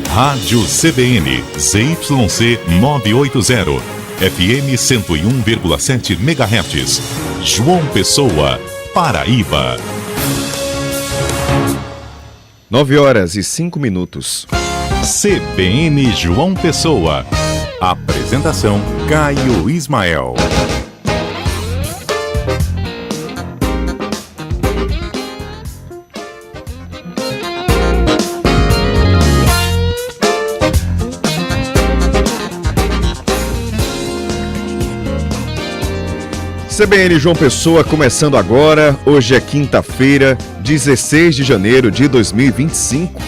Rádio CBN, ZYC 980, FM 101,7 MHz, João Pessoa, Paraíba. 9h05. CBN João Pessoa. Apresentação Caio Ismael. CBN João Pessoa começando agora. Hoje é quinta-feira, 16 de janeiro de 2025.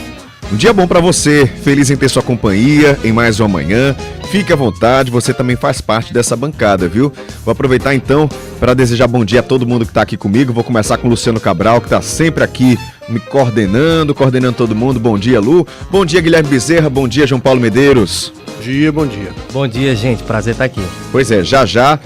Um dia bom pra você, feliz em ter sua companhia em mais uma manhã. Fique à vontade, você também faz parte dessa bancada, viu? Vou aproveitar então para desejar bom dia a todo mundo que tá aqui comigo. Vou começar com o Luciano Cabral, que tá sempre aqui me coordenando todo mundo. Bom dia, Lu. Bom dia, Guilherme Bezerra. Bom dia, João Paulo Medeiros. Bom dia. Bom dia, gente. Prazer estar aqui. Pois é, já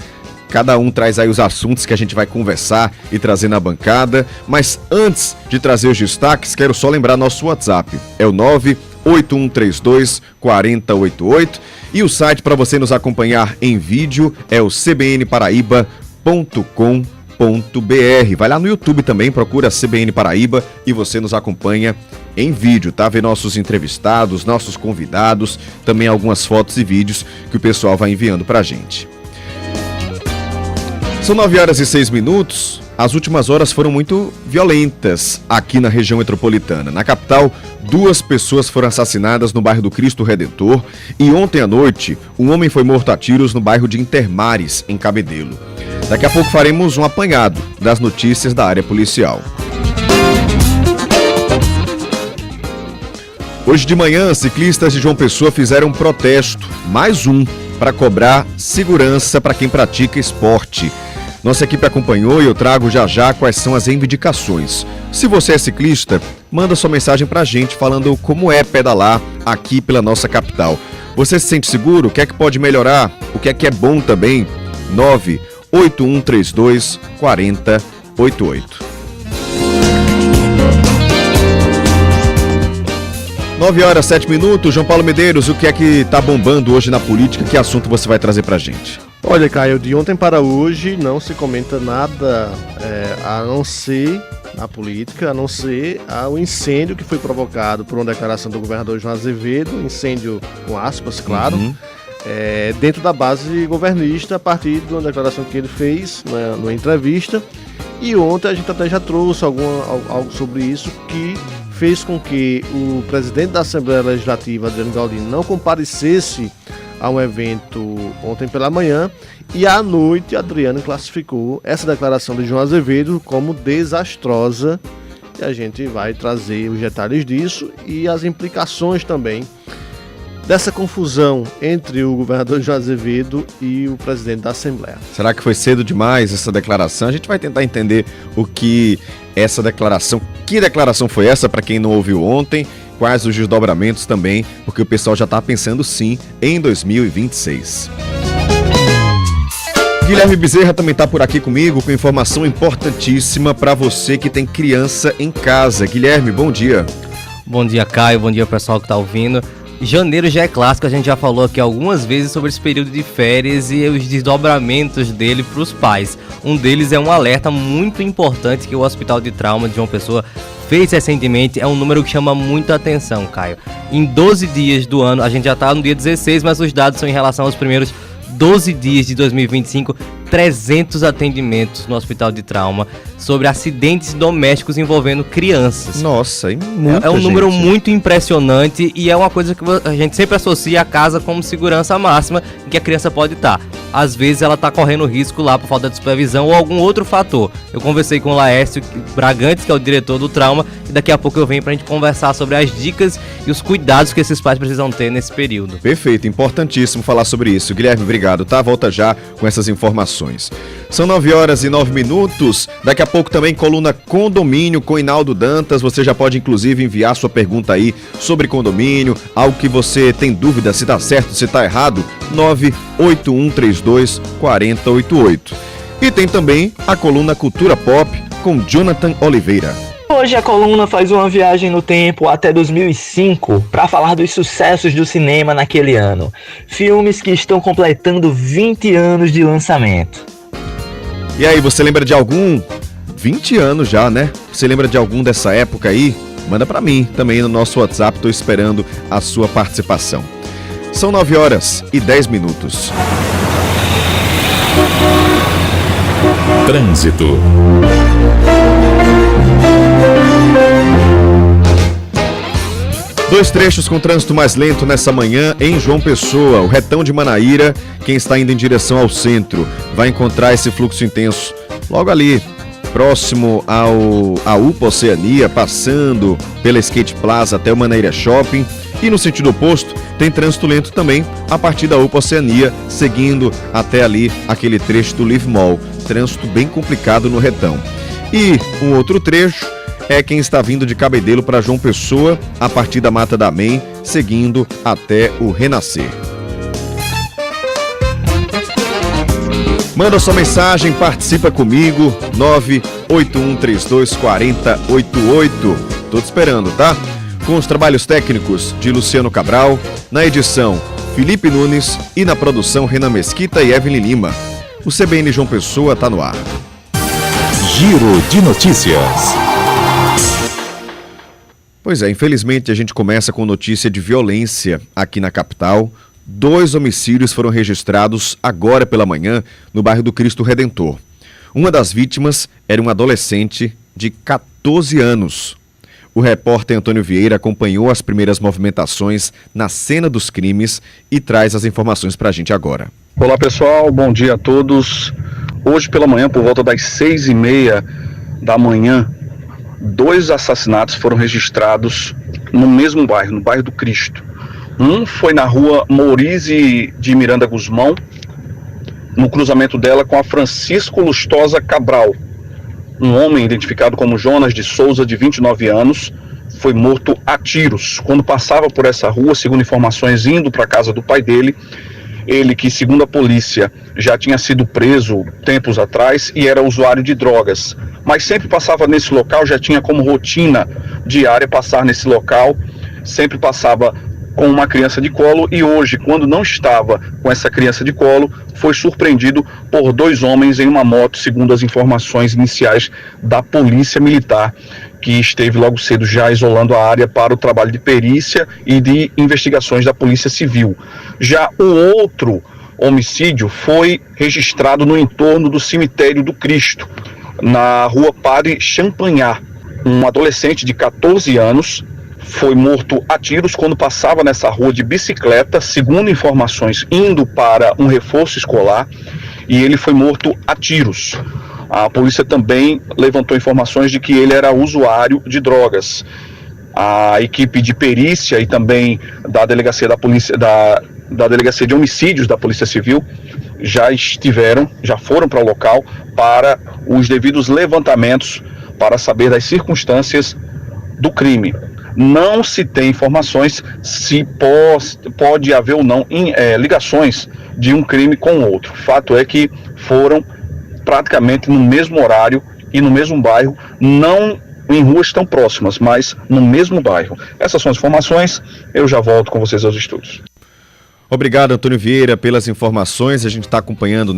cada um traz aí os assuntos que a gente vai conversar e trazer na bancada. Mas antes de trazer os destaques, quero só lembrar nosso WhatsApp. É o 98132-4088. E o site para você nos acompanhar em vídeo é o cbnparaíba.com.br. Vai lá no YouTube também, procura CBN Paraíba e você nos acompanha em vídeo, tá? Vê nossos entrevistados, nossos convidados, também algumas fotos e vídeos que o pessoal vai enviando pra gente. São 9h06. As últimas horas foram muito violentas aqui na região metropolitana. Na capital, 2 pessoas foram assassinadas no bairro do Cristo Redentor e ontem à noite, um homem foi morto a tiros no bairro de Intermares, em Cabedelo. Daqui a pouco faremos um apanhado das notícias da área policial. Hoje de manhã, ciclistas de João Pessoa fizeram um protesto, mais um, para cobrar segurança para quem pratica esporte. Nossa equipe acompanhou e eu trago já quais são as reivindicações. Se você é ciclista, manda sua mensagem pra gente falando como é pedalar aqui pela nossa capital. Você se sente seguro? O que é que pode melhorar? O que é bom também? 98132-4088. 9h07. João Paulo Medeiros, o que é que tá bombando hoje na política? Que assunto você vai trazer pra gente? Olha, Caio, de ontem para hoje não se comenta nada a não ser na política, a não ser o incêndio que foi provocado por uma declaração do governador João Azevedo, incêndio com aspas, claro, dentro da base governista, a partir de uma declaração que ele fez numa entrevista. E ontem a gente até já trouxe algo sobre isso, que fez com que o presidente da Assembleia Legislativa, Adriano Galdino, não comparecesse a um evento ontem pela manhã, e à noite Adriano classificou essa declaração de João Azevedo como desastrosa, e a gente vai trazer os detalhes disso e as implicações também dessa confusão entre o governador João Azevedo e o presidente da Assembleia. Será que foi cedo demais essa declaração? A gente vai tentar entender o que essa declaração, que declaração foi essa para quem não ouviu ontem, quais os desdobramentos também, porque o pessoal já está pensando sim em 2026. Guilherme Bezerra também está por aqui comigo com informação importantíssima para você que tem criança em casa. Guilherme, bom dia. Bom dia, Caio, bom dia pessoal que está ouvindo. Janeiro já é clássico, a gente já falou aqui algumas vezes sobre esse período de férias e os desdobramentos dele para os pais. Um deles é um alerta muito importante que o Hospital de Trauma de João Pessoa fez recentemente. É um número que chama muita atenção, Caio. Em 12 dias do ano, a gente já está no dia 16, mas os dados são em relação aos primeiros 12 dias de 2025, 300 atendimentos no Hospital de Trauma sobre acidentes domésticos envolvendo crianças. Nossa, é muita É um número gente. muito impressionante e é uma coisa que a gente sempre associa a casa como segurança máxima em que a criança pode estar. Às vezes ela está correndo risco lá por falta de supervisão ou algum outro fator. Eu conversei com o Laércio Bragantes, que é o diretor do Trauma, e daqui a pouco eu venho pra gente conversar sobre as dicas e os cuidados que esses pais precisam ter nesse período. Perfeito, importantíssimo falar sobre isso. Guilherme, obrigado, tá? Volta já com essas informações. São 9h09. Daqui a pouco também coluna Condomínio com Inaldo Dantas. Você já pode inclusive enviar sua pergunta aí sobre condomínio, algo que você tem dúvida se tá certo, se tá errado, 98132-4088. E tem também a coluna Cultura Pop com Jonathan Oliveira. Hoje a coluna faz uma viagem no tempo até 2005 para falar dos sucessos do cinema naquele ano. Filmes que estão completando 20 anos de lançamento. E aí, você lembra de algum? 20 anos já, né? Você lembra de algum dessa época aí? Manda pra mim também no nosso WhatsApp, tô esperando a sua participação. São 9h10. Trânsito. Dois trechos com trânsito mais lento nessa manhã em João Pessoa. O retão de Manaíra, quem está indo em direção ao centro, vai encontrar esse fluxo intenso logo ali, próximo à UPA Oceania, passando pela Skate Plaza até o Manaíra Shopping. E no sentido oposto, tem trânsito lento também a partir da UPA Oceania, seguindo até ali aquele trecho do Live Mall. Trânsito bem complicado no retão. E um outro trecho é quem está vindo de Cabedelo para João Pessoa, a partir da Mata da Amém, seguindo até o Renascer. Manda sua mensagem, participa comigo, 981324088. Tô te esperando, tá? Com os trabalhos técnicos de Luciano Cabral, na edição Felipe Nunes e na produção Renan Mesquita e Evelyn Lima. O CBN João Pessoa tá no ar. Giro de notícias. Pois é, infelizmente a gente começa com notícia de violência aqui na capital. 2 homicídios foram registrados agora pela manhã no bairro do Cristo Redentor. Uma das vítimas era um adolescente de 14 anos. O repórter Antônio Vieira acompanhou as primeiras movimentações na cena dos crimes e traz as informações pra gente agora. Olá pessoal, bom dia a todos. Hoje pela manhã, por volta das 6h30 da manhã, 2 assassinatos foram registrados no mesmo bairro, no bairro do Cristo. Um foi na rua Morize de Miranda Guzmão, no cruzamento dela com a Francisco Lustosa Cabral. Um homem identificado como Jonas de Souza, de 29 anos, foi morto a tiros quando passava por essa rua, segundo informações, indo para a casa do pai dele. Ele que, segundo a polícia, já tinha sido preso tempos atrás e era usuário de drogas, mas sempre passava nesse local, já tinha como rotina diária passar nesse local, sempre passava com uma criança de colo e hoje, quando não estava com essa criança de colo, foi surpreendido por 2 homens em uma moto, segundo as informações iniciais da Polícia Militar, que esteve logo cedo já isolando a área para o trabalho de perícia e de investigações da Polícia Civil. Já o outro homicídio foi registrado no entorno do Cemitério do Cristo, na rua Padre Champagnat. Um adolescente de 14 anos foi morto a tiros quando passava nessa rua de bicicleta, segundo informações, indo para um reforço escolar, e ele foi morto a tiros. A polícia também levantou informações de que ele era usuário de drogas. A equipe de perícia e também da delegacia da polícia, da delegacia de homicídios da Polícia Civil já foram para o local para os devidos levantamentos para saber das circunstâncias do crime. Não se tem informações se pode haver ou não ligações de um crime com o outro. Fato é que foram praticamente no mesmo horário e no mesmo bairro, não em ruas tão próximas, mas no mesmo bairro. Essas são as informações, eu já volto com vocês aos estudos. Obrigado, Antônio Vieira, pelas informações. A gente está acompanhando,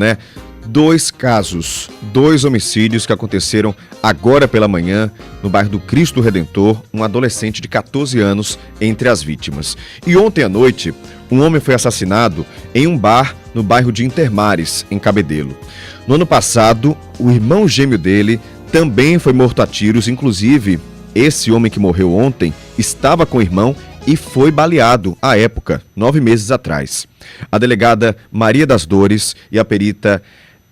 2 casos, 2 homicídios que aconteceram agora pela manhã no bairro do Cristo Redentor, um adolescente de 14 anos entre as vítimas. E ontem à noite, um homem foi assassinado em um bar no bairro de Intermares, em Cabedelo. No ano passado, o irmão gêmeo dele também foi morto a tiros, inclusive esse homem que morreu ontem estava com o irmão e foi baleado à época, 9 meses atrás. A delegada Maria das Dores e a perita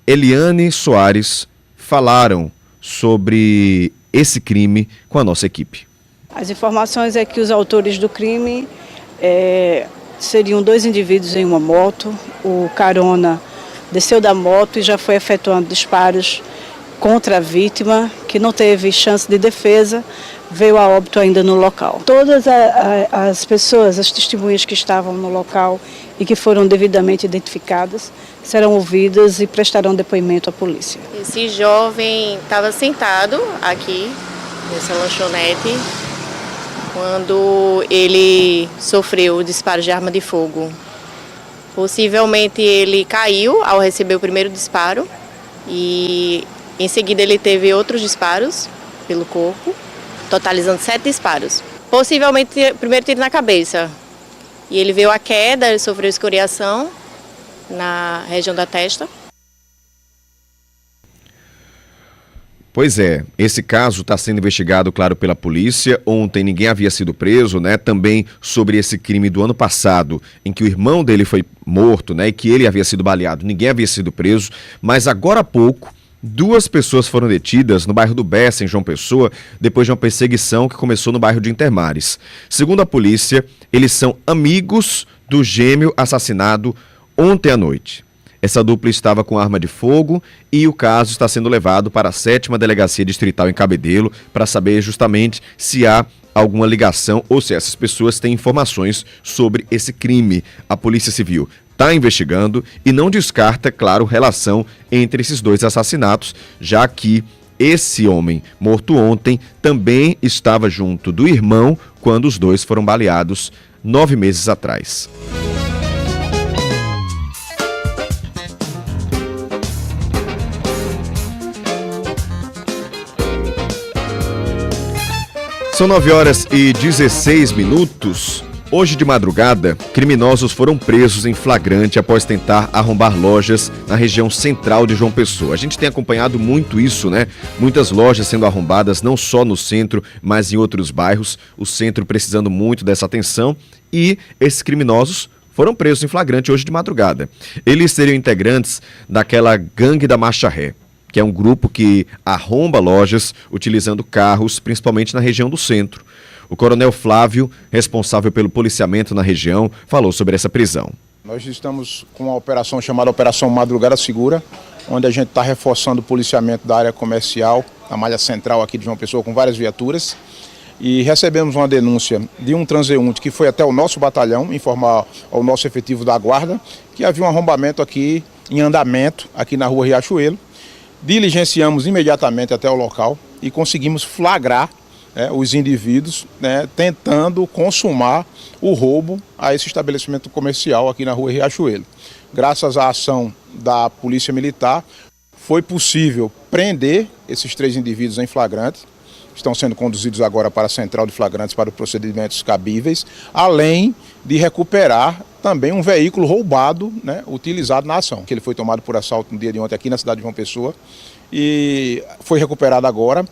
Eliane Soares falaram sobre esse crime com a nossa equipe. As informações é que os autores do crime seriam 2 indivíduos em uma moto. O carona desceu da moto e já foi efetuando disparos contra a vítima, que não teve chance de defesa. veio a óbito ainda no local. Todas as pessoas, as testemunhas que estavam no local e que foram devidamente identificadas, serão ouvidas e prestarão depoimento à polícia. Esse jovem estava sentado aqui nessa lanchonete quando ele sofreu o disparo de arma de fogo. Possivelmente ele caiu ao receber o primeiro disparo e em seguida ele teve outros disparos pelo corpo, totalizando 7 disparos. Possivelmente o primeiro tiro na cabeça. E ele veio à queda, ele sofreu escoriação na região da testa. Pois é, esse caso está sendo investigado, claro, pela polícia. Ontem ninguém havia sido preso, né? Também sobre esse crime do ano passado, em que o irmão dele foi morto, né? E que ele havia sido baleado. Ninguém havia sido preso, mas agora há pouco, 2 pessoas foram detidas no bairro do Bessa, em João Pessoa, depois de uma perseguição que começou no bairro de Intermares. Segundo a polícia, eles são amigos do gêmeo assassinado ontem à noite. Essa dupla estava com arma de fogo e o caso está sendo levado para a 7ª Delegacia Distrital em Cabedelo para saber justamente se há alguma ligação ou se essas pessoas têm informações sobre esse crime. A Polícia Civil está investigando e não descarta, claro, relação entre esses 2 assassinatos, já que esse homem morto ontem também estava junto do irmão quando os 2 foram baleados 9 meses atrás. São 9h16. Hoje de madrugada, criminosos foram presos em flagrante após tentar arrombar lojas na região central de João Pessoa. A gente tem acompanhado muito isso, né? Muitas lojas sendo arrombadas, não só no centro, mas em outros bairros. O centro precisando muito dessa atenção e esses criminosos foram presos em flagrante hoje de madrugada. Eles seriam integrantes daquela gangue da Marcha Ré, que é um grupo que arromba lojas utilizando carros, principalmente na região do centro. O coronel Flávio, responsável pelo policiamento na região, falou sobre essa prisão. Nós estamos com uma operação chamada Operação Madrugada Segura, onde a gente está reforçando o policiamento da área comercial, a malha central aqui de João Pessoa, com várias viaturas. E recebemos uma denúncia de um transeunte que foi até o nosso batalhão informar ao nosso efetivo da guarda que havia um arrombamento aqui em andamento, aqui na rua Riachuelo. Diligenciamos imediatamente até o local e conseguimos flagrar os indivíduos tentando consumar o roubo a esse estabelecimento comercial aqui na rua Riachuelo. Graças à ação da Polícia Militar, foi possível prender esses 3 indivíduos em flagrante. Estão sendo conduzidos agora para a Central de Flagrantes para os procedimentos cabíveis, além de recuperar também um veículo roubado, utilizado na ação, que ele foi tomado por assalto no dia de ontem aqui na cidade de João Pessoa e foi recuperado agora.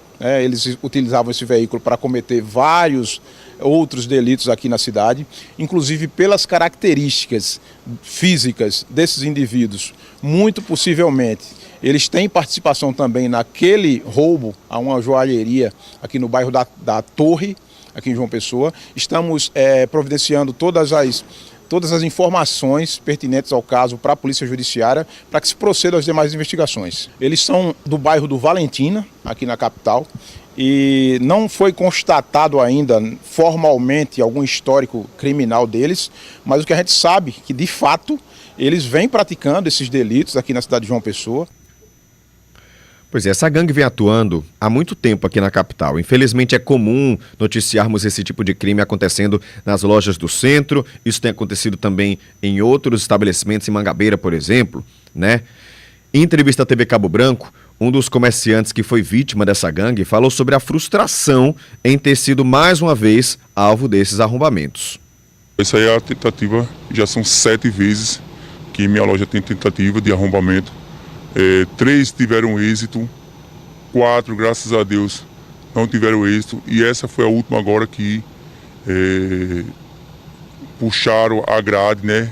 Eles utilizavam esse veículo para cometer vários outros delitos aqui na cidade, inclusive pelas características físicas desses indivíduos, muito possivelmente eles têm participação também naquele roubo a uma joalheria aqui no bairro da Torre, aqui em João Pessoa. Estamos providenciando todas as informações pertinentes ao caso para a Polícia Judiciária, para que se proceda às demais investigações. Eles são do bairro do Valentina, aqui na capital, e não foi constatado ainda formalmente algum histórico criminal deles, mas o que a gente sabe que, de fato, eles vêm praticando esses delitos aqui na cidade de João Pessoa. Pois é, essa gangue vem atuando há muito tempo aqui na capital. Infelizmente é comum noticiarmos esse tipo de crime acontecendo nas lojas do centro. Isso tem acontecido também em outros estabelecimentos, em Mangabeira, por exemplo, né? Em entrevista à TV Cabo Branco, um dos comerciantes que foi vítima dessa gangue falou sobre a frustração em ter sido mais uma vez alvo desses arrombamentos. Essa aí é a tentativa, já são 7 vezes que minha loja tem tentativa de arrombamento. 3 tiveram êxito, 4, graças a Deus, não tiveram êxito. E essa foi a última agora que puxaram a grade, né?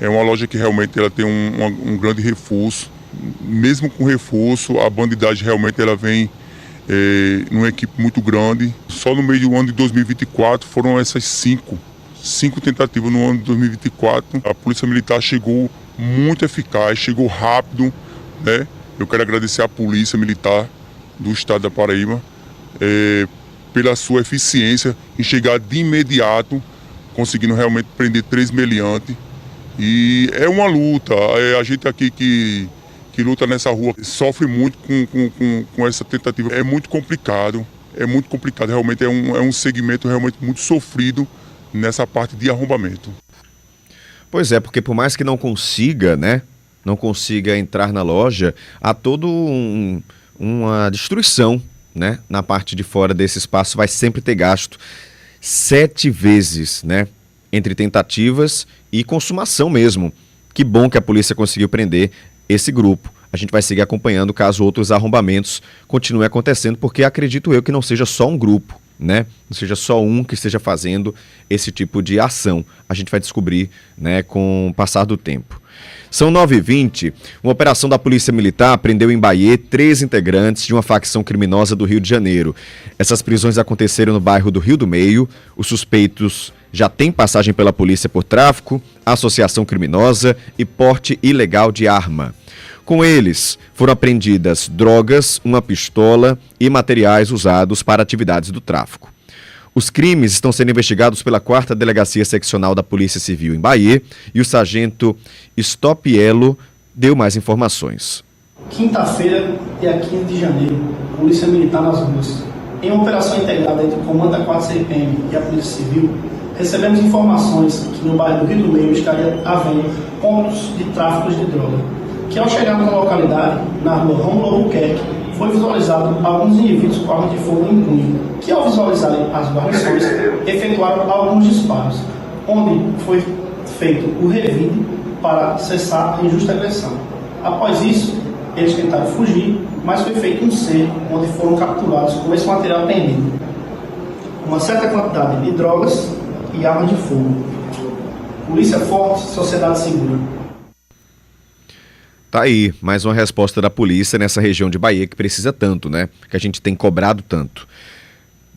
É uma loja que realmente ela tem um grande reforço. Mesmo com reforço, a bandidagem realmente ela vem numa equipe muito grande. Só no meio do ano de 2024 foram essas 5 tentativas no ano de 2024. A Polícia Militar chegou muito eficaz, chegou rápido, né? Eu quero agradecer à Polícia Militar do Estado da Paraíba pela sua eficiência em chegar de imediato, conseguindo realmente prender 3 meliantes. E é uma luta, a gente aqui que luta nessa rua sofre muito com essa tentativa. É muito complicado, realmente é um segmento realmente muito sofrido nessa parte de arrombamento. Pois é, porque por mais que não consiga, né, não consiga entrar na loja, há todo uma destruição, né, na parte de fora desse espaço. Vai sempre ter gasto 7 vezes, né, entre tentativas e consumação mesmo. Que bom que a polícia conseguiu prender esse grupo. A gente vai seguir acompanhando caso outros arrombamentos continuem acontecendo, porque acredito eu que não seja só um grupo, né? Não seja só um que esteja fazendo esse tipo de ação. A gente vai descobrir, né, com o passar do tempo. São 9h20, uma operação da Polícia Militar prendeu em Bahia 3 integrantes de uma facção criminosa do Rio de Janeiro. Essas prisões aconteceram no bairro do Rio do Meio. Os suspeitos já têm passagem pela polícia por tráfico, associação criminosa e porte ilegal de arma. Com eles, foram apreendidas drogas, uma pistola e materiais usados para atividades do tráfico. Os crimes estão sendo investigados pela 4ª Delegacia Seccional da Polícia Civil em Bahia e o sargento Stopiello deu mais informações. Quinta-feira, dia 15 de janeiro, Polícia Militar nas ruas. Em uma operação integrada entre o Comando da 4 CPM e a Polícia Civil, recebemos informações que no bairro do Rio do Meio estaria havendo pontos de tráfico de droga, que ao chegarmos na localidade, na rua Rômulo Albuquerque, foi visualizado alguns indivíduos com armas de fogo em punho, que ao visualizarem as guarnições, efetuaram alguns disparos, onde foi feito o revide para cessar a injusta agressão. Após isso, eles tentaram fugir, mas foi feito um cerco, onde foram capturados com esse material pendido uma certa quantidade de drogas e armas de fogo. Polícia forte, sociedade segura. Tá aí, mais uma resposta da polícia nessa região de Bahia que precisa tanto, né? Que a gente tem cobrado tanto.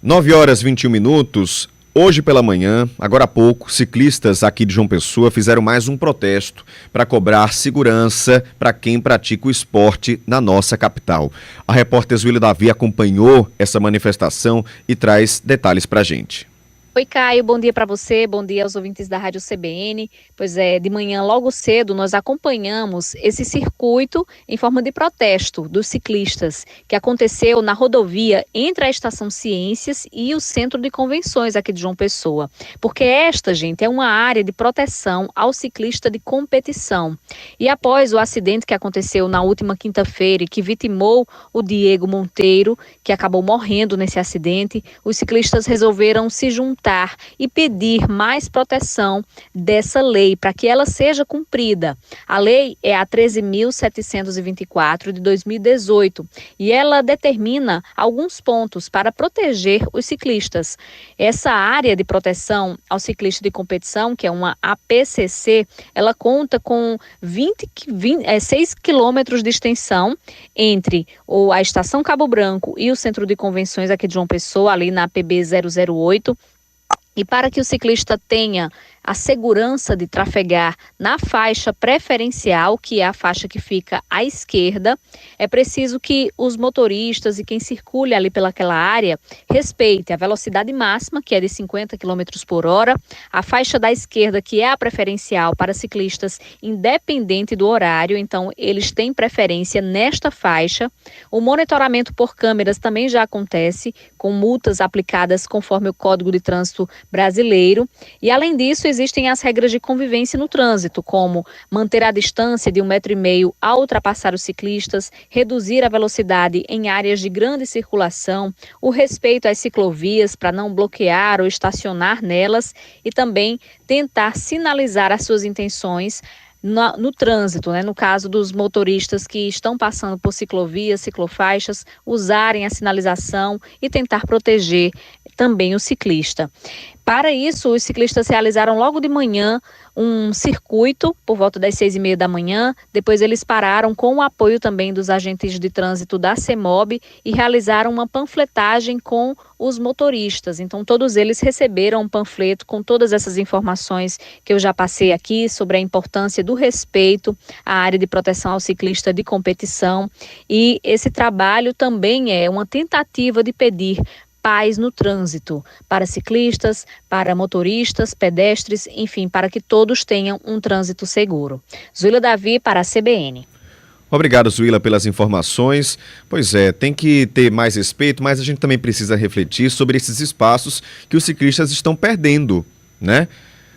9h21. Hoje pela manhã, agora há pouco, ciclistas aqui de João Pessoa fizeram mais um protesto para cobrar segurança para quem pratica o esporte na nossa capital. A repórter Zuília Davi acompanhou essa manifestação e traz detalhes para a gente. Oi, Caio, bom dia para você, bom dia aos ouvintes da Rádio CBN. Pois é, de manhã logo cedo nós acompanhamos esse circuito em forma de protesto dos ciclistas que aconteceu na rodovia entre a Estação Ciências e o Centro de Convenções aqui de João Pessoa. Porque esta, gente, é uma área de proteção ao ciclista de competição. E após o acidente que aconteceu na última quinta-feira e que vitimou o Diego Monteiro, que acabou morrendo nesse acidente, os ciclistas resolveram se juntar e pedir mais proteção dessa lei para que ela seja cumprida. A lei é a 13.724 de 2018 e ela determina alguns pontos para proteger os ciclistas. Essa área de proteção ao ciclista de competição, que é uma APCC, ela conta com 6 quilômetros de extensão entre a Estação Cabo Branco e o Centro de Convenções aqui de João Pessoa, ali na PB 008. E para que o ciclista tenha a segurança de trafegar na faixa preferencial, que é a faixa que fica à esquerda, é preciso que os motoristas e quem circule ali pelaquela área respeite a velocidade máxima, que é de 50 km por hora, a faixa da esquerda, que é a preferencial para ciclistas independente do horário, então eles têm preferência nesta faixa. O monitoramento por câmeras também já acontece, com multas aplicadas conforme o Código de Trânsito brasileiro, e além disso existem as regras de convivência no trânsito, como manter a distância de 1,5 m ao ultrapassar os ciclistas, reduzir a velocidade em áreas de grande circulação, o respeito às ciclovias para não bloquear ou estacionar nelas e também tentar sinalizar as suas intenções no trânsito, né? No caso dos motoristas que estão passando por ciclovias, ciclofaixas, usarem a sinalização e tentar proteger também o ciclista. Para isso, os ciclistas realizaram logo de manhã um circuito por volta das 6h30 da manhã. Depois eles pararam com o apoio também dos agentes de trânsito da CEMOB e realizaram uma panfletagem com os motoristas. Então todos eles receberam um panfleto com todas essas informações que eu já passei aqui sobre a importância do respeito à área de proteção ao ciclista de competição. E esse trabalho também é uma tentativa de pedir paz no trânsito, para ciclistas, para motoristas, pedestres, enfim, para que todos tenham um trânsito seguro. Zuila Davi para a CBN. Obrigado, Zuila, pelas informações. Pois é, tem que ter mais respeito, mas a gente também precisa refletir sobre esses espaços que os ciclistas estão perdendo, né?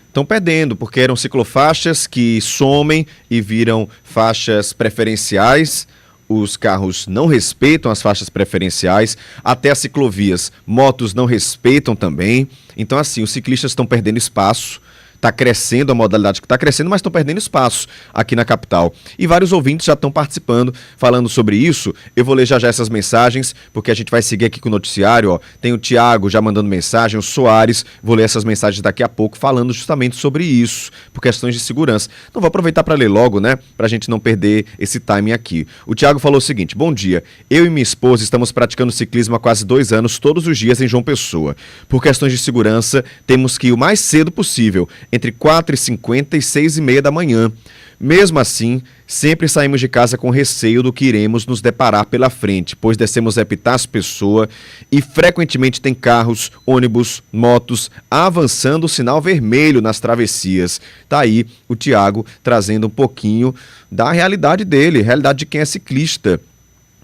Estão perdendo, porque eram ciclofaixas que somem e viram faixas preferenciais. Os carros não respeitam as faixas preferenciais, até as ciclovias, motos não respeitam também. Então, assim, os ciclistas estão perdendo espaço. Está crescendo a modalidade que está crescendo, mas estão perdendo espaço aqui na capital. E vários ouvintes já estão participando, falando sobre isso. Eu vou ler já essas mensagens, porque a gente vai seguir aqui com o noticiário. Ó. Tem o Tiago já mandando mensagem, o Soares. Vou ler essas mensagens daqui a pouco, falando justamente sobre isso, por questões de segurança. Então vou aproveitar para ler logo, né? Para a gente não perder esse timing aqui. O Tiago falou o seguinte: bom dia, eu e minha esposa estamos praticando ciclismo há quase 2 anos, todos os dias em João Pessoa. Por questões de segurança, temos que ir o mais cedo possível, entre 4h50 e 6h30 da manhã. Mesmo assim, sempre saímos de casa com receio do que iremos nos deparar pela frente, pois descemos Epitácio Pessoa e frequentemente tem carros, ônibus, motos avançando o sinal vermelho nas travessias. Tá aí o Tiago trazendo um pouquinho da realidade dele, realidade de quem é ciclista.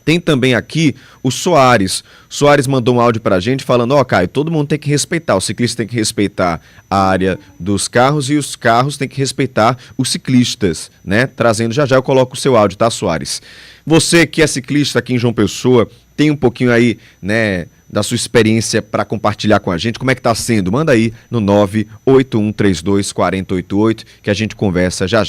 Tem também aqui o Soares. Soares mandou um áudio pra gente falando: ó, Caio, todo mundo tem que respeitar, o ciclista tem que respeitar a área dos carros e os carros têm que respeitar os ciclistas, né? Trazendo já eu coloco o seu áudio, tá, Soares? Você que é ciclista aqui em João Pessoa, tem um pouquinho aí, né, da sua experiência para compartilhar com a gente, como é que tá sendo? Manda aí no 981324088 que a gente conversa já.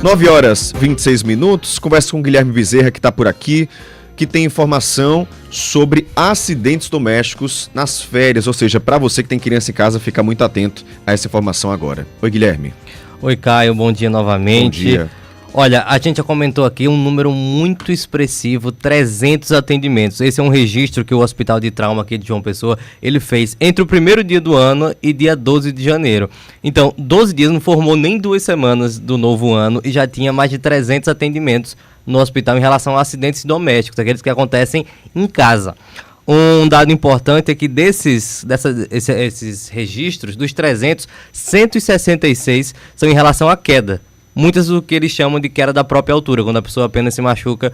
9h26, conversa com o Guilherme Bezerra, que está por aqui, que tem informação sobre acidentes domésticos nas férias, ou seja, para você que tem criança em casa, fica muito atento a essa informação agora. Oi, Guilherme. Oi, Caio, bom dia novamente. Bom dia. Olha, a gente já comentou aqui um número muito expressivo, 300 atendimentos. Esse é um registro que o Hospital de Trauma aqui de João Pessoa, ele fez entre o primeiro dia do ano e dia 12 de janeiro. Então, 12 dias não formou nem 2 semanas do novo ano e já tinha mais de 300 atendimentos no hospital em relação a acidentes domésticos, aqueles que acontecem em casa. Um dado importante é que esses registros, dos 300, 166 são em relação à queda. Muitas do que eles chamam de queda da própria altura, quando a pessoa apenas se machuca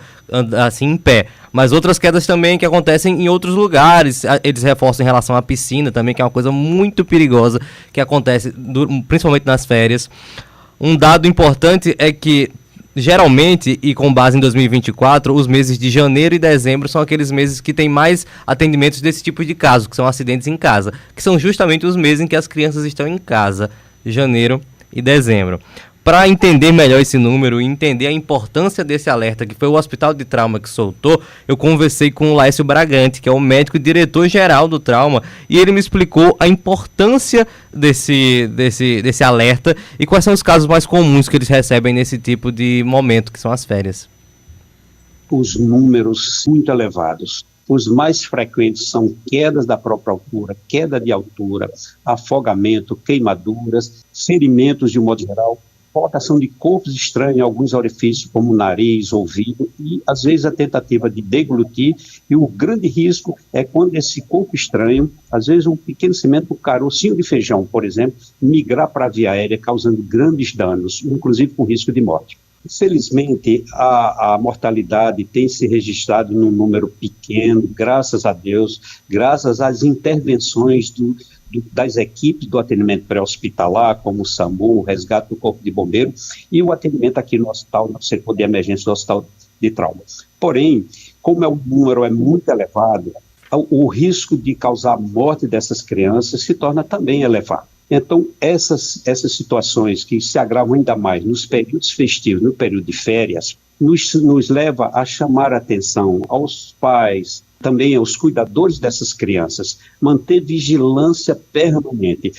assim em pé. Mas outras quedas também que acontecem em outros lugares. Eles reforçam em relação à piscina também, que é uma coisa muito perigosa que acontece principalmente nas férias. Um dado importante é que, geralmente, e com base em 2024, os meses de janeiro e dezembro são aqueles meses que tem mais atendimentos desse tipo de caso, que são acidentes em casa, que são justamente os meses em que as crianças estão em casa, janeiro e dezembro. Para entender melhor esse número e entender a importância desse alerta, que foi o Hospital de Trauma que soltou, eu conversei com o Laércio Bragante, que é o médico e diretor-geral do Trauma, e ele me explicou a importância desse alerta e quais são os casos mais comuns que eles recebem nesse tipo de momento, que são as férias. Os números muito elevados. Os mais frequentes são quedas da própria altura, queda de altura, afogamento, queimaduras, ferimentos de um modo geral, colocação de corpos estranhos em alguns orifícios, como nariz, ouvido, e às vezes a tentativa de deglutir, e o grande risco é quando esse corpo estranho, às vezes um pequeno cimento, um carocinho de feijão, por exemplo, migrar para a via aérea, causando grandes danos, inclusive com risco de morte. Infelizmente, a mortalidade tem se registrado num número pequeno, graças a Deus, graças às intervenções das equipes do atendimento pré-hospitalar, como o SAMU, o resgate do Corpo de Bombeiro, e o atendimento aqui no hospital, no setor de emergência do Hospital de Trauma. Porém, como o número é muito elevado, o risco de causar a morte dessas crianças se torna também elevado. Então, essas situações que se agravam ainda mais nos períodos festivos, no período de férias, nos leva a chamar a atenção aos pais, também aos cuidadores dessas crianças, manter vigilância permanente.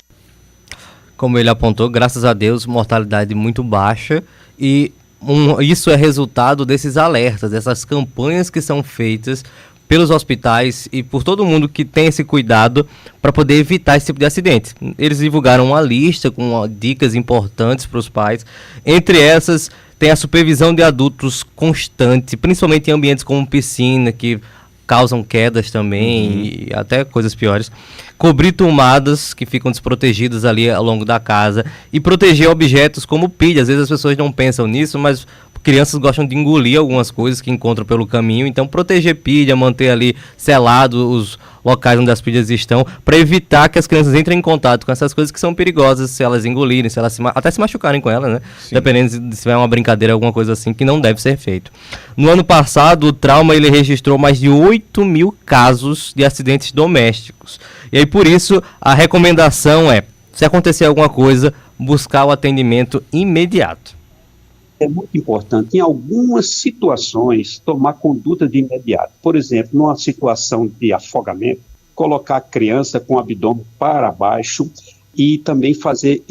Como ele apontou, graças a Deus, mortalidade muito baixa e isso é resultado desses alertas, dessas campanhas que são feitas pelos hospitais e por todo mundo que tem esse cuidado para poder evitar esse tipo de acidente. Eles divulgaram uma lista com dicas importantes para os pais. Entre essas, tem a supervisão de adultos constante, principalmente em ambientes como piscina, que causam quedas também e até coisas piores. Cobrir tomadas que ficam desprotegidas ali ao longo da casa e proteger objetos como pilha. Às vezes as pessoas não pensam nisso, mas crianças gostam de engolir algumas coisas que encontram pelo caminho. Então proteger pilha, manter ali selado os locais onde as pilhas estão, para evitar que as crianças entrem em contato com essas coisas que são perigosas, se elas engolirem, se elas até se machucarem com elas, né? Sim. Dependendo de se tiver uma brincadeira, alguma coisa assim, que não deve ser feito. No ano passado, o Trauma ele registrou mais de 8 mil casos de acidentes domésticos. E aí, por isso, a recomendação é, se acontecer alguma coisa, buscar o atendimento imediato. É muito importante, em algumas situações, tomar conduta de imediato. Por exemplo, numa situação de afogamento, colocar a criança com o abdômen para baixo e também fazer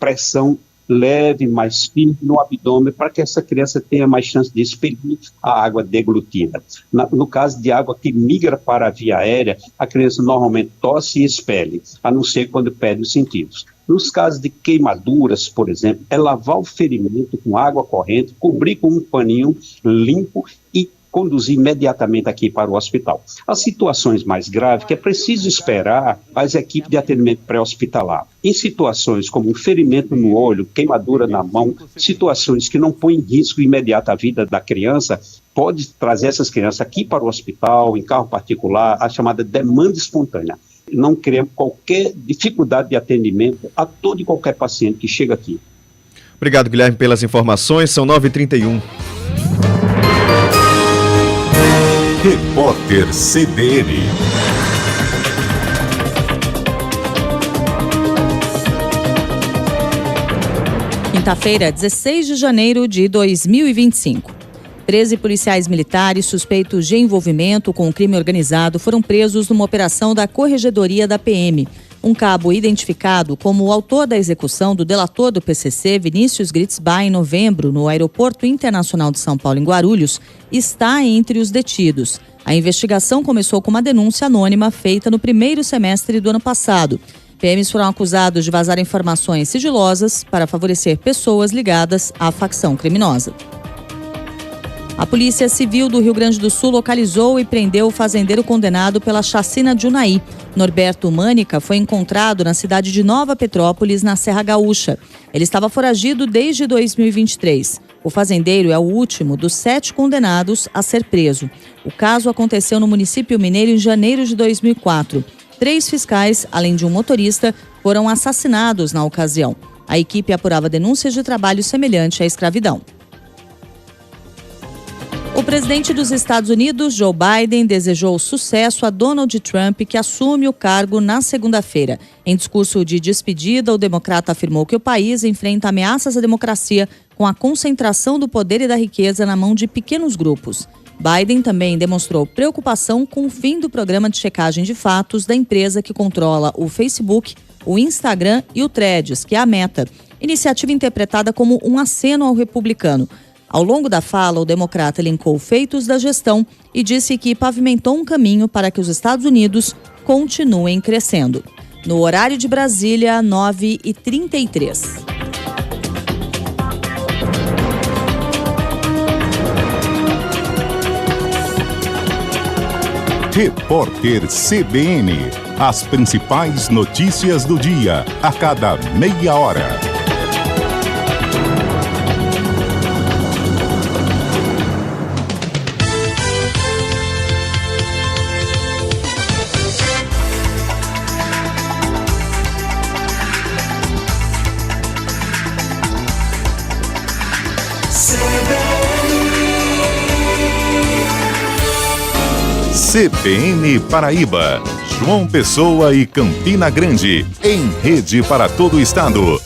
pressão leve, mais firme no abdômen, para que essa criança tenha mais chance de expelir a água deglutida. No caso de água que migra para a via aérea, a criança normalmente tosse e expele, a não ser quando perde os sentidos. Nos casos de queimaduras, por exemplo, é lavar o ferimento com água corrente, cobrir com um paninho limpo e conduzir imediatamente aqui para o hospital. As situações mais graves, que é preciso esperar as equipes de atendimento pré-hospitalar. Em situações como um ferimento no olho, queimadura na mão, situações que não põem em risco imediato a vida da criança, pode trazer essas crianças aqui para o hospital, em carro particular, a chamada demanda espontânea. Não queremos qualquer dificuldade de atendimento a todo e qualquer paciente que chega aqui. Obrigado, Guilherme, pelas informações. São 9h31. Repórter CBN. Quinta-feira, 16 de janeiro de 2025. 13 policiais militares suspeitos de envolvimento com o crime organizado foram presos numa operação da Corregedoria da PM. Um cabo identificado como o autor da execução do delator do PCC, Vinícius Gritzbach, em novembro, no Aeroporto Internacional de São Paulo, em Guarulhos, está entre os detidos. A investigação começou com uma denúncia anônima feita no primeiro semestre do ano passado. PMs foram acusados de vazar informações sigilosas para favorecer pessoas ligadas à facção criminosa. A Polícia Civil do Rio Grande do Sul localizou e prendeu o fazendeiro condenado pela chacina de Unai. Norberto Mânica foi encontrado na cidade de Nova Petrópolis, na Serra Gaúcha. Ele estava foragido desde 2023. O fazendeiro é o último dos 7 condenados a ser preso. O caso aconteceu no município mineiro em janeiro de 2004. 3 fiscais, além de um motorista, foram assassinados na ocasião. A equipe apurava denúncias de trabalho semelhante à escravidão. O presidente dos Estados Unidos, Joe Biden, desejou sucesso a Donald Trump, que assume o cargo na segunda-feira. Em discurso de despedida, o democrata afirmou que o país enfrenta ameaças à democracia com a concentração do poder e da riqueza na mão de pequenos grupos. Biden também demonstrou preocupação com o fim do programa de checagem de fatos da empresa que controla o Facebook, o Instagram e o Threads, que é a Meta, iniciativa interpretada como um aceno ao republicano. Ao longo da fala, o democrata elencou feitos da gestão e disse que pavimentou um caminho para que os Estados Unidos continuem crescendo. No horário de Brasília, 9h33. Repórter CBN. As principais notícias do dia, a cada meia hora. CBN Paraíba, João Pessoa e Campina Grande, em rede para todo o estado.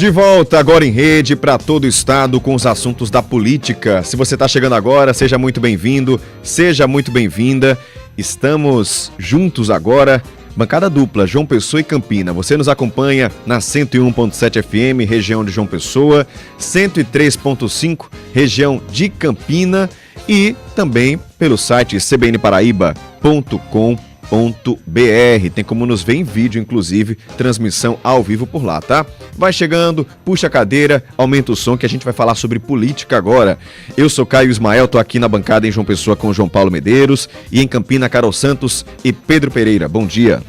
De volta agora em rede para todo o estado com os assuntos da política. Se você está chegando agora, seja muito bem-vindo, seja muito bem-vinda. Estamos juntos agora, bancada dupla, João Pessoa e Campina. Você nos acompanha na 101.7 FM, região de João Pessoa, 103.5, região de Campina e também pelo site cbnparaíba.com.br. Tem como nos ver em vídeo, inclusive, transmissão ao vivo por lá, tá? Vai chegando, puxa a cadeira, aumenta o som que a gente vai falar sobre política agora. Eu sou Caio Ismael, tô aqui na bancada em João Pessoa com o João Paulo Medeiros e em Campina, Carol Santos e Pedro Pereira. Bom dia.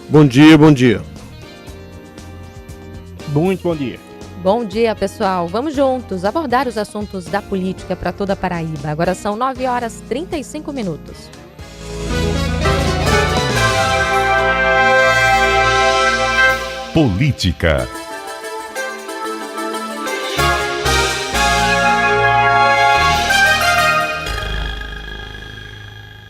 Bom dia, bom dia. Muito bom dia. Bom dia, pessoal. Vamos juntos abordar os assuntos da política para toda a Paraíba. Agora são 9h35. Política.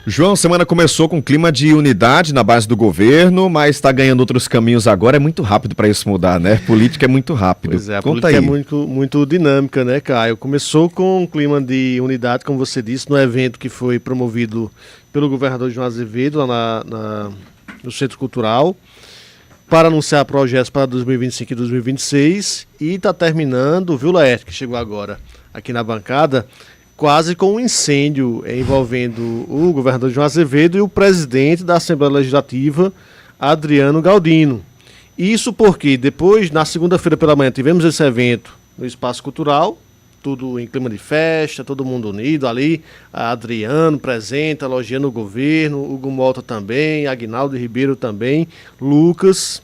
João, semana começou com clima de unidade na base do governo, mas está ganhando outros caminhos agora. É muito rápido para isso mudar, né? Política é muito rápido. Pois é, a Conta política aí. é muito dinâmica, né, Caio? Começou com um clima de unidade, como você disse, no evento que foi promovido pelo governador João Azevedo lá no Centro Cultural, para anunciar projetos para 2025 e 2026, e está terminando, viu, Laerte, que chegou agora aqui na bancada, quase com um incêndio envolvendo o governador João Azevedo e o presidente da Assembleia Legislativa, Adriano Galdino. Isso porque depois, na segunda-feira pela manhã, tivemos esse evento no Espaço Cultural, tudo em clima de festa, todo mundo unido ali, Adriano presente, elogiando o governo, Hugo Mota também, Aguinaldo Ribeiro também, Lucas.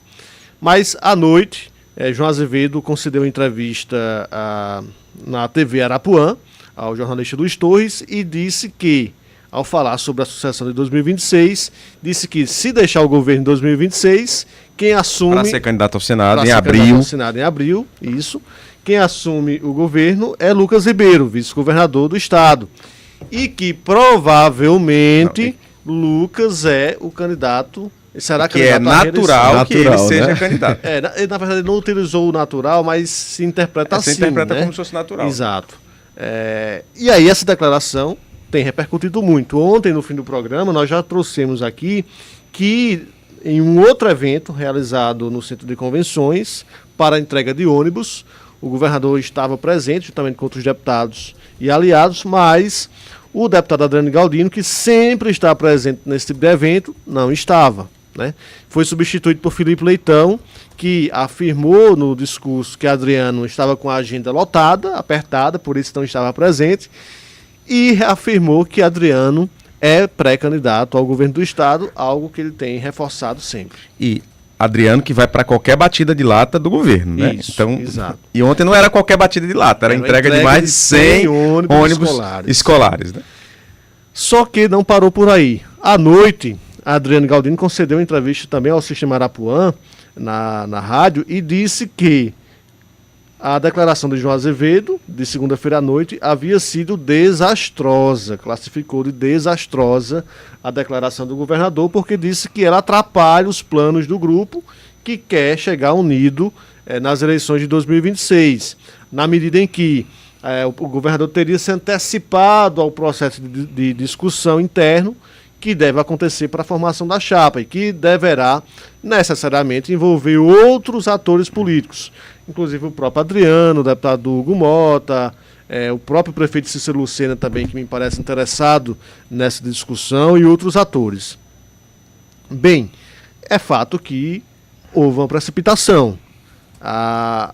Mas à noite, João Azevedo concedeu entrevista na TV Arapuã, ao jornalista Luiz Torres, e disse que, ao falar sobre a sucessão de 2026, disse que se deixar o governo em 2026, quem assume... Para ser candidato ao Senado em candidato abril. ao Senado em abril, isso. Quem assume o governo é Lucas Ribeiro, vice-governador do estado. E que provavelmente Lucas é o candidato... Será que é natural que ele seja candidato. Na verdade, ele não utilizou o natural, mas se interpreta assim. Se interpreta, né, como se fosse natural. Exato. E aí essa declaração tem repercutido muito. Ontem, no fim do programa, nós já trouxemos aqui que em um outro evento realizado no Centro de Convenções para a entrega de ônibus, o governador estava presente, juntamente com outros deputados e aliados, mas o deputado Adriano Galdino, que sempre está presente nesse tipo de evento, não estava, né? Foi substituído por Felipe Leitão, que afirmou no discurso que Adriano estava com a agenda lotada, apertada, por isso não estava presente, e afirmou que Adriano é pré-candidato ao governo do estado, algo que ele tem reforçado sempre. E Adriano que vai para qualquer batida de lata do governo, né? Isso, então, exato. E ontem não era qualquer batida de lata, era entrega de mais de 100 ônibus escolares, né? Só que não parou por aí. À noite, Adriano Galdino concedeu uma entrevista também ao Sistema Arapuã, na rádio, e disse que a declaração de João Azevedo, de segunda-feira à noite, havia sido desastrosa, classificou de desastrosa a declaração do governador, porque disse que ela atrapalha os planos do grupo que quer chegar unido nas eleições de 2026, na medida em que o governador teria se antecipado ao processo de discussão interno que deve acontecer para a formação da chapa e que deverá necessariamente envolver outros atores políticos, inclusive o próprio Adriano, o deputado Hugo Mota, o próprio prefeito Cícero Lucena também, que me parece interessado nessa discussão, e outros atores. Bem, é fato que houve uma precipitação. A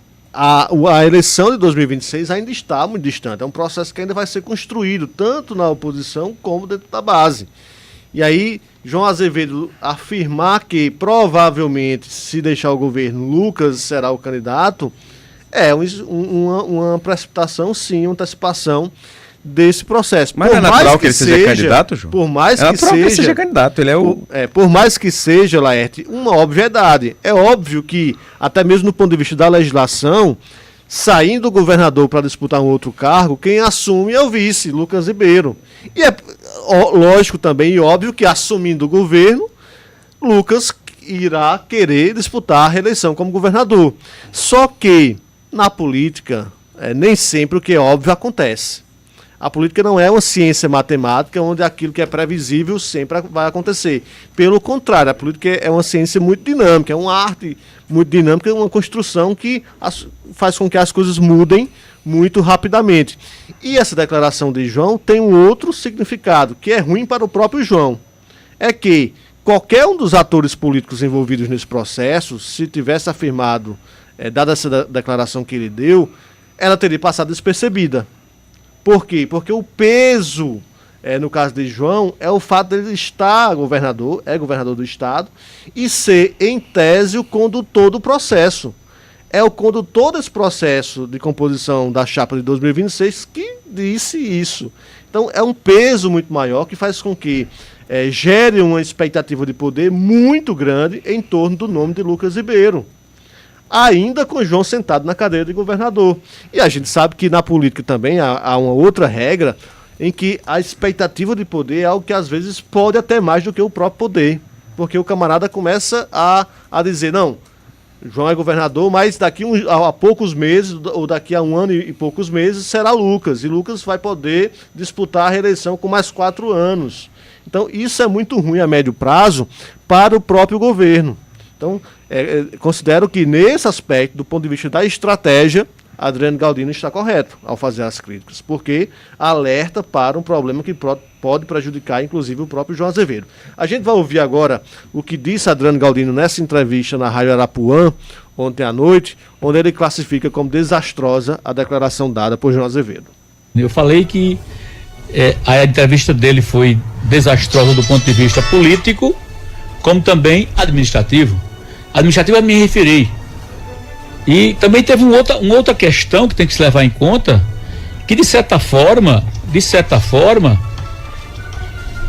eleição de 2026 ainda está muito distante, é um processo que ainda vai ser construído, tanto na oposição como dentro da base. E aí, João Azevedo afirmar que provavelmente, se deixar o governo, Lucas será o candidato, é uma precipitação, sim, uma antecipação desse processo. Mas não é natural que ele seja candidato, João? Por mais é que natural que ele seja candidato, ele é o... Por mais que seja, Laerte, uma obviedade. É óbvio que, até mesmo no ponto de vista da legislação, saindo o governador para disputar um outro cargo, quem assume é o vice, Lucas Ribeiro. E é lógico também e óbvio que, assumindo o governo, Lucas irá querer disputar a reeleição como governador. Só que Na política, nem sempre o que é óbvio acontece. A política não é uma ciência matemática onde aquilo que é previsível sempre vai acontecer. Pelo contrário, a política é uma ciência muito dinâmica, é uma arte muito dinâmica, é uma construção que faz com que as coisas mudem muito rapidamente. E essa declaração de João tem um outro significado, que é ruim para o próprio João. É que qualquer um dos atores políticos envolvidos nesse processo, se tivesse afirmado, dada essa declaração que ele deu, ela teria passado despercebida. Por quê? Porque o peso, no caso de João, é o fato de ele estar governador do estado, e ser, em tese, o condutor do processo. É o condutor desse processo de composição da chapa de 2026 que disse isso. Então, é um peso muito maior que faz com que gere uma expectativa de poder muito grande em torno do nome de Lucas Ribeiro, ainda com João sentado na cadeira de governador. E a gente sabe que na política também há uma outra regra em que a expectativa de poder é algo que às vezes pode até mais do que o próprio poder, porque o camarada começa a dizer, não, João é governador, mas daqui a poucos meses, ou daqui a um ano e poucos meses, será Lucas, e Lucas vai poder disputar a reeleição com mais 4 anos. Então isso é muito ruim a médio prazo para o próprio governo. Então, considero que nesse aspecto, do ponto de vista da estratégia, Adriano Galdino está correto ao fazer as críticas, porque alerta para um problema que pode prejudicar, inclusive, o próprio João Azevedo. A gente vai ouvir agora o que disse Adriano Galdino nessa entrevista na Rádio Arapuã, ontem à noite, onde ele classifica como desastrosa a declaração dada por João Azevedo. Eu falei que a entrevista dele foi desastrosa do ponto de vista político, como também administrativo. Administrativo eu me referi. E também teve uma outra questão que tem que se levar em conta, que de certa forma,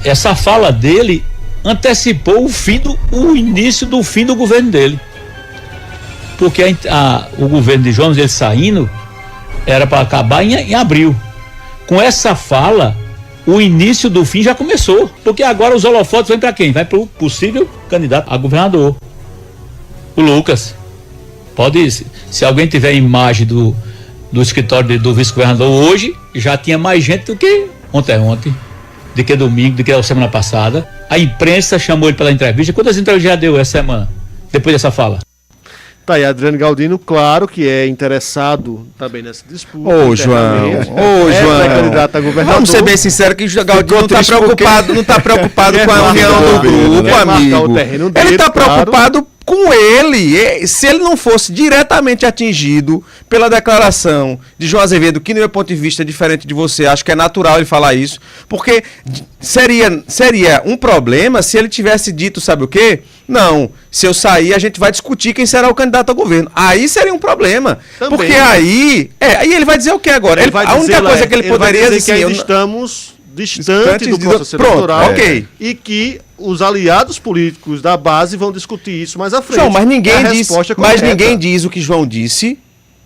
essa fala dele antecipou o início do fim do governo dele. Porque o governo de João, ele saindo, era para acabar em abril. Com essa fala, o início do fim já começou. Porque agora os holofotes vêm para quem? Vai para o possível candidato a governador, o Lucas. Se alguém tiver imagem do escritório do vice-governador hoje, já tinha mais gente do que ontem, do que domingo, do que a semana passada. A imprensa chamou ele pela entrevista. Quantas entrevistas já deu essa semana, depois dessa fala? Tá aí, Adriano Galdino, claro que é interessado também nessa disputa. João. Candidato a governador. Vamos ser bem sinceros que o Galdino não está preocupado com a união do grupo, amigo. Ele está preocupado com ele. Se ele não fosse diretamente atingido pela declaração de João Azevedo, que no meu ponto de vista é diferente de você, acho que é natural ele falar isso, porque seria um problema se ele tivesse dito, sabe o quê? Não, se eu sair a gente vai discutir quem será o candidato ao governo. Aí seria um problema. Também, porque aí ele vai dizer o quê agora? A única coisa que ele poderia dizer é que ainda estamos distantes do processo eleitoral, e que os aliados políticos da base vão discutir isso mais à frente. João, mas ninguém diz o que João disse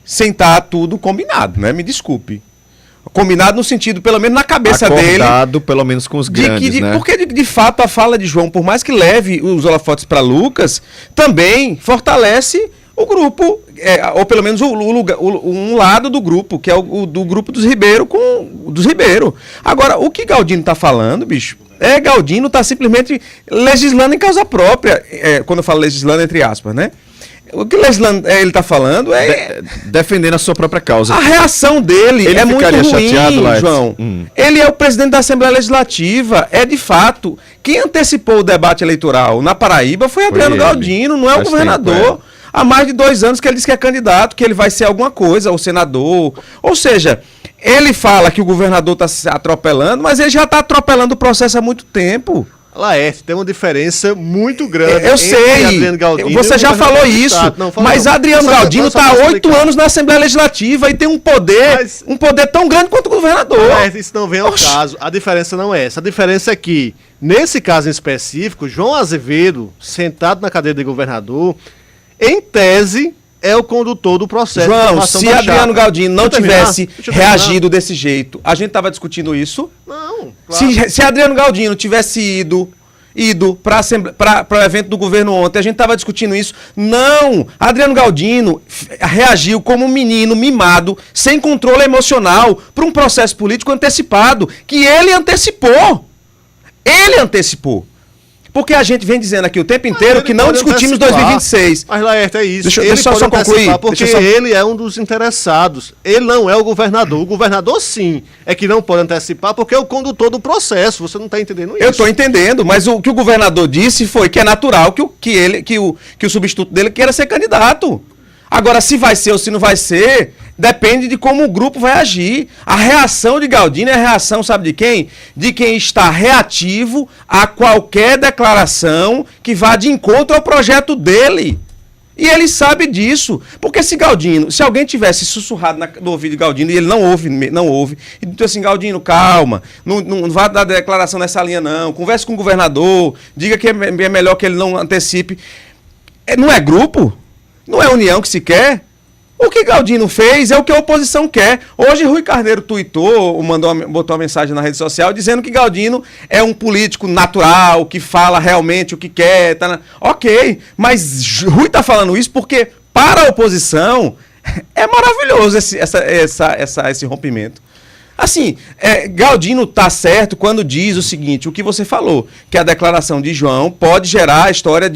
sem estar tudo combinado, né? Me desculpe. Combinado no sentido, pelo menos na cabeça dele. Acordado, pelo menos com os grandes, né? Porque, de fato, a fala de João, por mais que leve os holofotes para Lucas, também fortalece o grupo, ou pelo menos um lado do grupo, que é o do grupo dos Ribeiro dos Ribeiro. Agora, o que Galdino está falando, bicho, Galdino está simplesmente legislando em causa própria, quando eu falo legislando entre aspas, né? O que ele está falando defendendo a sua própria causa. A reação dele é muito ruim, João. Ele é o presidente da Assembleia Legislativa. De fato, quem antecipou o debate eleitoral na Paraíba foi Adriano Galdino, não é o governador. Há mais de 2 anos que ele diz que é candidato, que ele vai ser alguma coisa, ou senador. Ou seja, ele fala que o governador está se atropelando, mas ele já está atropelando o processo há muito tempo. Laerte, tem uma diferença muito grande. Eu sei, Adriano Galdino, você já falou isso, mas Adriano Galdino está há 8 anos na Assembleia Legislativa e tem um poder tão grande quanto o governador. Isso não vem ao caso. A diferença não é essa. A diferença é que, nesse caso em específico, João Azevedo, sentado na cadeira de governador, em tese, é o condutor do processo. João, se Adriano Galdino não tivesse reagido desse jeito, a gente estava discutindo isso? Não, claro. Se Adriano Galdino tivesse ido ido para o evento do governo ontem, a gente estava discutindo isso. Não! Adriano Galdino reagiu como um menino mimado, sem controle emocional, para um processo político antecipado, que ele antecipou. Ele antecipou. Porque a gente vem dizendo aqui o tempo inteiro que não discutimos 2026. Mas, Laerte, é isso. Deixa ele eu só concluir. Porque ele é um dos interessados. Ele não é o governador. O governador, sim, é que não pode antecipar porque é o condutor do processo. Você não está entendendo isso? Eu estou entendendo, mas o que o governador disse foi que é natural que o substituto dele queira ser candidato. Agora, se vai ser ou se não vai ser, depende de como o grupo vai agir. A reação de Galdino é a reação, sabe de quem? De quem está reativo a qualquer declaração que vá de encontro ao projeto dele. E ele sabe disso. Porque se alguém tivesse sussurrado no ouvido de Galdino, e ele não ouve, e disse assim, Galdino, calma, não vá dar declaração nessa linha não, converse com o governador, diga que é melhor que ele não antecipe. Não é grupo? Não é união que se quer? O que Galdino fez é o que a oposição quer. Hoje Rui Carneiro tuitou, botou uma mensagem na rede social dizendo que Galdino é um político natural, que fala realmente o que quer. Ok, mas Rui está falando isso porque para a oposição é maravilhoso esse rompimento. Assim, Galdino está certo quando diz o seguinte, o que você falou, que a declaração de João pode gerar a história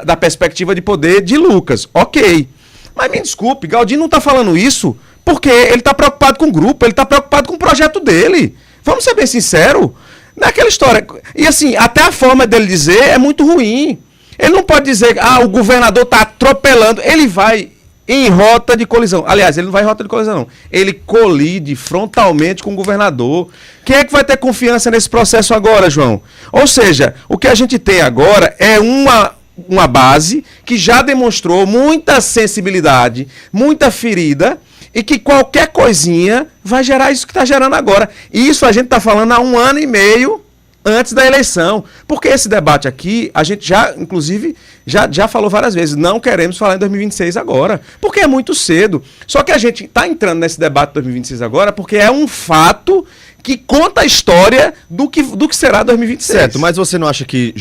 da perspectiva de poder de Lucas. Ok. Mas me desculpe, Galdino não está falando isso porque ele está preocupado com o grupo, ele está preocupado com o projeto dele. Vamos ser bem sinceros. Naquela história. E assim, até a forma dele dizer é muito ruim. Ele não pode dizer, o governador está atropelando. Ele vai em rota de colisão. Aliás, ele não vai em rota de colisão, não. Ele colide frontalmente com o governador. Quem é que vai ter confiança nesse processo agora, João? Ou seja, o que a gente tem agora é uma base que já demonstrou muita sensibilidade, muita ferida, e que qualquer coisinha vai gerar isso que está gerando agora. E isso a gente está falando há 1 ano e meio antes da eleição. Porque esse debate aqui, a gente já, inclusive, já falou várias vezes, não queremos falar em 2026 agora, porque é muito cedo. Só que a gente está entrando nesse debate de 2026 agora porque é um fato que conta a história do que será 2026. Certo, mas você não acha que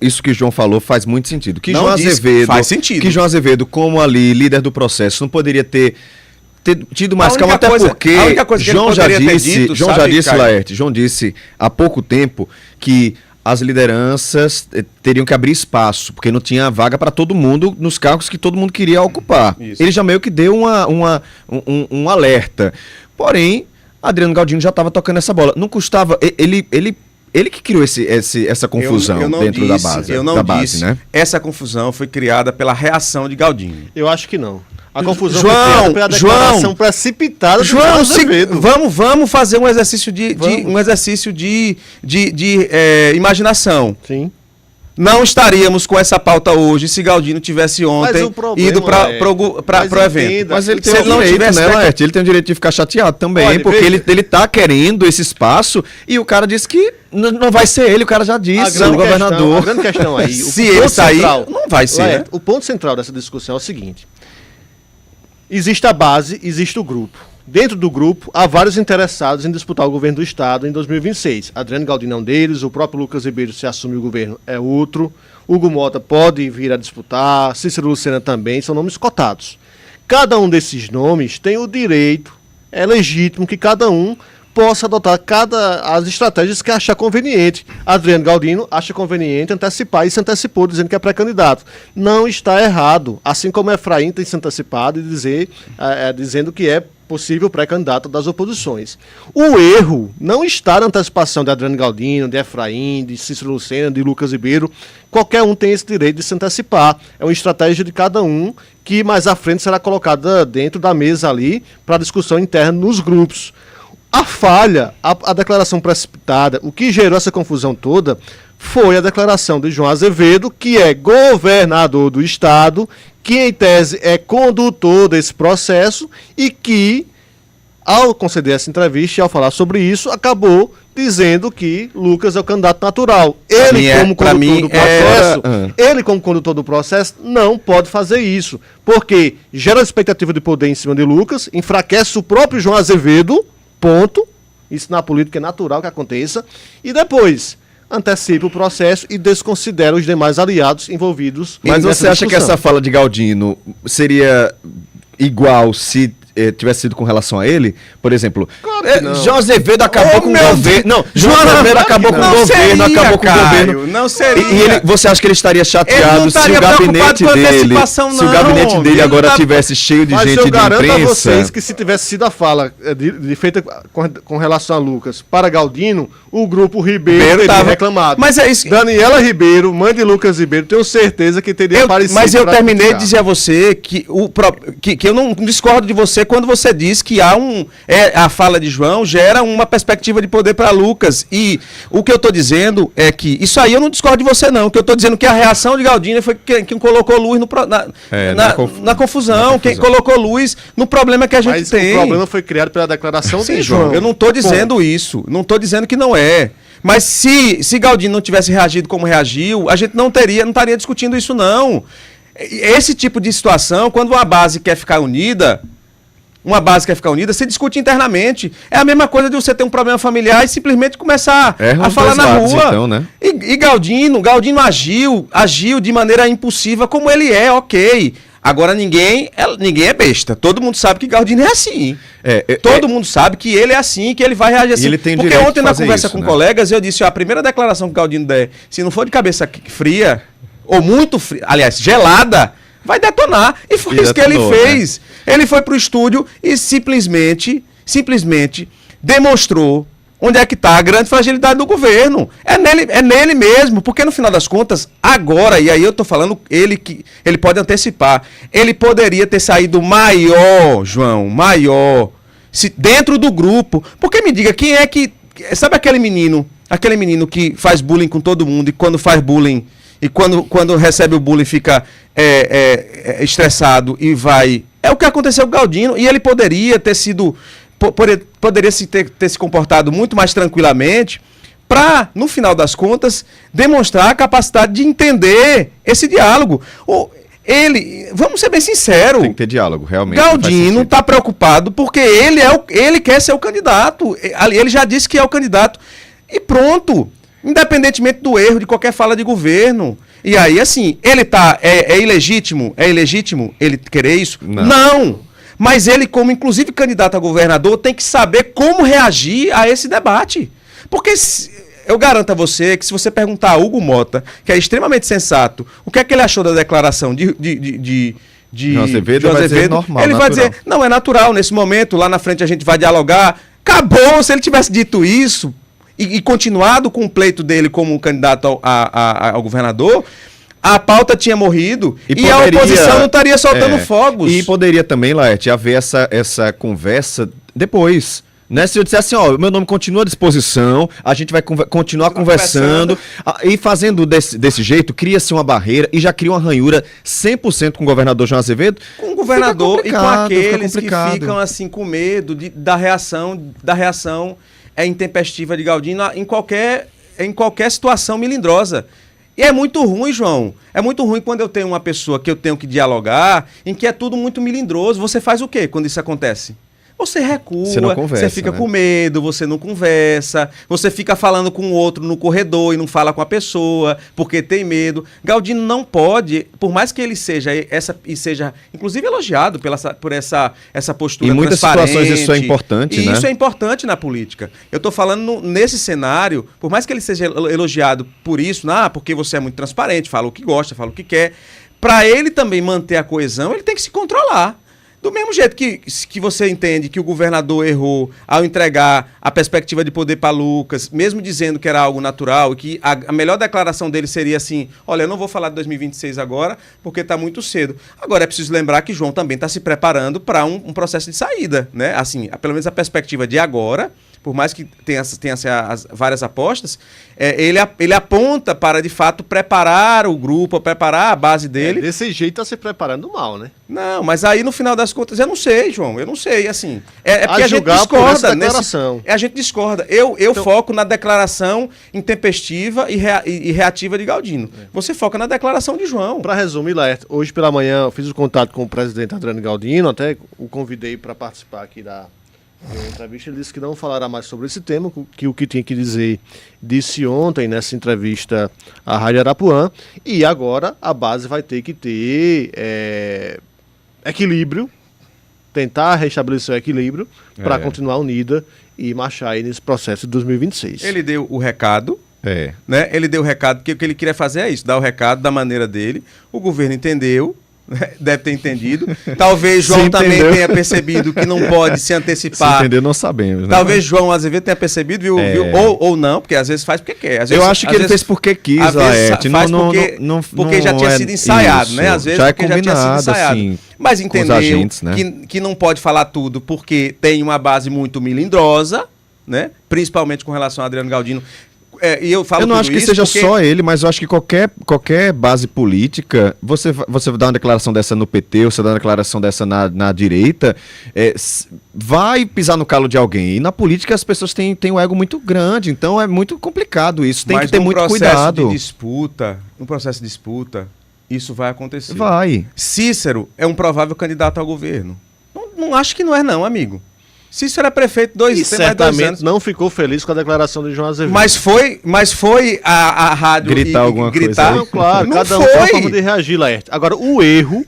isso que o João falou faz muito sentido? Que não João Azevedo, faz sentido. Que João Azevedo, como ali, líder do processo, não poderia ter tido mais calma, até porque a única coisa que João já disse, Caio? Laerte, João disse há pouco tempo que as lideranças teriam que abrir espaço, porque não tinha vaga para todo mundo nos cargos que todo mundo queria ocupar. Isso. Ele já meio que deu um alerta. Porém, Adriano Galdino já estava tocando essa bola. Não custava... Ele que criou essa confusão dentro da base. Eu não base, disse. Né? Essa confusão foi criada pela reação de Galdino. Eu acho que não. A confusão foi criada pela declaração precipitada do João Azevedo. Vamos fazer um exercício de imaginação. Sim. Não estaríamos com essa pauta hoje se Galdino tivesse ontem ido para o evento. Mas ele tem o direito, né, Laerte? Ele tem o direito de ficar chateado também, porque ele tá querendo esse espaço e o cara disse que não vai ser ele, o cara já disse, o governador. A grande questão aí, se ele sair, não vai ser. Laerte, o ponto central dessa discussão é o seguinte: existe a base, existe o grupo. Dentro do grupo, há vários interessados em disputar o governo do Estado em 2026. Adriano Galdino é um deles, o próprio Lucas Ribeiro, se assumir o governo, é outro. Hugo Mota pode vir a disputar, Cícero Lucena também, são nomes cotados. Cada um desses nomes tem o direito, é legítimo que cada um possa adotar as estratégias que achar conveniente. Adriano Galdino acha conveniente antecipar e se antecipou dizendo que é pré-candidato. Não está errado, assim como Efraim tem se antecipado e dizendo que é possível pré-candidato das oposições. O erro não está na antecipação de Adriano Galdino, de Efraim, de Cícero Lucena, de Lucas Ribeiro. Qualquer um tem esse direito de se antecipar. É uma estratégia de cada um que mais à frente será colocada dentro da mesa ali para discussão interna nos grupos. A falha, a declaração precipitada, o que gerou essa confusão toda foi a declaração de João Azevedo, que é governador do Estado, que em tese é condutor desse processo e que, ao conceder essa entrevista e ao falar sobre isso, acabou dizendo que Lucas é o candidato natural. Ele, como condutor do processo, não pode fazer isso, porque gera expectativa de poder em cima de Lucas, enfraquece o próprio João Azevedo, ponto. Isso na política é natural que aconteça. E depois, antecipa o processo e desconsidera os demais aliados envolvidos. Mas você acha que essa fala de Galdino seria igual se tivesse sido com relação a ele? Por exemplo, João Azevedo acabou com o governo. Não, João Azevedo acabou com o governo, acabou com o governo. Não seria. E você acha que ele estaria chateado se o gabinete dele, se o gabinete dele agora tivesse cheio de gente de imprensa? Mas eu garanto a vocês que se tivesse sido a fala feita com relação a Lucas para Galdino, o grupo Ribeiro teria reclamado. Mas é isso. Daniela Ribeiro, mãe de Lucas Ribeiro, tenho certeza que teria aparecido. Mas eu terminei de dizer a você que eu não discordo de você quando você diz que a fala de João gera uma perspectiva de poder para Lucas. E o que eu estou dizendo é que isso aí eu não discordo de você, não. O que eu estou dizendo é que a reação de Galdino foi quem colocou luz na confusão, quem colocou luz no problema que a gente tem. O problema foi criado pela declaração de João. Eu não estou dizendo isso. Não estou dizendo que não é. Mas se Galdino não tivesse reagido como reagiu, a gente não estaria discutindo isso, não. Esse tipo de situação, quando uma base quer ficar unida, você discute internamente. É a mesma coisa de você ter um problema familiar e simplesmente começar a falar na rua. Então, né? E Galdino agiu de maneira impulsiva como ele é, ok. Agora ninguém é besta. Todo mundo sabe que Galdino é assim. Todo mundo sabe que ele é assim, que ele vai reagir assim. Ele tem porque ontem na conversa com colegas eu disse, a primeira declaração que o Galdino der, se não for de cabeça fria, ou muito fria, aliás, gelada, vai detonar. E foi isso que ele fez. Né? Ele foi pro estúdio e simplesmente demonstrou onde é que está a grande fragilidade do governo. É nele mesmo, porque no final das contas, agora, e aí eu estou falando, ele pode antecipar, ele poderia ter saído maior, João, dentro do grupo. Porque me diga, quem é que... Sabe aquele menino que faz bullying com todo mundo e quando faz bullying, e quando recebe o bullying fica estressado e vai... É o que aconteceu com o Galdino, e ele poderia ter sido... Poderia ter se comportado muito mais tranquilamente para, no final das contas, demonstrar a capacidade de entender esse diálogo. Vamos ser bem sinceros. Tem que ter diálogo, realmente. Galdino está preocupado porque ele quer ser o candidato. Ele já disse que é o candidato. E pronto. Independentemente do erro de qualquer fala de governo. E aí, assim, ele é ilegítimo? É ilegítimo ele querer isso? Não. Mas ele, como inclusive candidato a governador, tem que saber como reagir a esse debate. Porque eu garanto a você que se você perguntar a Hugo Mota, que é extremamente sensato, o que é que ele achou da declaração de João Azevedo, normal, ele vai dizer, não, é natural, nesse momento, lá na frente a gente vai dialogar. Acabou, se ele tivesse dito isso e continuado com o pleito dele como candidato ao governador... A pauta tinha morrido e a oposição não estaria soltando fogos. E poderia também, Laerte, haver essa conversa depois. Né? Se eu dissesse assim, meu nome continua à disposição, a gente vai continuar conversando. E fazendo desse jeito, cria-se uma barreira e já cria uma ranhura 100% com o governador João Azevedo. Com o governador e com aqueles que ficam assim com medo da reação intempestiva de Galdino em qualquer situação melindrosa. E é muito ruim, João. É muito ruim quando eu tenho uma pessoa que eu tenho que dialogar, em que é tudo muito melindroso. Você faz o quê quando isso acontece? Você recua, você fica com medo, você não conversa, você fica falando com o outro no corredor e não fala com a pessoa, porque tem medo. Galdino não pode, por mais que ele seja inclusive elogiado por essa postura transparente. Em muitas situações isso é importante, né? Isso é importante na política. Eu estou falando nesse cenário, por mais que ele seja elogiado por isso, porque você é muito transparente, fala o que gosta, fala o que quer, para ele também manter a coesão, ele tem que se controlar. Do mesmo jeito que você entende que o governador errou ao entregar a perspectiva de poder para Lucas, mesmo dizendo que era algo natural e que a melhor declaração dele seria assim, olha, eu não vou falar de 2026 agora porque está muito cedo. Agora é preciso lembrar que João também está se preparando para um processo de saída, né? Assim, pelo menos a perspectiva de agora, por mais que tenha as várias apostas, ele aponta para, de fato, preparar o grupo, preparar a base dele. Desse jeito está se preparando mal, né? Não, mas aí no final das contas, eu não sei, João, eu não sei, assim. Porque a gente discorda. A gente discorda. Eu foco na declaração intempestiva e reativa de Galdino. Você foca na declaração de João. Para resumir, Laerte, hoje pela manhã eu fiz o contato com o presidente Adriano Galdino, até o convidei para participar aqui da Em entrevista ele disse que não falará mais sobre esse tema, que o que tinha que dizer disse ontem nessa entrevista à Rádio Arapuã, e agora a base vai ter que ter equilíbrio, tentar restabelecer o equilíbrio para continuar unida e marchar aí nesse processo de 2026. Ele deu o recado, né? Ele deu o recado, que o que ele queria fazer é isso, dar o recado da maneira dele. O governo entendeu, deve ter entendido. Talvez João também tenha percebido que não pode se antecipar. Se entendeu, não sabemos, né? Talvez João Azevedo tenha percebido, viu? Ou não, porque às vezes faz porque quer. Eu acho que ele fez porque quis, Laerte. Faz porque já tinha sido ensaiado, né? Às vezes já porque já tinha sido ensaiado. Assim, mas entendeu agentes, né? que não pode falar tudo porque tem uma base muito melindrosa, né? Principalmente com relação a Adriano Galdino. E eu não acho que seja só ele, mas eu acho que qualquer base política, você dá uma declaração dessa no PT, você dá uma declaração dessa na direita, vai pisar no calo de alguém. E na política as pessoas têm um ego muito grande, então é muito complicado isso. Tem que ter muito cuidado. No processo de disputa, isso vai acontecer. Vai. Cícero é um provável candidato ao governo. Não acho que não é não, amigo. Cícero é prefeito e certamente não ficou feliz com a declaração de João Azevedo. Mas foi a rádio gritar alguma coisa. Não, claro, não cada um tem uma forma de reagir, Laerte. Agora, o erro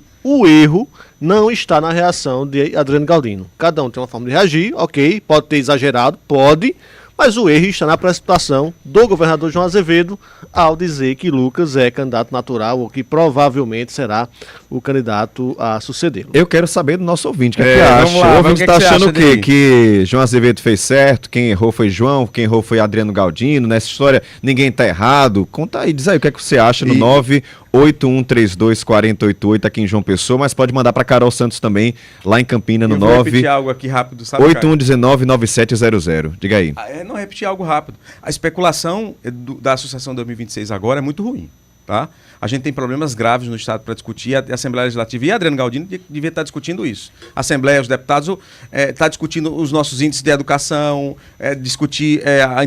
não está na reação de Adriano Galdino. Cada um tem uma forma de reagir, ok, pode ter exagerado, pode, mas o erro está na precipitação do governador João Azevedo ao dizer que Lucas é candidato natural ou que provavelmente será o candidato a sucedê-lo. Eu quero saber do nosso ouvinte, o que acha? O ouvinte está achando o quê? Que João Azevedo fez certo, quem errou foi João, quem errou foi Adriano Galdino, nessa história ninguém está errado. Conta aí, diz aí o que é que você acha no 981324088 aqui em João Pessoa, mas pode mandar para Carol Santos também, lá em Campina, no 9... Eu vou repetir algo aqui rápido, sabe? 81199700. Diga aí. Não repetir algo rápido. A especulação da Associação 2026 agora é muito ruim, tá? A gente tem problemas graves no Estado para discutir, a Assembleia Legislativa e a Adriano Galdino devia estar discutindo isso. A Assembleia, os deputados, está discutindo os nossos índices de educação, discutir a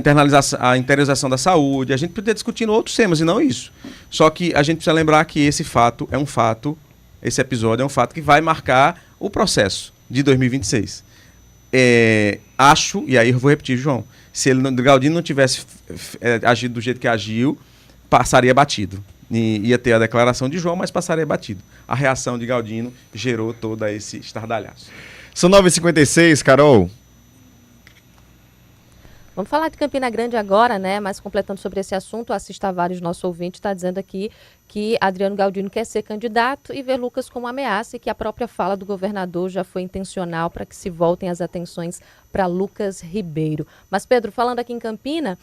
interiorização da saúde, a gente poderia estar discutindo outros temas e não isso. Só que a gente precisa lembrar que esse episódio é um fato que vai marcar o processo de 2026. Acho, e aí eu vou repetir, João, se Galdino não tivesse agido do jeito que agiu, passaria batido. Ia ter a declaração de João, mas passaria batido. A reação de Galdino gerou todo esse estardalhaço. São 9h56, Carol. Vamos falar de Campina Grande agora, né? Mas completando sobre esse assunto, o Assis Tavares, nosso ouvinte, está dizendo aqui que Adriano Galdino quer ser candidato e ver Lucas como ameaça e que a própria fala do governador já foi intencional para que se voltem as atenções para Lucas Ribeiro. Mas, Pedro, falando aqui em Campina,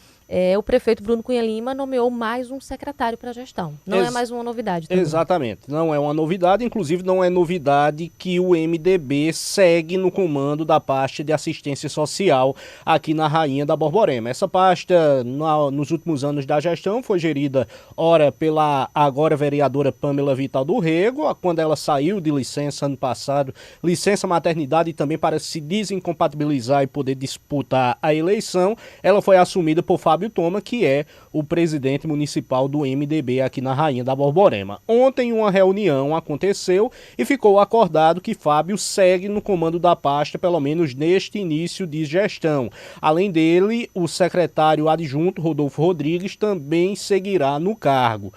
o prefeito Bruno Cunha Lima nomeou mais um secretário para a gestão. Não é mais uma novidade também. Exatamente, não é uma novidade, inclusive não é novidade que o MDB segue no comando da pasta de assistência social aqui na Rainha da Borborema. Essa pasta, nos últimos anos da gestão, foi gerida, ora, pela agora vereadora Pamela Vital do Rego, quando ela saiu de licença ano passado, licença maternidade e também para se desincompatibilizar e poder disputar a eleição, ela foi assumida por Fábio Thoma, que é o presidente municipal do MDB aqui na Rainha da Borborema. Ontem uma reunião aconteceu e ficou acordado que Fábio segue no comando da pasta, pelo menos neste início de gestão. Além dele, o secretário adjunto, Rodolfo Rodrigues, também seguirá no cargo.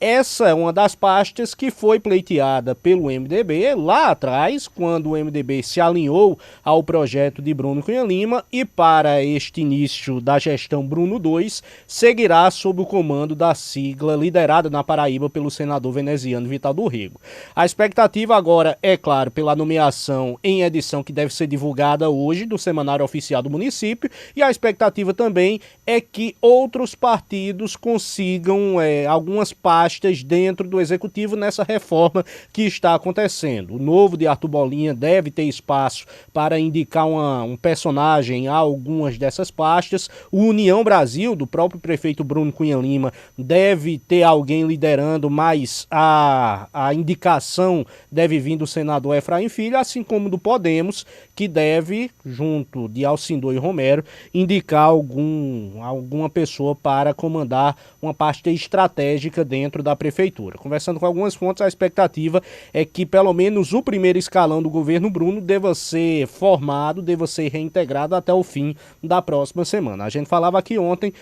Essa é uma das pastas que foi pleiteada pelo MDB lá atrás, quando o MDB se alinhou ao projeto de Bruno Cunha Lima, e para este início da gestão Bruno 2, seguirá sob o comando da sigla liderada na Paraíba pelo senador veneziano Vital do Rego. A expectativa agora é, claro, pela nomeação em edição que deve ser divulgada hoje do Semanário Oficial do município, e a expectativa também é que outros partidos consigam algumas pastas dentro do executivo nessa reforma que está acontecendo. O novo de Arthur Bolinha deve ter espaço para indicar um personagem a algumas dessas pastas. O União Brasil, do próprio prefeito Bruno Cunha Lima, deve ter alguém liderando, mas a indicação deve vir do senador Efraim Filho, assim como do Podemos, que deve, junto de Alcindor e Romero, indicar alguma pessoa para comandar uma pasta estratégica dentro dentro da prefeitura. Conversando com algumas fontes, a expectativa é que pelo menos o primeiro escalão do governo Bruno deva ser formado, deva ser reintegrado até o fim da próxima semana. A gente falava aqui ontem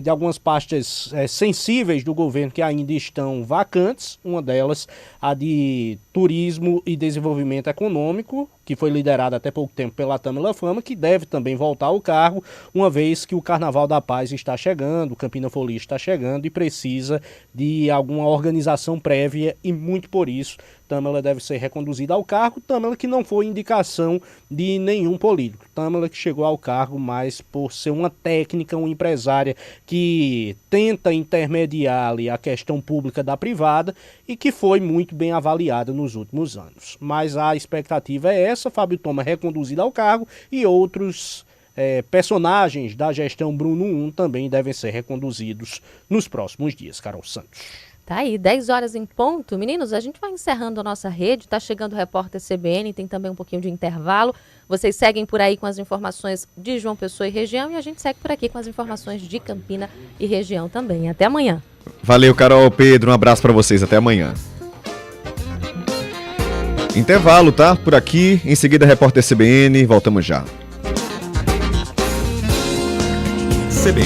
de algumas pastas sensíveis do governo que ainda estão vacantes, uma delas a de Turismo e Desenvolvimento Econômico, que foi liderada até pouco tempo pela Tamela Fama, que deve também voltar ao cargo, uma vez que o Carnaval da Paz está chegando, o Campina Folia está chegando e precisa de alguma organização prévia e muito por isso Tamela deve ser reconduzida ao cargo. Tamela que não foi indicação de nenhum político. Tamela que chegou ao cargo mais por ser uma técnica, uma empresária que tenta intermediar ali a questão pública da privada e que foi muito bem avaliada nos últimos anos. Mas a expectativa é essa, Fábio Thoma reconduzido ao cargo e outros personagens da gestão Bruno 1 também devem ser reconduzidos nos próximos dias. Carol Santos. Tá aí, 10 horas em ponto. Meninos, a gente vai encerrando a nossa rede, tá chegando o repórter CBN, tem também um pouquinho de intervalo. Vocês seguem por aí com as informações de João Pessoa e região e a gente segue por aqui com as informações de Campina e região também. Até amanhã. Valeu, Carol, Pedro, um abraço para vocês, até amanhã. Intervalo, tá? Por aqui, em seguida repórter CBN, voltamos já. CBN,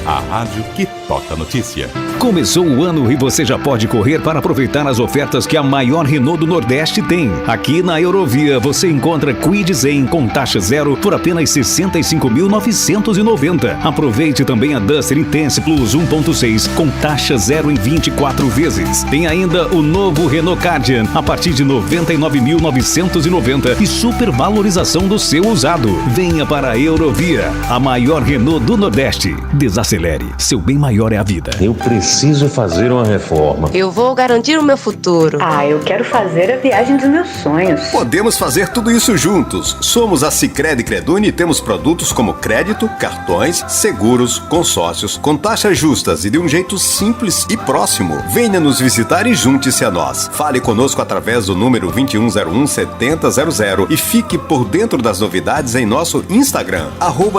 a rádio que toca notícia. Começou o ano e você já pode correr para aproveitar as ofertas que a maior Renault do Nordeste tem. Aqui na Eurovia você encontra Kwid Zen com taxa zero por apenas R$ 65.990. Aproveite também a Duster Intense Plus 1.6 com taxa zero em 24 vezes. Tem ainda o novo Renault Cardian a partir de R$ 99.990 e supervalorização do seu usado. Venha para a Eurovia, a maior Renault do Nordeste. Desacelere, seu bem maior é a vida. Eu preciso fazer uma reforma. Eu vou garantir o meu futuro. Eu quero fazer a viagem dos meus sonhos. Podemos fazer tudo isso juntos. Somos a Sicredi Creduni e temos produtos como crédito, cartões, seguros, consórcios, com taxas justas e de um jeito simples e próximo. Venha nos visitar e junte-se a nós. Fale conosco através do número 2101-7000 e fique por dentro das novidades em nosso Instagram,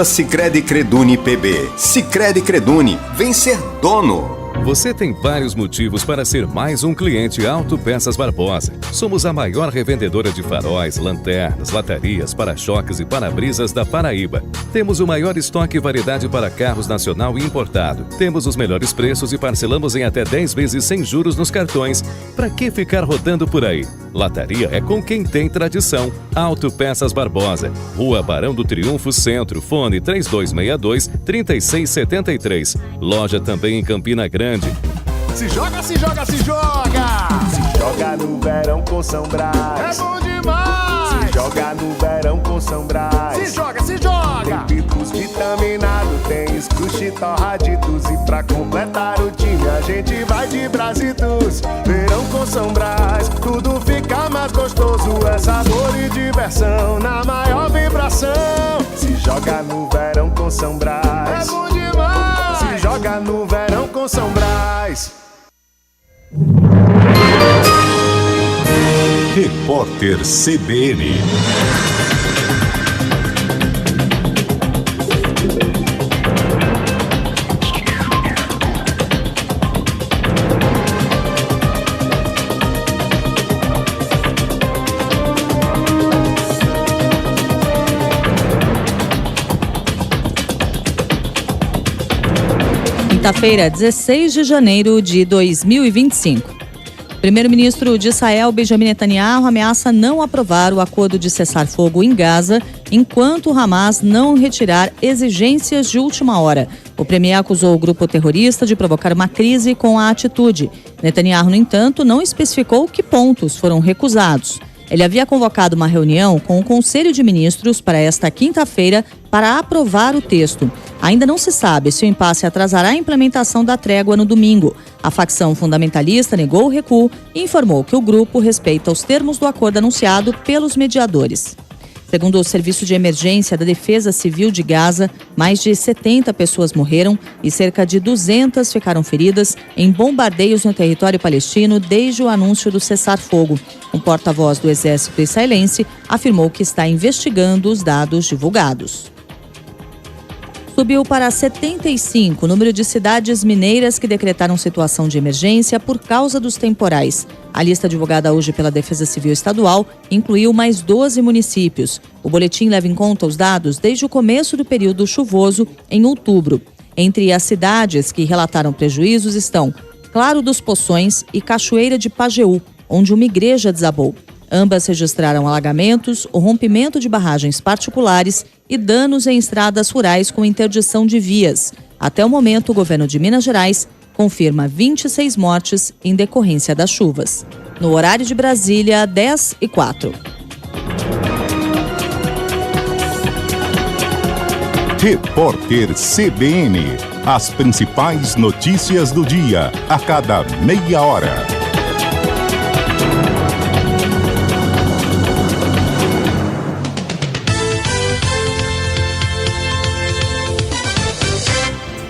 @Sicredi Creduni PB. Sicredi Creduni, vem ser dono. Você tem vários motivos para ser mais um cliente Autopeças Barbosa. Somos a maior revendedora de faróis, lanternas, latarias, para-choques e para-brisas da Paraíba. Temos o maior estoque e variedade para carros nacional e importado. Temos os melhores preços e parcelamos em até 10 vezes sem juros nos cartões. Para que ficar rodando por aí? Lataria é com quem tem tradição. Autopeças Barbosa, Rua Barão do Triunfo Centro, fone 3262-3673. Loja também em Campina Grande. Se joga, se joga, se joga! Se joga no verão com São Brás. É bom demais! Se joga no verão com São Brás. Se joga, se joga! Tem pipos vitaminado, tem escruche torraditos. E pra completar o time a gente vai de Brasitus. Verão com São Brás, tudo fica mais gostoso. É sabor e diversão na maior vibração. Se joga no verão com São Brás. É bom demais! Se joga no verão com São Brás. Repórter CBN. Quinta-feira, 16 de janeiro de 2025. Primeiro-ministro de Israel, Benjamin Netanyahu, ameaça não aprovar o acordo de cessar-fogo em Gaza enquanto o Hamas não retirar exigências de última hora. O premier acusou o grupo terrorista de provocar uma crise com a atitude. Netanyahu, no entanto, não especificou que pontos foram recusados. Ele havia convocado uma reunião com o Conselho de Ministros para esta quinta-feira para aprovar o texto. Ainda não se sabe se o impasse atrasará a implementação da trégua no domingo. A facção fundamentalista negou o recuo e informou que o grupo respeita os termos do acordo anunciado pelos mediadores. Segundo o Serviço de Emergência da Defesa Civil de Gaza, mais de 70 pessoas morreram e cerca de 200 ficaram feridas em bombardeios no território palestino desde o anúncio do cessar-fogo. Um porta-voz do exército israelense afirmou que está investigando os dados divulgados. Subiu para 75 o número de cidades mineiras que decretaram situação de emergência por causa dos temporais. A lista divulgada hoje pela Defesa Civil Estadual incluiu mais 12 municípios. O boletim leva em conta os dados desde o começo do período chuvoso, em outubro. Entre as cidades que relataram prejuízos estão Claro dos Poções e Cachoeira de Pajeú, onde uma igreja desabou. Ambas registraram alagamentos, o rompimento de barragens particulares e danos em estradas rurais com interdição de vias. Até o momento, o governo de Minas Gerais confirma 26 mortes em decorrência das chuvas. No horário de Brasília, 10h04. Repórter CBN. As principais notícias do dia, a cada meia hora.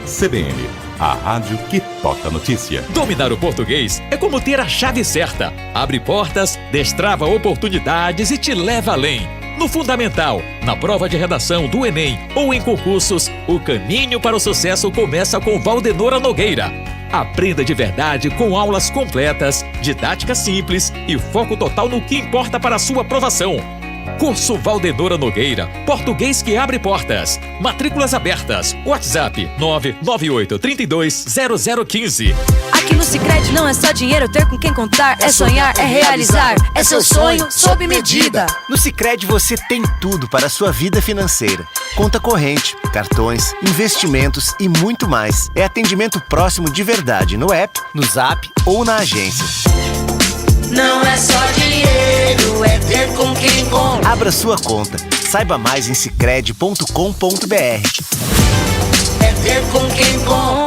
CBN, a rádio que toca notícia. Dominar o português é como ter a chave certa. Abre portas, destrava oportunidades e te leva além. No Fundamental, na prova de redação do Enem ou em concursos, o caminho para o sucesso começa com Valdenora Nogueira. Aprenda de verdade com aulas completas, didática simples e foco total no que importa para a sua aprovação. Curso Valdenora Nogueira, português que abre portas. Matrículas abertas. WhatsApp 998320015. Aqui no Sicredi não é só dinheiro ter com quem contar, é sonhar, é realizar, é seu sonho sob medida. No Sicredi você tem tudo para a sua vida financeira. Conta corrente, cartões, investimentos e muito mais. É atendimento próximo de verdade no app, no Zap ou na agência. Não é só dinheiro, é ter com quem conta. Abra sua conta. Saiba mais em sicredi.com.br. É ter com quem conta.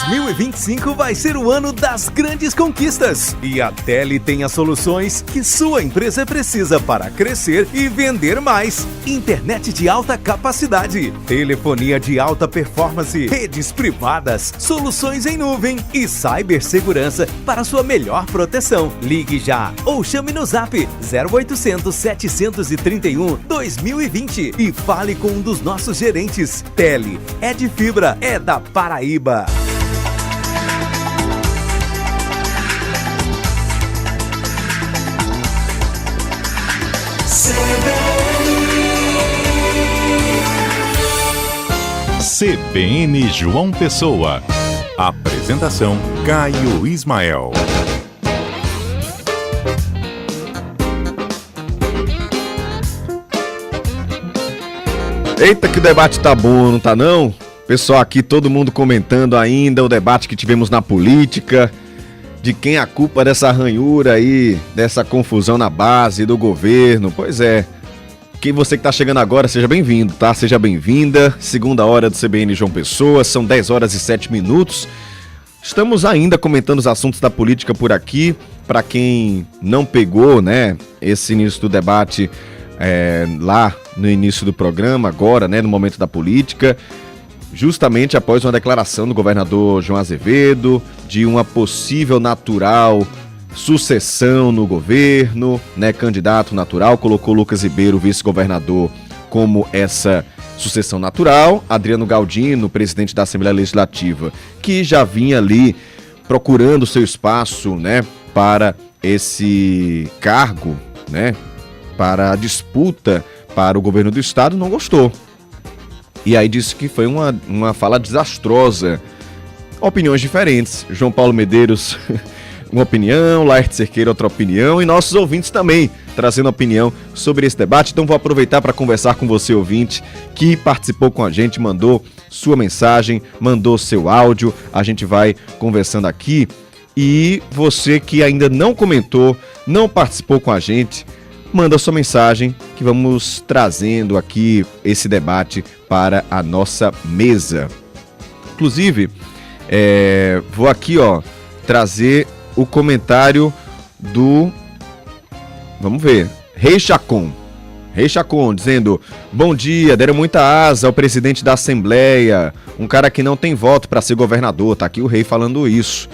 2025 vai ser o ano das grandes conquistas. E a Tele tem as soluções que sua empresa precisa para crescer e vender mais. Internet de alta capacidade, telefonia de alta performance, redes privadas, soluções em nuvem e cibersegurança para sua melhor proteção. Ligue já ou chame no Zap 0800 731 2020 e fale com um dos nossos gerentes. Tele é de fibra, é da Paraíba. CBN João Pessoa. Apresentação Caio Ismael. Eita, que o debate tá bom, não tá não? Pessoal aqui, todo mundo comentando ainda o debate que tivemos na política, de quem é a culpa dessa ranhura aí, dessa confusão na base do governo. Pois é, quem você que tá chegando agora, seja bem-vindo, tá? Seja bem-vinda, segunda hora do CBN João Pessoa, são 10 horas e 7 minutos. Estamos ainda comentando os assuntos da política por aqui. Para quem não pegou, né, esse início do debate lá no início do programa, agora, né, no momento da política, justamente após uma declaração do governador João Azevedo de uma possível natural sucessão no governo, né, candidato natural, colocou Lucas Ribeiro, vice-governador, como essa sucessão natural. Adriano Galdino, presidente da Assembleia Legislativa, que já vinha ali procurando seu espaço, né, para esse cargo, né, para a disputa para o governo do estado, não gostou. E aí disse que foi uma fala desastrosa. Opiniões diferentes. João Paulo Medeiros, uma opinião, Laerte Cerqueira, outra opinião, e nossos ouvintes também trazendo opinião sobre esse debate. Então vou aproveitar para conversar com você, ouvinte, que participou com a gente, mandou sua mensagem, mandou seu áudio. A gente vai conversando aqui. E você que ainda não comentou, não participou com a gente, manda sua mensagem que vamos trazendo aqui esse debate para a nossa mesa. Inclusive, vou aqui, trazer o comentário do... Vamos ver. Rei Chacon, dizendo: bom dia, deram muita asa ao presidente da Assembleia, um cara que não tem voto para ser governador. Tá aqui o Rei falando isso.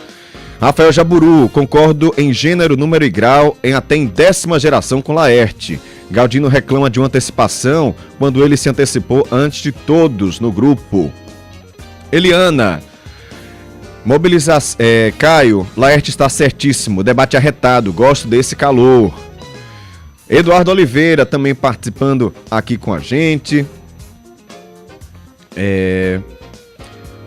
Rafael Jaburu, concordo em gênero, número e grau, até em 10ª geração com Laerte. Galdino reclama de uma antecipação quando ele se antecipou antes de todos no grupo. Eliana, Caio, Laerte está certíssimo, debate arretado, gosto desse calor. Eduardo Oliveira também participando aqui com a gente.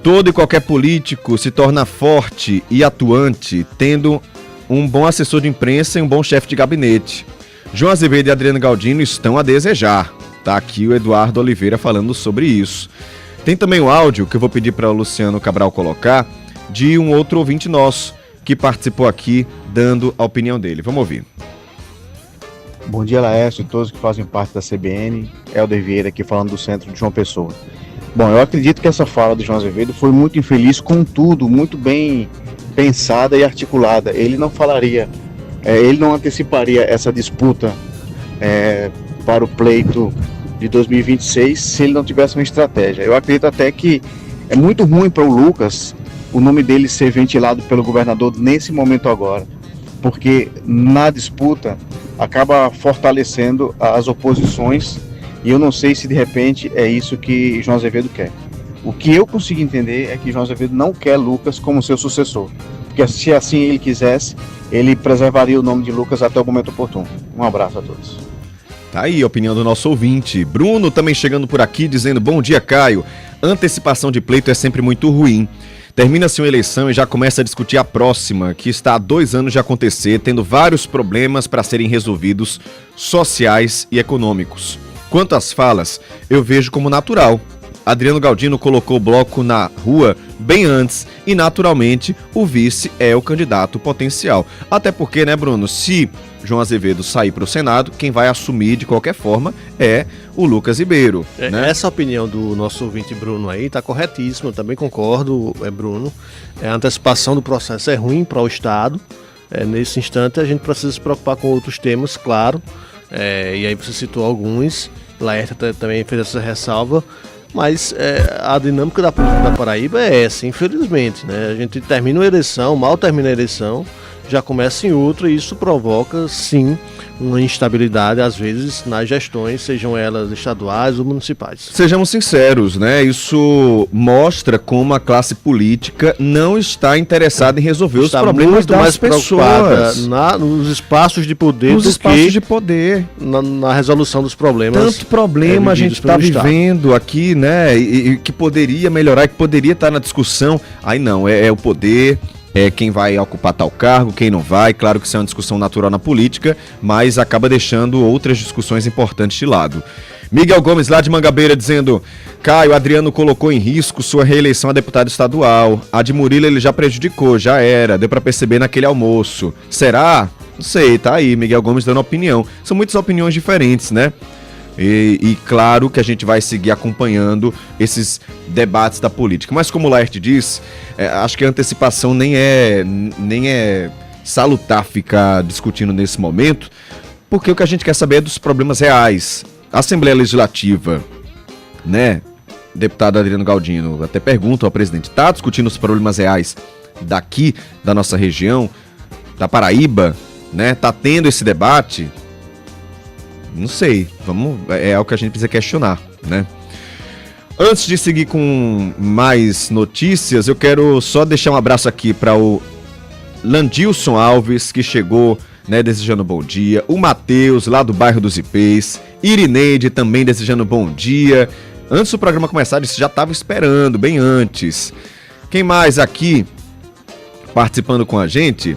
Todo e qualquer político se torna forte e atuante tendo um bom assessor de imprensa e um bom chefe de gabinete. João Azevedo e Adriano Galdino estão a desejar. Tá aqui o Eduardo Oliveira falando sobre isso. Tem também o áudio que eu vou pedir para o Luciano Cabral colocar de um outro ouvinte nosso que participou aqui dando a opinião dele. Vamos ouvir. Bom dia, Laércio, e todos que fazem parte da CBN. Helder Vieira aqui falando do centro de João Pessoa. Bom, eu acredito que essa fala do João Azevedo foi muito infeliz, contudo, muito bem pensada e articulada. Ele não falaria, ele não anteciparia essa disputa para o pleito de 2026 se ele não tivesse uma estratégia. Eu acredito até que é muito ruim para o Lucas o nome dele ser ventilado pelo governador nesse momento agora, porque na disputa acaba fortalecendo as oposições. E eu não sei se de repente é isso que João Azevedo quer. O que eu consigo entender é que João Azevedo não quer Lucas como seu sucessor. Porque se assim ele quisesse, ele preservaria o nome de Lucas até o momento oportuno. Um abraço a todos. Tá aí a opinião do nosso ouvinte. Bruno também chegando por aqui dizendo: bom dia, Caio. Antecipação de pleito é sempre muito ruim. Termina-se uma eleição e já começa a discutir a próxima, que está há 2 anos de acontecer, tendo vários problemas para serem resolvidos, sociais e econômicos. Quanto às falas, eu vejo como natural. Adriano Galdino colocou o bloco na rua bem antes e, naturalmente, o vice é o candidato potencial. Até porque, né, Bruno, se João Azevedo sair para o Senado, quem vai assumir de qualquer forma é o Lucas Ribeiro. Né? Essa opinião do nosso ouvinte Bruno aí está corretíssima, eu também concordo, Bruno. A antecipação do processo é ruim para o Estado. Nesse instante a gente precisa se preocupar com outros temas, claro. E aí você citou alguns, Laerte também fez essa ressalva, mas a dinâmica da política da Paraíba é essa, infelizmente, né? A gente termina uma eleição, mal termina a eleição, já começa em outra, e isso provoca, sim, uma instabilidade, às vezes, nas gestões, sejam elas estaduais ou municipais. Sejamos sinceros, né? Isso mostra como a classe política não está interessada em resolver os problemas das pessoas. Nos espaços de poder na resolução dos problemas. Tanto problema a gente está vivendo aqui, né? E que poderia melhorar, que poderia estar na discussão. Aí não, é o poder. Quem vai ocupar tal cargo, quem não vai. Claro que isso é uma discussão natural na política, mas acaba deixando outras discussões importantes de lado. Miguel Gomes, lá de Mangabeira, dizendo: Caio, Adriano colocou em risco sua reeleição a deputado estadual. A de Murilo ele já prejudicou, já era. Deu pra perceber naquele almoço. Será? Não sei, tá aí, Miguel Gomes dando opinião. São muitas opiniões diferentes, né? E claro que a gente vai seguir acompanhando esses debates da política. Mas como o Laerte diz, acho que a antecipação nem é salutar ficar discutindo nesse momento, porque o que a gente quer saber é dos problemas reais. A Assembleia Legislativa, né, deputado Adriano Galdino, até pergunta ao presidente, está discutindo os problemas reais daqui, da nossa região, da Paraíba, né, tá tendo esse debate? Não sei, é algo que a gente precisa questionar, né? Antes de seguir com mais notícias, eu quero só deixar um abraço aqui para o Landilson Alves, que chegou, né, desejando bom dia. O Matheus, lá do bairro dos Ipês. Irineide também desejando bom dia. Antes do programa começar, disse já estava esperando, bem antes. Quem mais aqui participando com a gente?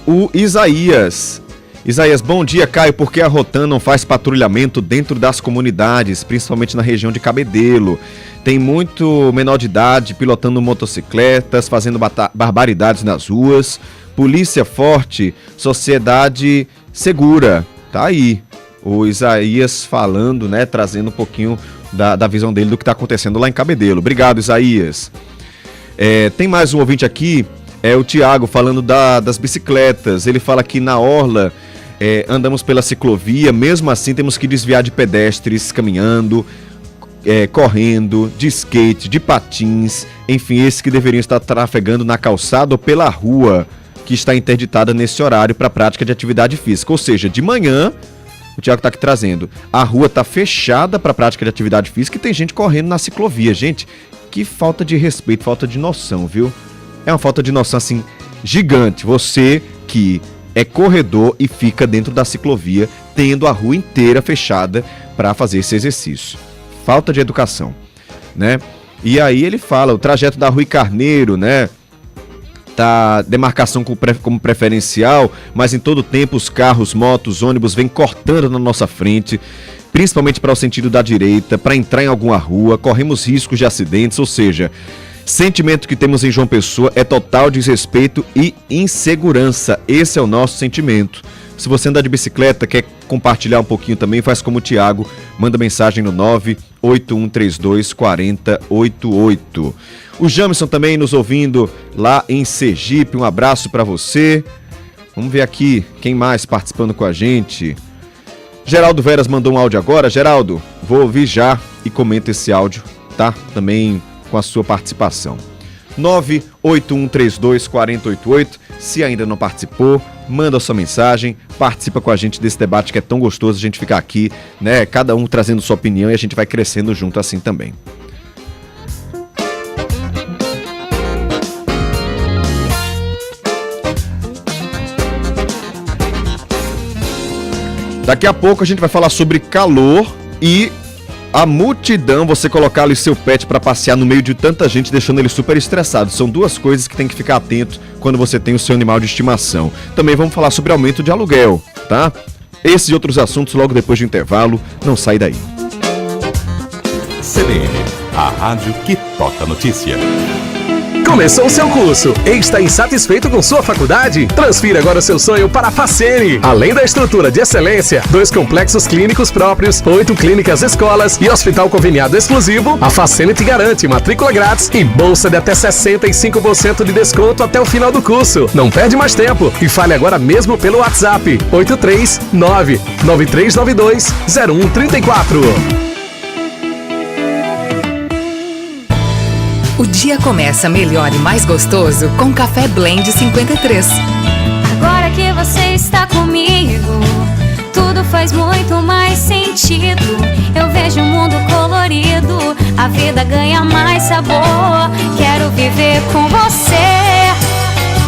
O Isaías. Isaías, bom dia, Caio. Por que a Rotan não faz patrulhamento dentro das comunidades, principalmente na região de Cabedelo? Tem muito menor de idade pilotando motocicletas, fazendo barbaridades nas ruas. Polícia forte, sociedade segura. Tá aí o Isaías falando, né, trazendo um pouquinho da visão dele do que está acontecendo lá em Cabedelo. Obrigado, Isaías. Tem mais um ouvinte aqui, o Tiago, falando das bicicletas. Ele fala que na orla andamos pela ciclovia, mesmo assim temos que desviar de pedestres caminhando, correndo, de skate, de patins, enfim, esses que deveriam estar trafegando na calçada ou pela rua que está interditada nesse horário para prática de atividade física. Ou seja, de manhã O Tiago está aqui trazendo. A rua está fechada para prática de atividade física e tem gente correndo na ciclovia. Gente, que falta de respeito, falta de noção, viu? É uma falta de noção, assim, gigante. Você que é corredor e fica dentro da ciclovia, tendo a rua inteira fechada para fazer esse exercício. Falta de educação, né? E aí ele fala, o trajeto da Rui Carneiro, né? Tá demarcação como preferencial, mas em todo tempo os carros, motos, ônibus vêm cortando na nossa frente, principalmente para o sentido da direita, para entrar em alguma rua, corremos riscos de acidentes, ou seja, sentimento que temos em João Pessoa é total desrespeito e insegurança. Esse é o nosso sentimento. Se você anda de bicicleta, quer compartilhar um pouquinho também, faz como o Tiago, manda mensagem no 98132 4088. O Jamison também nos ouvindo lá em Sergipe, um abraço para você. Vamos ver aqui quem mais participando com a gente. Geraldo Veras mandou um áudio agora. Geraldo, vou ouvir já e comenta esse áudio, tá? Também com a sua participação. 98132 4088. Se ainda não participou, manda a sua mensagem, participa com a gente desse debate que é tão gostoso a gente ficar aqui, né? Cada um trazendo sua opinião e a gente vai crescendo junto assim também. Daqui a pouco a gente vai falar sobre calor e a multidão, você colocar ali seu pet para passear no meio de tanta gente, deixando ele super estressado. São duas coisas que tem que ficar atento quando você tem o seu animal de estimação. Também vamos falar sobre aumento de aluguel, tá? Esses e outros assuntos logo depois do intervalo. Não sai daí. CBN, a rádio que toca notícia. Começou o seu curso e está insatisfeito com sua faculdade? Transfira agora o seu sonho para a Facene. Além da estrutura de excelência, 2 complexos clínicos próprios, 8 clínicas escolas e hospital conveniado exclusivo, a Facene te garante matrícula grátis e bolsa de até 65% de desconto até o final do curso. Não perde mais tempo e fale agora mesmo pelo WhatsApp 839-9392-0134. O dia começa melhor e mais gostoso com Café Blend 53. Agora que você está comigo, tudo faz muito mais sentido. Eu vejo o mundo colorido, a vida ganha mais sabor. Quero viver com você,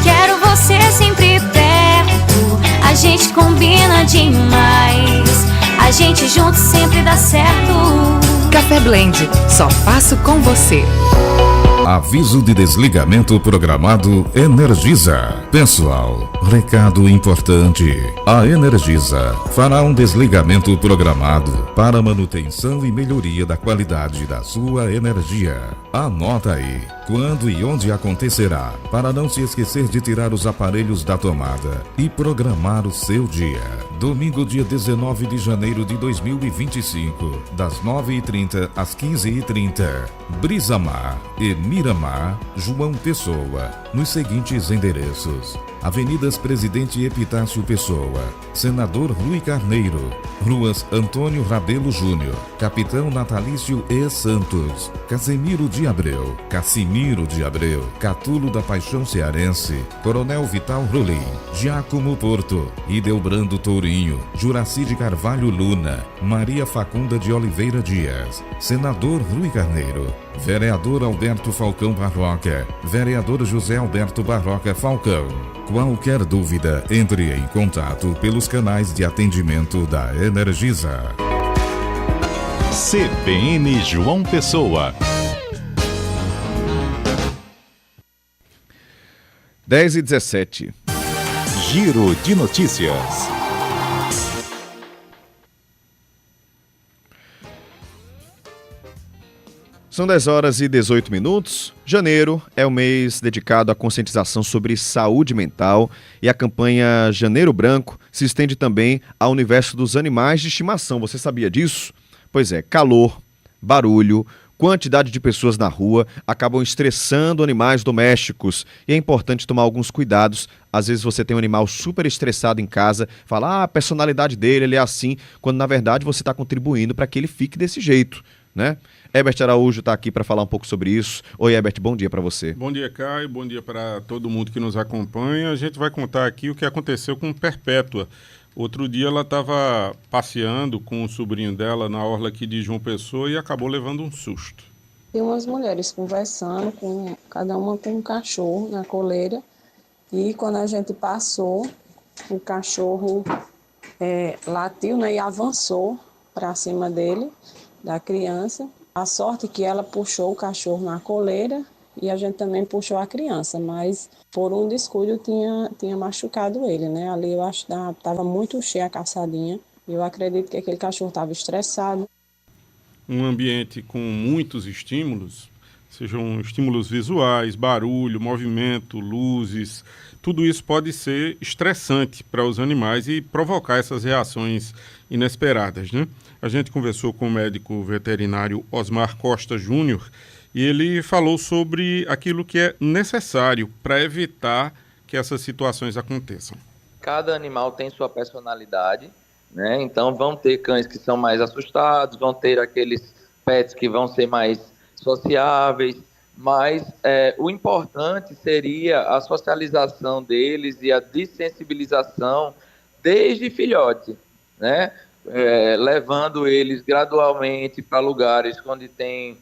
quero você sempre perto. A gente combina demais, a gente junto sempre dá certo. Café Blend, só faço com você. Aviso de desligamento programado Energisa. Pessoal, recado importante. A Energisa fará um desligamento programado para manutenção e melhoria da qualidade da sua energia. Anota aí quando e onde acontecerá, para não se esquecer de tirar os aparelhos da tomada e programar o seu dia. Domingo, dia 19 de janeiro de 2025, das 9h30 às 15h30. Brisamar e Miramar, João Pessoa, nos seguintes endereços: Avenidas Presidente Epitácio Pessoa, Senador Rui Carneiro, Ruas Antônio Rabelo Júnior, Capitão Natalício E. Santos, Casimiro de Abreu, Catulo da Paixão Cearense, Coronel Vital Rolim, Giacomo Porto, Idelbrando Tourinho, Juraci de Carvalho Luna, Maria Facunda de Oliveira Dias, Senador Rui Carneiro, Vereador Alberto Falcão Barroca, Vereador José Alberto Barroca Falcão. Qualquer dúvida, entre em contato pelos canais de atendimento da Energisa. CBN João Pessoa. 10h17. Giro de notícias. São 10h18. Janeiro é o mês dedicado à conscientização sobre saúde mental e a campanha Janeiro Branco se estende também ao universo dos animais de estimação. Você sabia disso? Pois é, calor, barulho, quantidade de pessoas na rua acabam estressando animais domésticos e é importante tomar alguns cuidados. Às vezes você tem um animal super estressado em casa, fala, a personalidade dele, ele é assim, quando na verdade você está contribuindo para que ele fique desse jeito, né? Herbert Araújo está aqui para falar um pouco sobre isso. Oi, Herbert, bom dia para você. Bom dia, Caio, bom dia para todo mundo que nos acompanha. A gente vai contar aqui o que aconteceu com Perpétua. Outro dia ela estava passeando com o sobrinho dela na orla aqui de João Pessoa e acabou levando um susto. Tem umas mulheres conversando, cada uma com um cachorro na coleira, e quando a gente passou, o cachorro latiu, né, e avançou para cima dele, da criança. A sorte que ela puxou o cachorro na coleira e a gente também puxou a criança, mas por um descuido tinha machucado ele, né? Ali eu acho que estava muito cheia a caçadinha. Eu acredito que aquele cachorro estava estressado. Um ambiente com muitos estímulos, sejam estímulos visuais, barulho, movimento, luzes, tudo isso pode ser estressante para os animais e provocar essas reações inesperadas, né? A gente conversou com o médico veterinário Osmar Costa Júnior e ele falou sobre aquilo que é necessário para evitar que essas situações aconteçam. Cada animal tem sua personalidade, né? Então vão ter cães que são mais assustados, vão ter aqueles pets que vão ser mais sociáveis, mas o importante seria a socialização deles e a dessensibilização desde filhote, né? Levando eles gradualmente para lugares onde tem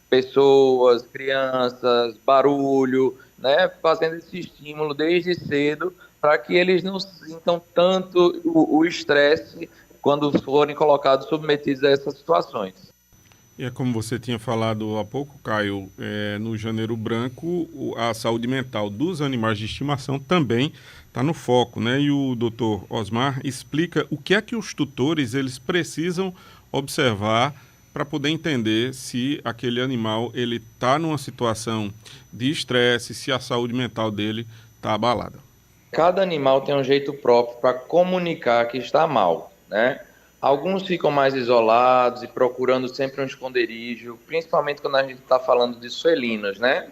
pessoas, crianças, barulho, né? Fazendo esse estímulo desde cedo para que eles não sintam tanto o estresse quando forem colocados submetidos a essas situações. E é como você tinha falado há pouco, Caio, no Janeiro Branco, a saúde mental dos animais de estimação também está no foco, né? E o Dr. Osmar explica o que é que os tutores eles precisam observar para poder entender se aquele animal ele está numa situação de estresse, se a saúde mental dele está abalada. Cada animal tem um jeito próprio para comunicar que está mal, né? Alguns ficam mais isolados e procurando sempre um esconderijo, principalmente quando a gente está falando de felinos, né?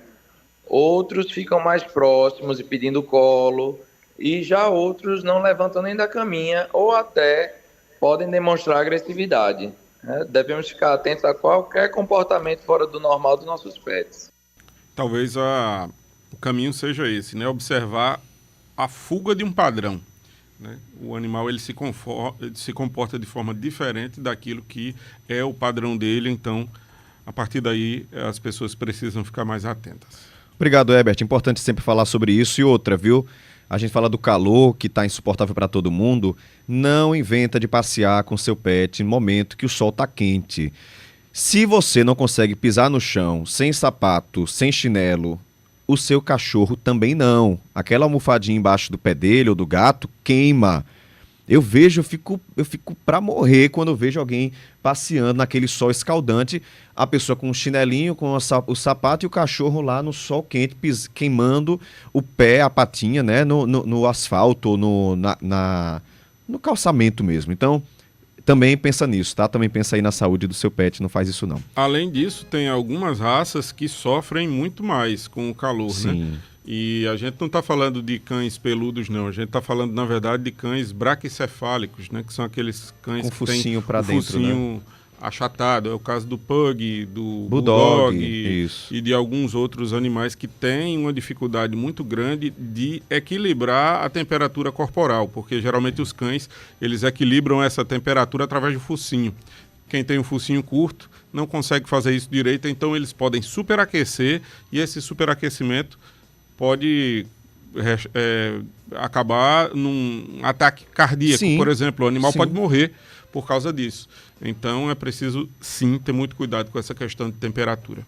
Outros ficam mais próximos e pedindo colo, e já outros não levantam nem da caminha ou até podem demonstrar agressividade. Devemos ficar atentos a qualquer comportamento fora do normal dos nossos pets. Talvez o caminho seja esse, né? Observar a fuga de um padrão, né? O animal ele se comporta de forma diferente daquilo que é o padrão dele, então a partir daí as pessoas precisam ficar mais atentas. Obrigado, Herbert. Importante sempre falar sobre isso. E outra, viu? A gente fala do calor que está insuportável para todo mundo. Não inventa de passear com seu pet no momento que o sol está quente. Se você não consegue pisar no chão, sem sapato, sem chinelo, o seu cachorro também não. Aquela almofadinha embaixo do pé dele ou do gato queima. Eu fico para morrer quando eu vejo alguém passeando naquele sol escaldante, a pessoa com um chinelinho, com o sapato e o cachorro lá no sol quente, queimando o pé, a patinha, né, no asfalto ou no calçamento mesmo. Então, também pensa nisso, tá? Também pensa aí na saúde do seu pet, não faz isso não. Além disso, tem algumas raças que sofrem muito mais com o calor, Sim. né? E a gente não está falando de cães peludos, não. A gente está falando, na verdade, de cães braquicefálicos, né? Que são aqueles cães com que focinho têm para dentro, focinho né? achatado. É o caso do Pug, do Bulldog e de alguns outros animais que têm uma dificuldade muito grande de equilibrar a temperatura corporal, porque geralmente os cães eles equilibram essa temperatura através do focinho. Quem tem um focinho curto não consegue fazer isso direito, então eles podem superaquecer e esse superaquecimento pode acabar num ataque cardíaco, Sim. por exemplo. O animal Sim. pode morrer por causa disso. Então é preciso, sim, ter muito cuidado com essa questão de temperatura.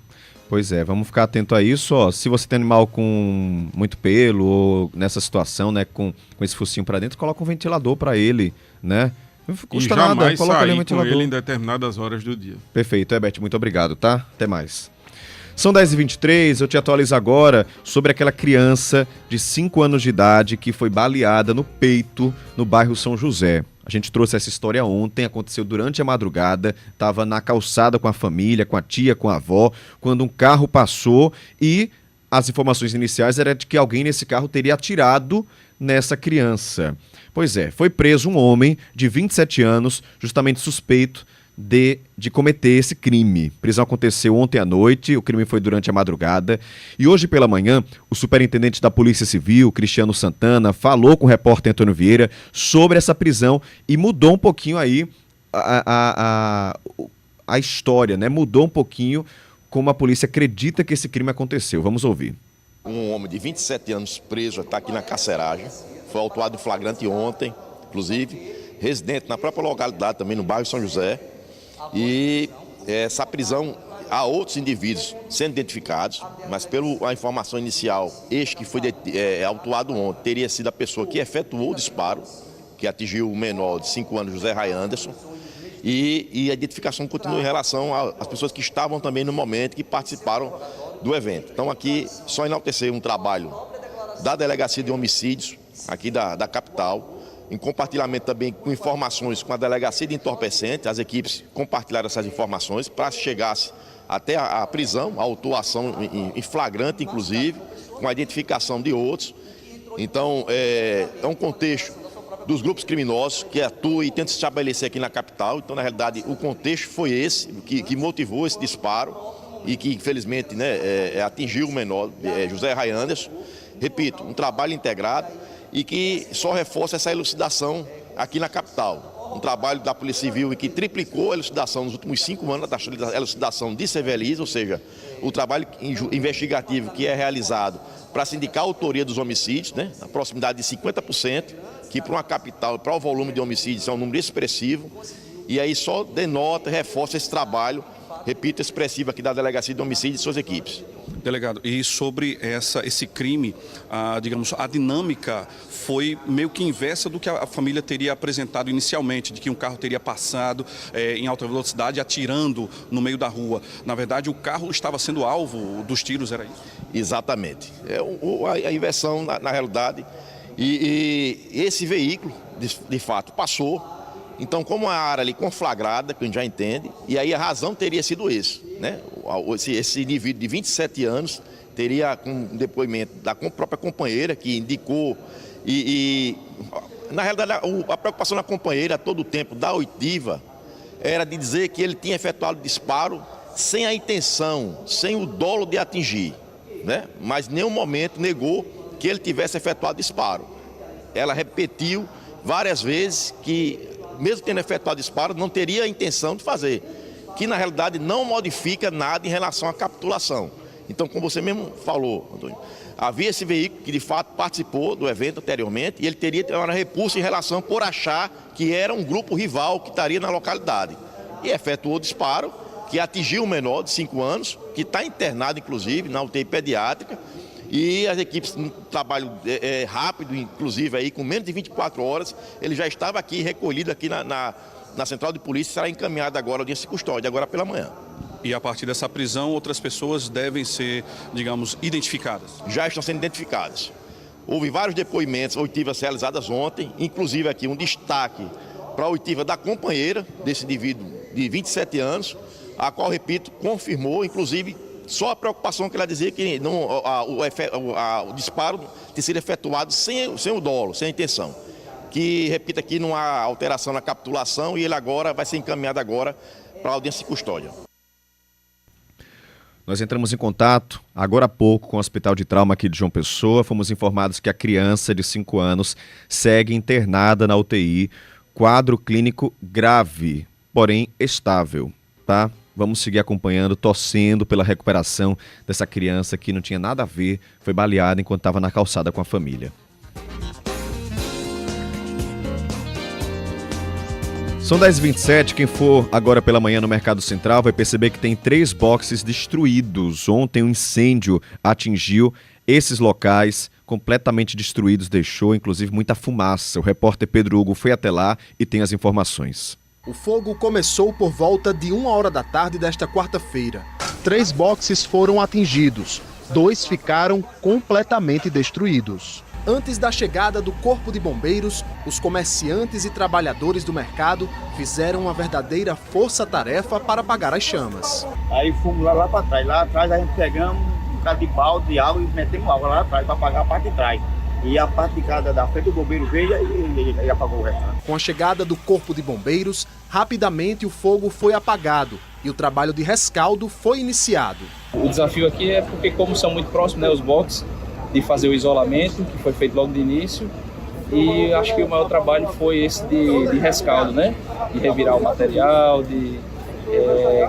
Pois é, vamos ficar atento a isso. Ó. Se você tem animal com muito pelo ou nessa situação, né, com esse focinho para dentro, coloca um ventilador para ele, né? Não custa nada, jamais coloca ali um sair com ventilador. ele em determinadas horas do dia. Perfeito, Herbert, muito obrigado, tá? Até mais. São 10h23, eu te atualizo agora sobre aquela criança de 5 anos de idade que foi baleada no peito no bairro São José. A gente trouxe essa história ontem, aconteceu durante a madrugada, estava na calçada com a família, com a tia, com a avó, quando um carro passou e as informações iniciais eram de que alguém nesse carro teria atirado nessa criança. Pois é, foi preso um homem de 27 anos, justamente suspeito de cometer esse crime. A prisão aconteceu ontem à noite, o crime foi durante a madrugada e hoje pela manhã o superintendente da Polícia Civil, Cristiano Santana, falou com o repórter Antônio Vieira sobre essa prisão e mudou um pouquinho aí a história, né? Mudou um pouquinho como a polícia acredita que esse crime aconteceu. Vamos ouvir. Um homem de 27 anos preso, está aqui na carceragem, foi autuado em flagrante ontem, inclusive, residente na própria localidade, também no bairro São José. E essa prisão, há outros indivíduos sendo identificados, mas pela informação inicial, este que foi autuado ontem teria sido a pessoa que efetuou o disparo, que atingiu o menor de 5 anos, José Ray Anderson, e a identificação continua em relação às pessoas que estavam também no momento, que participaram do evento. Então aqui só enaltecer um trabalho da Delegacia de Homicídios, aqui da capital, em compartilhamento também com informações com a Delegacia de Entorpecentes, as equipes compartilharam essas informações para chegasse até a prisão, a autuação em flagrante, inclusive, com a identificação de outros. Então, é um contexto dos grupos criminosos que atuam e tentam se estabelecer aqui na capital. Então, na realidade, o contexto foi esse que motivou esse disparo e que, infelizmente, atingiu o menor, José Ray Anderson. Repito, um trabalho integrado e que só reforça essa elucidação aqui na capital. Um trabalho da Polícia Civil que triplicou a elucidação nos últimos 5 anos, da elucidação de Sevelis, ou seja, o trabalho investigativo que é realizado para se indicar a autoria dos homicídios, né, na proximidade de 50%, que para uma capital, para o volume de homicídios, é um número expressivo, e aí só denota, reforça esse trabalho, repito, expressivo aqui da Delegacia de Homicídios e suas equipes. Delegado, e sobre esse crime, digamos, a dinâmica foi meio que inversa do que a família teria apresentado inicialmente, de que um carro teria passado em alta velocidade atirando no meio da rua. Na verdade, o carro estava sendo alvo dos tiros, era isso? Exatamente. A inversão, na realidade, e esse veículo, de fato, passou. Então, como a área ali conflagrada, que a gente já entende, e aí a razão teria sido esse, né? Esse indivíduo de 27 anos teria, com um depoimento da própria companheira, que indicou, na realidade, a preocupação da companheira a todo o tempo da oitiva era de dizer que ele tinha efetuado o disparo sem a intenção, sem o dolo de atingir, né? Mas em nenhum momento negou que ele tivesse efetuado o disparo. Ela repetiu várias vezes que, mesmo tendo efetuado disparo, não teria a intenção de fazer, que na realidade não modifica nada em relação à capitulação. Então, como você mesmo falou, Antônio, havia esse veículo que de fato participou do evento anteriormente e ele teria uma repulsa em relação por achar que era um grupo rival que estaria na localidade. E efetuou o disparo, que atingiu um menor de 5 anos, que está internado inclusive na UTI pediátrica, e as equipes, um trabalho rápido, inclusive aí com menos de 24 horas, ele já estava aqui recolhido aqui na central de polícia, será encaminhado agora à audiência de custódia, agora pela manhã. E a partir dessa prisão, outras pessoas devem ser, digamos, identificadas? Já estão sendo identificadas. Houve vários depoimentos, oitivas realizadas ontem, inclusive aqui um destaque para a oitiva da companheira desse indivíduo de 27 anos, a qual, repito, confirmou, inclusive, só a preocupação que ela dizia que o disparo ter sido efetuado sem o dolo, sem a intenção. Que, repito aqui, não há alteração na capitulação e ele agora vai ser encaminhado agora para a audiência de custódia. Nós entramos em contato agora há pouco com o Hospital de Trauma aqui de João Pessoa. Fomos informados que a criança de 5 anos segue internada na UTI, quadro clínico grave, porém estável, tá? Vamos seguir acompanhando, torcendo pela recuperação dessa criança que não tinha nada a ver, foi baleada enquanto estava na calçada com a família. São 10h27, quem for agora pela manhã no Mercado Central vai perceber que tem 3 boxes destruídos. Ontem um incêndio atingiu esses locais, completamente destruídos, deixou inclusive muita fumaça. O repórter Pedro Hugo foi até lá e tem as informações. O fogo começou por volta de 1h da tarde desta quarta-feira. 3 boxes foram atingidos, 2 ficaram completamente destruídos. Antes da chegada do Corpo de Bombeiros, os comerciantes e trabalhadores do mercado fizeram uma verdadeira força-tarefa para apagar as chamas. Aí fomos lá para trás. Lá atrás a gente pegamos um bocado de balde de água e metemos água lá atrás para apagar a parte de trás. E a parte de casa da frente do bombeiro veio e apagou o resto. Com a chegada do Corpo de Bombeiros, Rapidamente o fogo foi apagado e o trabalho de rescaldo foi iniciado. O desafio aqui é porque, como são muito próximos, né, os boxes, de fazer o isolamento, que foi feito logo de início, e acho que o maior trabalho foi esse de rescaldo, né? De revirar o material, de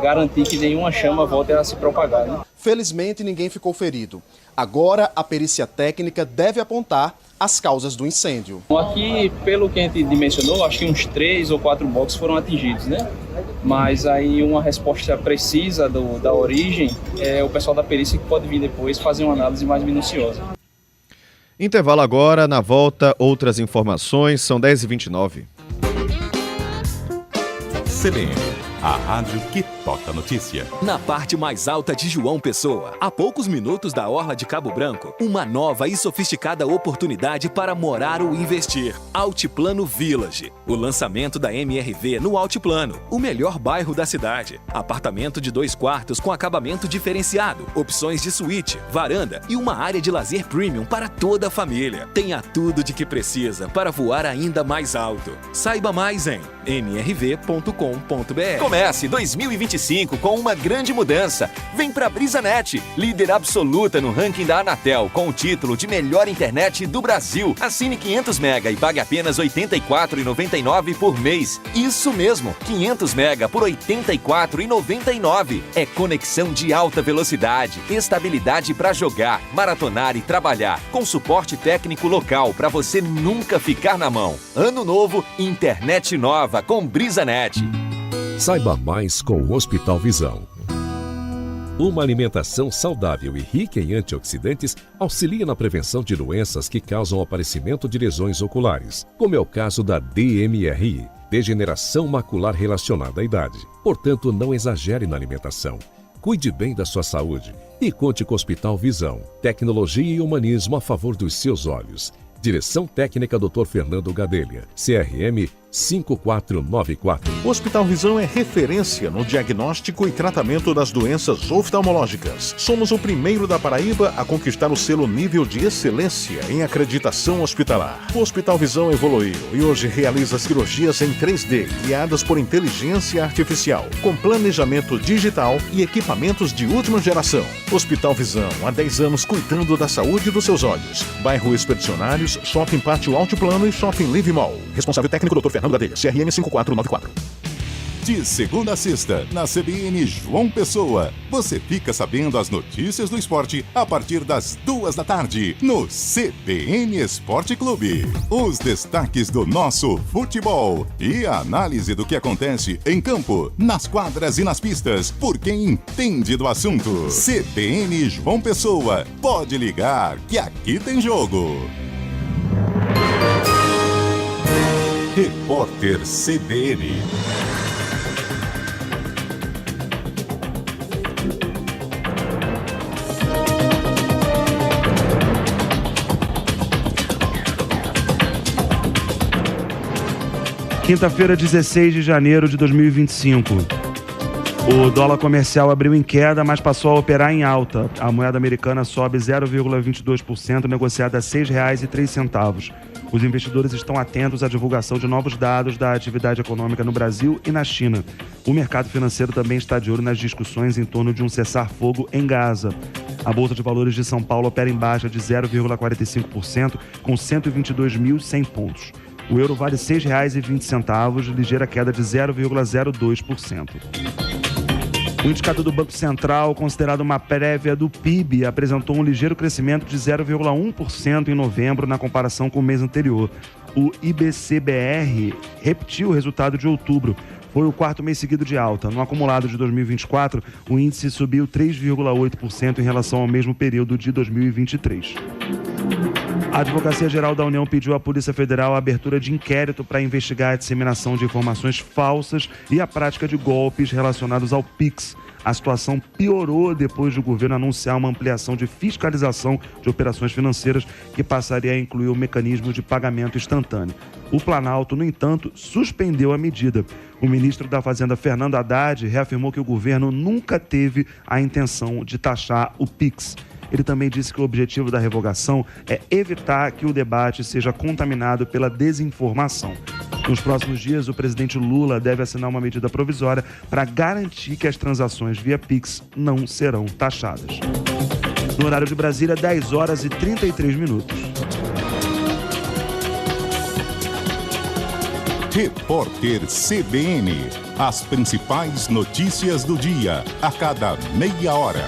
garantir que nenhuma chama volte a se propagar, né? Felizmente ninguém ficou ferido. Agora a perícia técnica deve apontar as causas do incêndio. Aqui, pelo que a gente dimensionou, acho que uns 3 ou 4 boxes foram atingidos, né? Mas aí uma resposta precisa da origem é o pessoal da perícia que pode vir depois fazer uma análise mais minuciosa. Intervalo agora, na volta outras informações, são 10h29. CBN, a rádio que toca notícia. Na parte mais alta de João Pessoa, a poucos minutos da orla de Cabo Branco, uma nova e sofisticada oportunidade para morar ou investir. Altiplano Village, o lançamento da MRV no Altiplano, o melhor bairro da cidade. Apartamento de 2 quartos com acabamento diferenciado, opções de suíte, varanda e uma área de lazer premium para toda a família. Tenha tudo de que precisa para voar ainda mais alto. Saiba mais em mrv.com.br. Comece 2025 com uma grande mudança. Vem pra BrisaNet, líder absoluta no ranking da Anatel, com o título de melhor internet do Brasil. Assine 500 mega e pague apenas R$ 84,99 por mês. Isso mesmo, 500 mega por R$ 84,99. É conexão de alta velocidade, estabilidade para jogar, maratonar e trabalhar, com suporte técnico local para você nunca ficar na mão. Ano novo, internet nova com BrisaNet. Saiba mais com o Hospital Visão. Uma alimentação saudável e rica em antioxidantes auxilia na prevenção de doenças que causam o aparecimento de lesões oculares, como é o caso da DMRI, degeneração macular relacionada à idade. Portanto, não exagere na alimentação. Cuide bem da sua saúde e conte com o Hospital Visão. Tecnologia e humanismo a favor dos seus olhos. Direção Técnica Dr. Fernando Gadelha, CRM 5494. O Hospital Visão é referência no diagnóstico e tratamento das doenças oftalmológicas. Somos o primeiro da Paraíba a conquistar o selo nível de excelência em acreditação hospitalar. O Hospital Visão evoluiu e hoje realiza cirurgias em 3D, guiadas por inteligência artificial, com planejamento digital e equipamentos de última geração. Hospital Visão, há 10 anos cuidando da saúde dos seus olhos. Bairro Expedicionários, Shopping Pátio Altiplano e Shopping Live Mall. Responsável técnico Dr. Fernando Gadelha, CRM 5494. De segunda a sexta, na CBN João Pessoa, você fica sabendo as notícias do esporte a partir das 2 da tarde, no CBN Esporte Clube. Os destaques do nosso futebol e a análise do que acontece em campo, nas quadras e nas pistas, por quem entende do assunto. CBN João Pessoa, pode ligar que aqui tem jogo. Repórter CBN. Quinta-feira, 16 de janeiro de 2025. O dólar comercial abriu em queda, mas passou a operar em alta. A moeda americana sobe 0,22%, negociada a R$ 6,03. Os investidores estão atentos à divulgação de novos dados da atividade econômica no Brasil e na China. O mercado financeiro também está de olho nas discussões em torno de um cessar-fogo em Gaza. A Bolsa de Valores de São Paulo opera em baixa de 0,45%, com 122.100 pontos. O euro vale R$ 6,20, ligeira queda de 0,02%. O indicador do Banco Central, considerado uma prévia do PIB, apresentou um ligeiro crescimento de 0,1% em novembro na comparação com o mês anterior. O IBCBR repetiu o resultado de outubro. Foi o 4º mês seguido de alta. No acumulado de 2024, o índice subiu 3,8% em relação ao mesmo período de 2023. A Advocacia Geral da União pediu à Polícia Federal a abertura de inquérito para investigar a disseminação de informações falsas e a prática de golpes relacionados ao Pix. A situação piorou depois do governo anunciar uma ampliação de fiscalização de operações financeiras que passaria a incluir o mecanismo de pagamento instantâneo. O Planalto, no entanto, suspendeu a medida. O ministro da Fazenda, Fernando Haddad, reafirmou que o governo nunca teve a intenção de taxar o Pix. Ele também disse que o objetivo da revogação é evitar que o debate seja contaminado pela desinformação. Nos próximos dias, o presidente Lula deve assinar uma medida provisória para garantir que as transações via Pix não serão taxadas. No horário de Brasília, 10 horas e 33 minutos. Repórter CBN. As principais notícias do dia, a cada meia hora.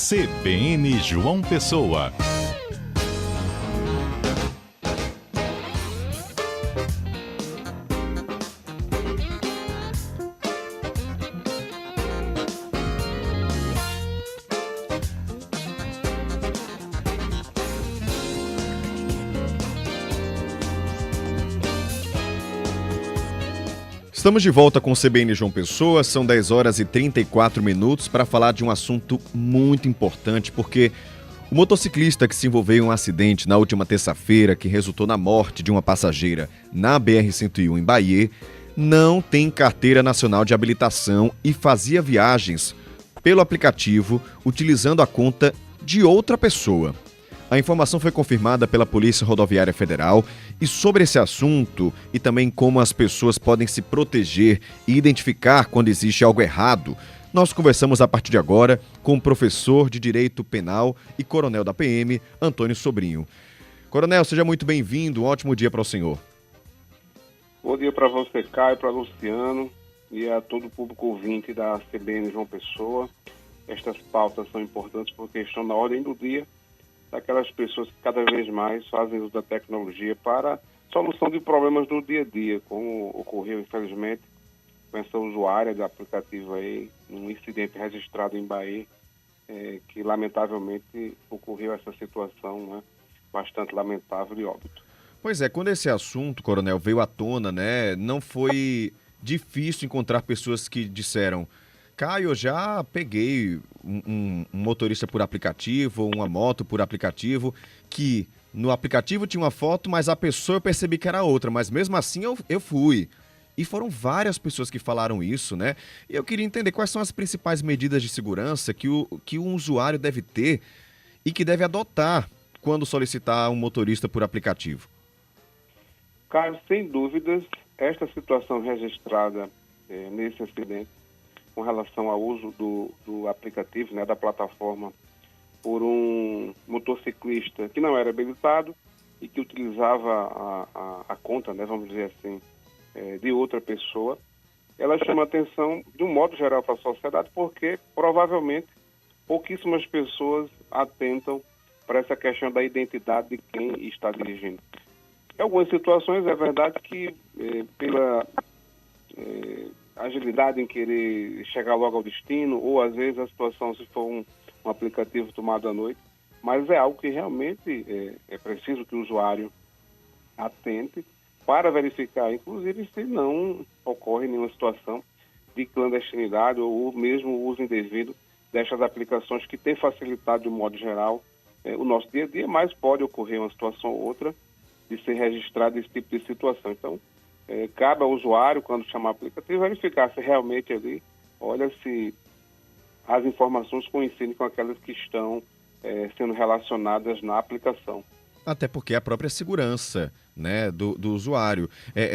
CBN João Pessoa. Estamos de volta com o CBN João Pessoa, são 10 horas e 34 minutos para falar de um assunto muito importante, porque o motociclista que se envolveu em um acidente na última terça-feira, que resultou na morte de uma passageira na BR-101 em Bahia, não tem carteira nacional de habilitação e fazia viagens pelo aplicativo utilizando a conta de outra pessoa. A informação foi confirmada pela Polícia Rodoviária Federal e sobre esse assunto e também como as pessoas podem se proteger e identificar quando existe algo errado, nós conversamos a partir de agora com o professor de Direito Penal e coronel da PM, Antônio Sobrinho. Coronel, seja muito bem-vindo, um ótimo dia para o senhor. Bom dia para você, Caio, para Luciano e a todo o público ouvinte da CBN João Pessoa. Estas pautas são importantes porque estão na ordem do dia daquelas pessoas que cada vez mais fazem uso da tecnologia para solução de problemas do dia a dia, como ocorreu, infelizmente, com essa usuária do aplicativo aí, um incidente registrado em Bahia, que lamentavelmente ocorreu essa situação, né, bastante lamentável de óbito. Pois é, quando esse assunto, coronel, veio à tona, né, não foi difícil encontrar pessoas que disseram: Caio, eu já peguei um motorista por aplicativo, uma moto por aplicativo, que no aplicativo tinha uma foto, mas a pessoa eu percebi que era outra, mas mesmo assim eu fui. E foram várias pessoas que falaram isso, né? E eu queria entender quais são as principais medidas de segurança que um usuário deve ter e que deve adotar quando solicitar um motorista por aplicativo. Caio, sem dúvidas, esta situação registrada nesse acidente, com relação ao uso do aplicativo, né, da plataforma, por um motociclista que não era habilitado e que utilizava a conta, né, vamos dizer assim, de outra pessoa, ela chama a atenção de um modo geral para a sociedade, porque provavelmente pouquíssimas pessoas atentam para essa questão da identidade de quem está dirigindo. Em algumas situações é verdade que pela agilidade em querer chegar logo ao destino, ou às vezes a situação se for um aplicativo tomado à noite, mas é algo que realmente é preciso que o usuário atente para verificar, inclusive, se não ocorre nenhuma situação de clandestinidade ou mesmo o uso indevido destas aplicações que têm facilitado, de um modo geral, o nosso dia a dia, mas pode ocorrer uma situação ou outra de ser registrado esse tipo de situação. Então, cabe ao usuário, quando chamar o aplicativo, verificar se realmente ali, olha, se as informações coincidem com aquelas que estão sendo relacionadas na aplicação. Até porque a própria segurança, né, do usuário.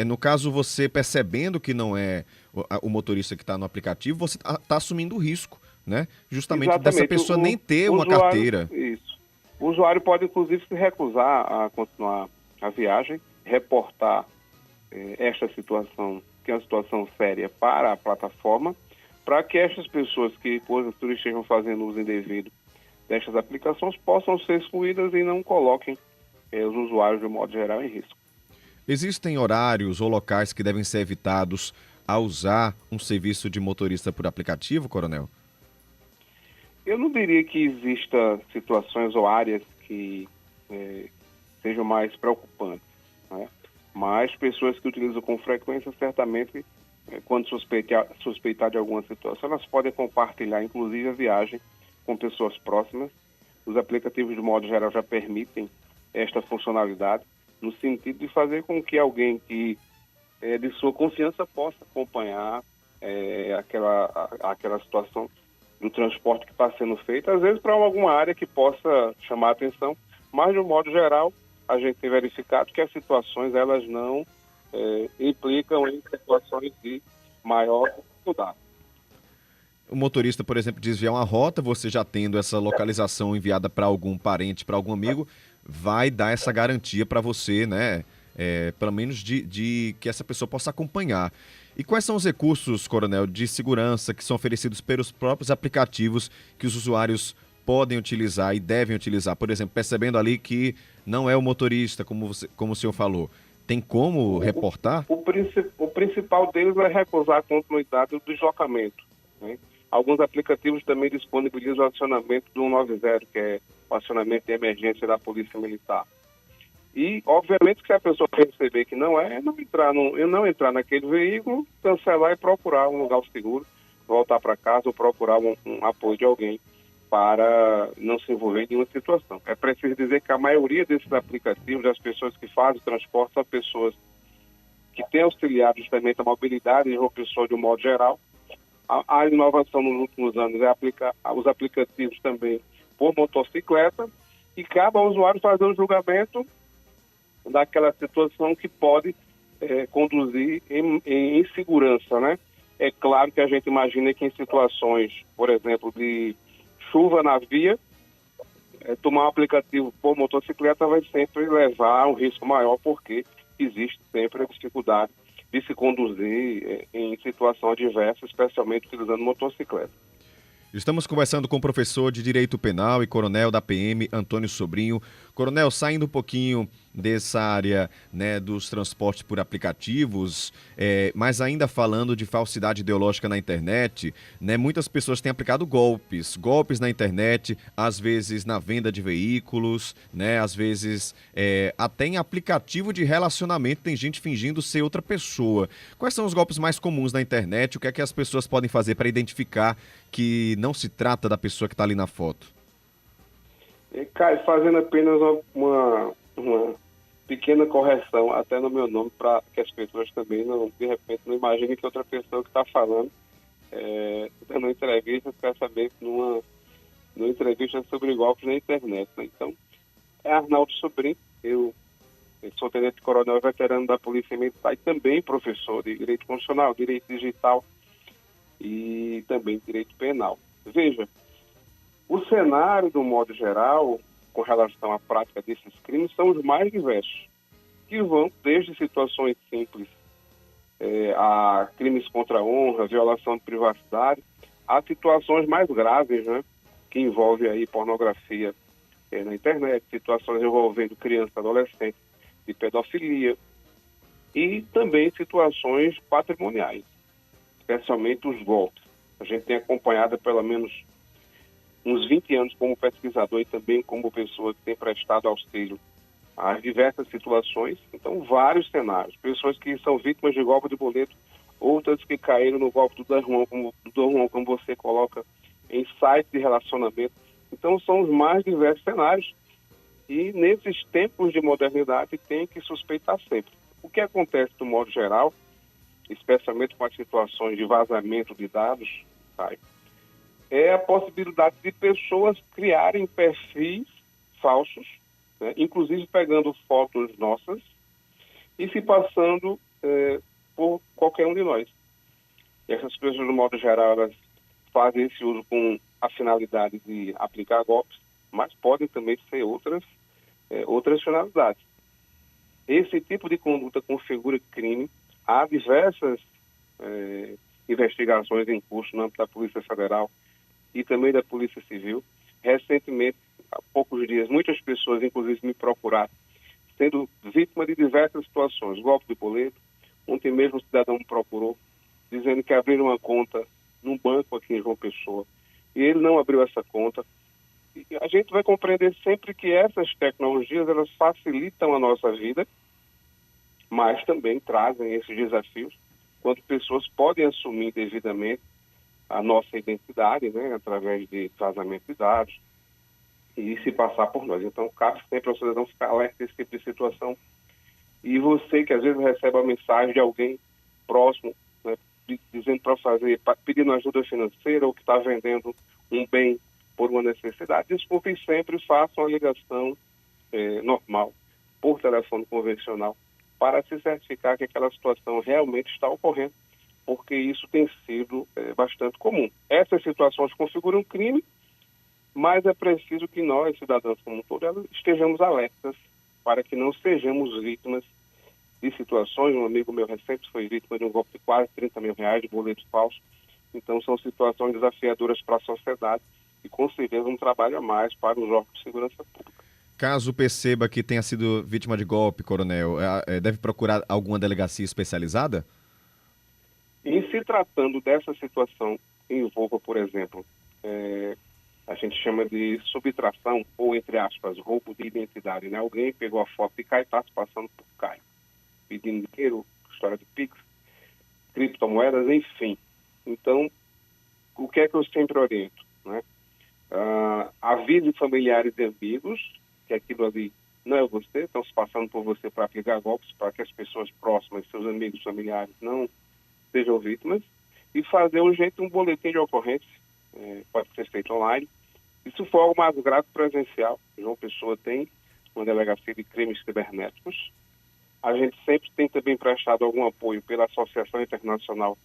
No caso, você percebendo que não é o motorista que está no aplicativo, você está assumindo o risco, né? Justamente dessa pessoa nem ter uma carteira. Isso. O usuário pode, inclusive, se recusar a continuar a viagem, reportar esta situação, que é uma situação séria, para a plataforma, para que estas pessoas que, porventura, estejam fazendo uso indevido destas aplicações possam ser excluídas e não coloquem os usuários, de um modo geral, em risco. Existem horários ou locais que devem ser evitados a usar um serviço de motorista por aplicativo, coronel? Eu não diria que exista situações ou áreas que sejam mais preocupantes, né? Mas pessoas que utilizam com frequência, certamente, quando suspeitar de alguma situação, elas podem compartilhar, inclusive, a viagem com pessoas próximas. Os aplicativos, de modo geral, já permitem esta funcionalidade. no sentido de fazer com que alguém que é de sua confiança possa acompanhar aquela situação do transporte que está sendo feito, às vezes para alguma área que possa chamar a atenção, mas de um modo geral a gente tem verificado que as situações elas não implicam em situações de maior dificuldade. O motorista, por exemplo, desviar uma rota, você já tendo essa localização enviada para algum parente, para algum amigo, vai dar essa garantia para você, né? Pelo menos de que essa pessoa possa acompanhar. E quais são os recursos, Coronel, de segurança que são oferecidos pelos próprios aplicativos que os usuários podem utilizar e devem utilizar? Por exemplo, percebendo ali que não é o motorista, como o senhor falou, tem como reportar? O principal deles é recusar a continuidade do deslocamento, né? Alguns aplicativos também disponibilizam o acionamento do 190, que é o acionamento de emergência da Polícia Militar. E, obviamente, que se a pessoa perceber que não não entrar naquele veículo, cancelar e procurar um lugar seguro, voltar para casa ou procurar um apoio de alguém para não se envolver em nenhuma situação. É preciso dizer que a maioria desses aplicativos, das pessoas que fazem o transporte, são pessoas que têm auxiliado justamente a mobilidade de uma pessoa de um modo geral. A inovação nos últimos anos é aplicar os aplicativos também por motocicleta e cabe ao usuário fazer o julgamento daquela situação que pode conduzir em insegurança, né? É claro que a gente imagina que em situações, por exemplo, de chuva na via, tomar um aplicativo por motocicleta vai sempre levar a um risco maior, porque existe sempre a dificuldade de se conduzir em situação adversa, especialmente utilizando motocicleta. Estamos conversando com o professor de Direito Penal e coronel da PM, Antônio Sobrinho. Coronel, saindo um pouquinho dessa área, né, dos transportes por aplicativos, mas ainda falando de falsidade ideológica na internet, né, muitas pessoas têm aplicado golpes na internet, às vezes na venda de veículos, né, às vezes até em aplicativo de relacionamento tem gente fingindo ser outra pessoa. Quais são os golpes mais comuns na internet? O que é que as pessoas podem fazer para identificar que não se trata da pessoa que está ali na foto? Caio, fazendo apenas uma pequena correção até no meu nome, para que as pessoas também de repente não imaginem que outra pessoa que está falando dando uma entrevista, especialmente numa entrevista sobre golpes na internet, né? Então, é Arnaldo Sobrinho, eu sou tenente-coronel e veterano da Polícia Militar e também professor de Direito Constitucional, Direito Digital e também Direito Penal. Veja, o cenário, do modo geral, com relação à prática desses crimes, são os mais diversos, que vão desde situações simples a crimes contra a honra, violação de privacidade, a situações mais graves, né, que envolvem aí pornografia na internet, situações envolvendo criança e adolescente de pedofilia e também situações patrimoniais, especialmente os golpes. A gente tem acompanhado pelo menos uns 20 anos como pesquisador e também como pessoa que tem prestado auxílio a diversas situações. Então, vários cenários. Pessoas que são vítimas de golpe de boleto, outras que caíram no golpe do Dom Juan, como você coloca, em sites de relacionamento. Então, são os mais diversos cenários. E nesses tempos de modernidade tem que suspeitar sempre. O que acontece, do modo geral, especialmente com as situações de vazamento de dados, tá? É a possibilidade de pessoas criarem perfis falsos, né, inclusive pegando fotos nossas e se passando por qualquer um de nós. E essas pessoas, de modo geral, elas fazem esse uso com a finalidade de aplicar golpes, mas podem também ser outras finalidades. Esse tipo de conduta configura crime. Há diversas investigações em curso no âmbito da Polícia Federal e também da Polícia Civil. Recentemente, há poucos dias, muitas pessoas, inclusive, me procuraram, sendo vítima de diversas situações. Golpe de boleto. Ontem mesmo um cidadão me procurou, dizendo que abriram uma conta num banco aqui em João Pessoa, e ele não abriu essa conta. E a gente vai compreender sempre que essas tecnologias, elas facilitam a nossa vida, mas também trazem esses desafios, quando pessoas podem assumir devidamente a nossa identidade, né, através de vazamento de dados, e se passar por nós. Então, cabe sempre ao cidadão ficar alerta desse tipo de situação E você que às vezes recebe a mensagem de alguém próximo, né, dizendo para fazer, pedindo ajuda financeira ou que está vendendo um bem por uma necessidade, desculpe sempre, faça uma ligação normal, por telefone convencional, para se certificar que aquela situação realmente está ocorrendo, porque isso tem sido bastante comum. Essas situações configuram crime, mas é preciso que nós, cidadãos como um todo, estejamos alertas para que não sejamos vítimas de situações. Um amigo meu recente foi vítima de um golpe de quase 30 mil reais de boleto falso. Então são situações desafiadoras para a sociedade e com certeza um trabalho a mais para os órgãos de segurança pública. Caso perceba que tenha sido vítima de golpe, coronel, deve procurar alguma delegacia especializada? Em se tratando dessa situação que envolva, por exemplo, a gente chama de subtração ou, entre aspas, roubo de identidade, né? Alguém pegou a foto de Caio e está se passando por Caio, pedindo dinheiro, história de Pix, criptomoedas, enfim. Então, o que é que eu sempre oriento, né? Avise familiares e amigos que aquilo ali não é você, estão se passando por você para aplicar golpes, para que as pessoas próximas, seus amigos, familiares, não sejam vítimas, e fazer um boletim de ocorrência, pode ser feito online. E se for algo mais grave, presencial, João Pessoa tem uma delegacia de crimes cibernéticos. A gente sempre tem também prestado algum apoio pela Associação Internacional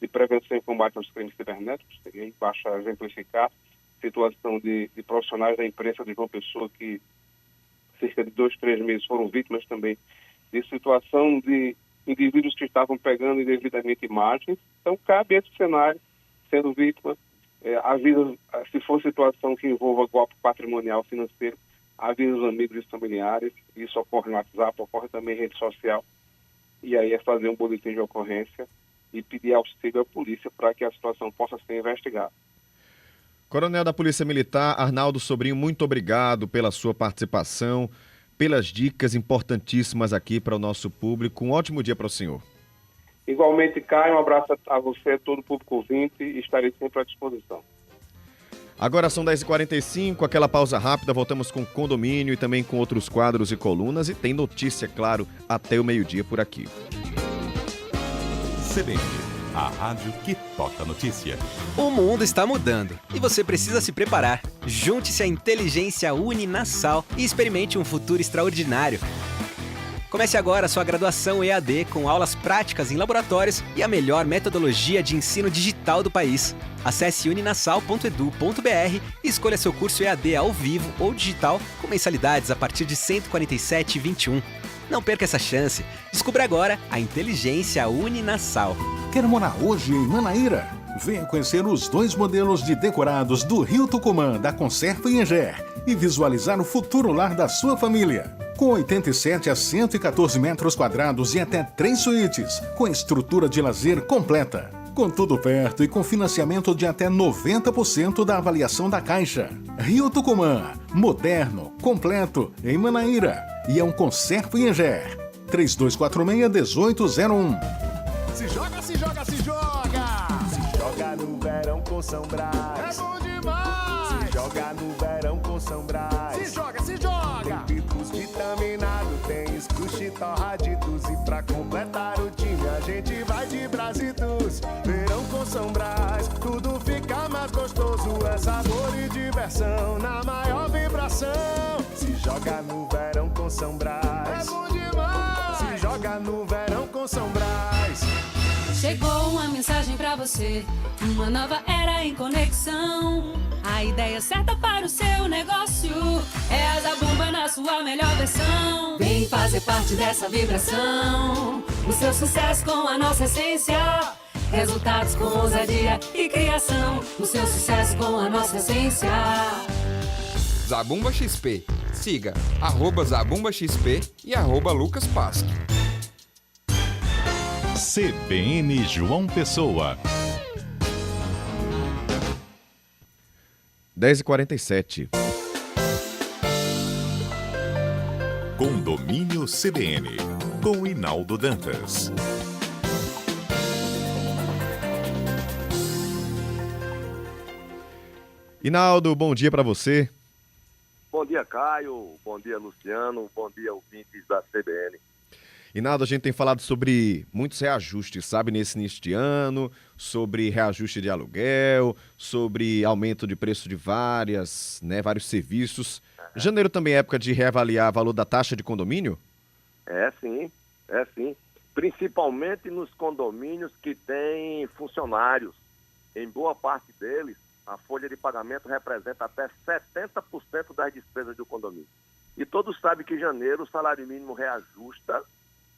de Prevenção e Combate aos Crimes Cibernéticos, e aí basta exemplificar a situação de profissionais da imprensa de João Pessoa que cerca de 2, 3 meses foram vítimas também de situação de indivíduos que estavam pegando indevidamente imagens. Então, cabe esse cenário, sendo vítima, avisa, se for situação que envolva golpe patrimonial financeiro, avisa os amigos e familiares. Isso ocorre no WhatsApp, ocorre também em rede social. E aí é fazer um boletim de ocorrência e pedir auxílio à polícia para que a situação possa ser investigada. Coronel da Polícia Militar, Arnaldo Sobrinho, muito obrigado pela sua participação, pelas dicas importantíssimas aqui para o nosso público. Um ótimo dia para o senhor. Igualmente, Caio, um abraço a você, todo o público ouvinte, e estarei sempre à disposição. Agora são 10h45, aquela pausa rápida, voltamos com condomínio e também com outros quadros e colunas, e tem notícia, claro, até o meio-dia por aqui. CBN, a rádio que toca notícia. O mundo está mudando e você precisa se preparar. Junte-se à Inteligência Uninasal e experimente um futuro extraordinário. Comece agora a sua graduação EAD com aulas práticas em laboratórios e a melhor metodologia de ensino digital do país. Acesse uninasal.edu.br e escolha seu curso EAD ao vivo ou digital com mensalidades a partir de R$ 147,21. Não perca essa chance. Descubra agora a Inteligência Uninasal. Quer morar hoje em Manaíra? Venha conhecer os 2 modelos de decorados do Rio Tucumã, da Conserva Inger, e visualizar o futuro lar da sua família. Com 87 a 114 metros quadrados e até 3 suítes, com estrutura de lazer completa. Com tudo perto e com financiamento de até 90% da avaliação da Caixa. Rio Tucumã, moderno, completo, em Manaíra. E é um Conserva Inger. 3246-1801. Se joga, se joga, se joga! Se joga no verão com São Brás. É bom demais! Se joga no verão com São Brás. Se joga, se joga! Tem picos vitaminado, tem escruxe torraditos. E pra completar o time a gente vai de Brasitus. Verão com São Brás, tudo fica mais gostoso. É sabor e diversão na maior vibração. Se joga no verão com São Brás. É bom demais! Se joga no verão com São Brás. Chegou uma mensagem pra você, uma nova era em conexão. A ideia certa para o seu negócio é a Zabumba na sua melhor versão. Vem fazer parte dessa vibração, o seu sucesso com a nossa essência. Resultados com ousadia e criação, o seu sucesso com a nossa essência. Zabumba XP. Siga @ZabumbaXP e @LucasPasque. CBN João Pessoa. 10h47. Condomínio CBN, com Hinaldo Dantas. Hinaldo, bom dia para você. Bom dia, Caio. Bom dia, Luciano. Bom dia, ouvintes da CBN. Inaldo, a gente tem falado sobre muitos reajustes, sabe, nesse início de ano, sobre reajuste de aluguel, sobre aumento de preço de vários serviços. Janeiro também é época de reavaliar o valor da taxa de condomínio? É sim. Principalmente nos condomínios que têm funcionários. Em boa parte deles, a folha de pagamento representa até 70% das despesas do condomínio. E todos sabem que em janeiro o salário mínimo reajusta,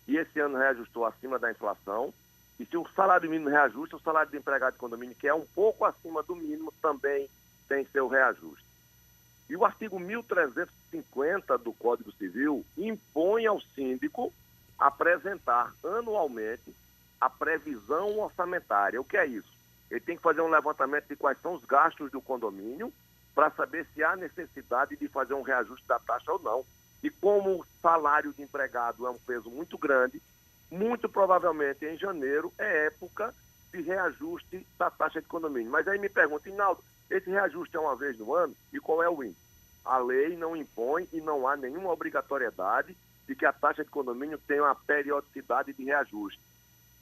e esse ano reajustou acima da inflação. E se o salário mínimo reajusta, o salário do empregado de condomínio, que é um pouco acima do mínimo, também tem seu reajuste. E o artigo 1350 do Código Civil impõe ao síndico apresentar anualmente a previsão orçamentária. O que é isso? Ele tem que fazer um levantamento de quais são os gastos do condomínio para saber se há necessidade de fazer um reajuste da taxa ou não. E como o salário de empregado é um peso muito grande, muito provavelmente em janeiro é época de reajuste da taxa de condomínio. Mas aí me pergunta, Inaldo, esse reajuste é uma vez no ano? E qual é o índice? A lei não impõe e não há nenhuma obrigatoriedade de que a taxa de condomínio tenha uma periodicidade de reajuste.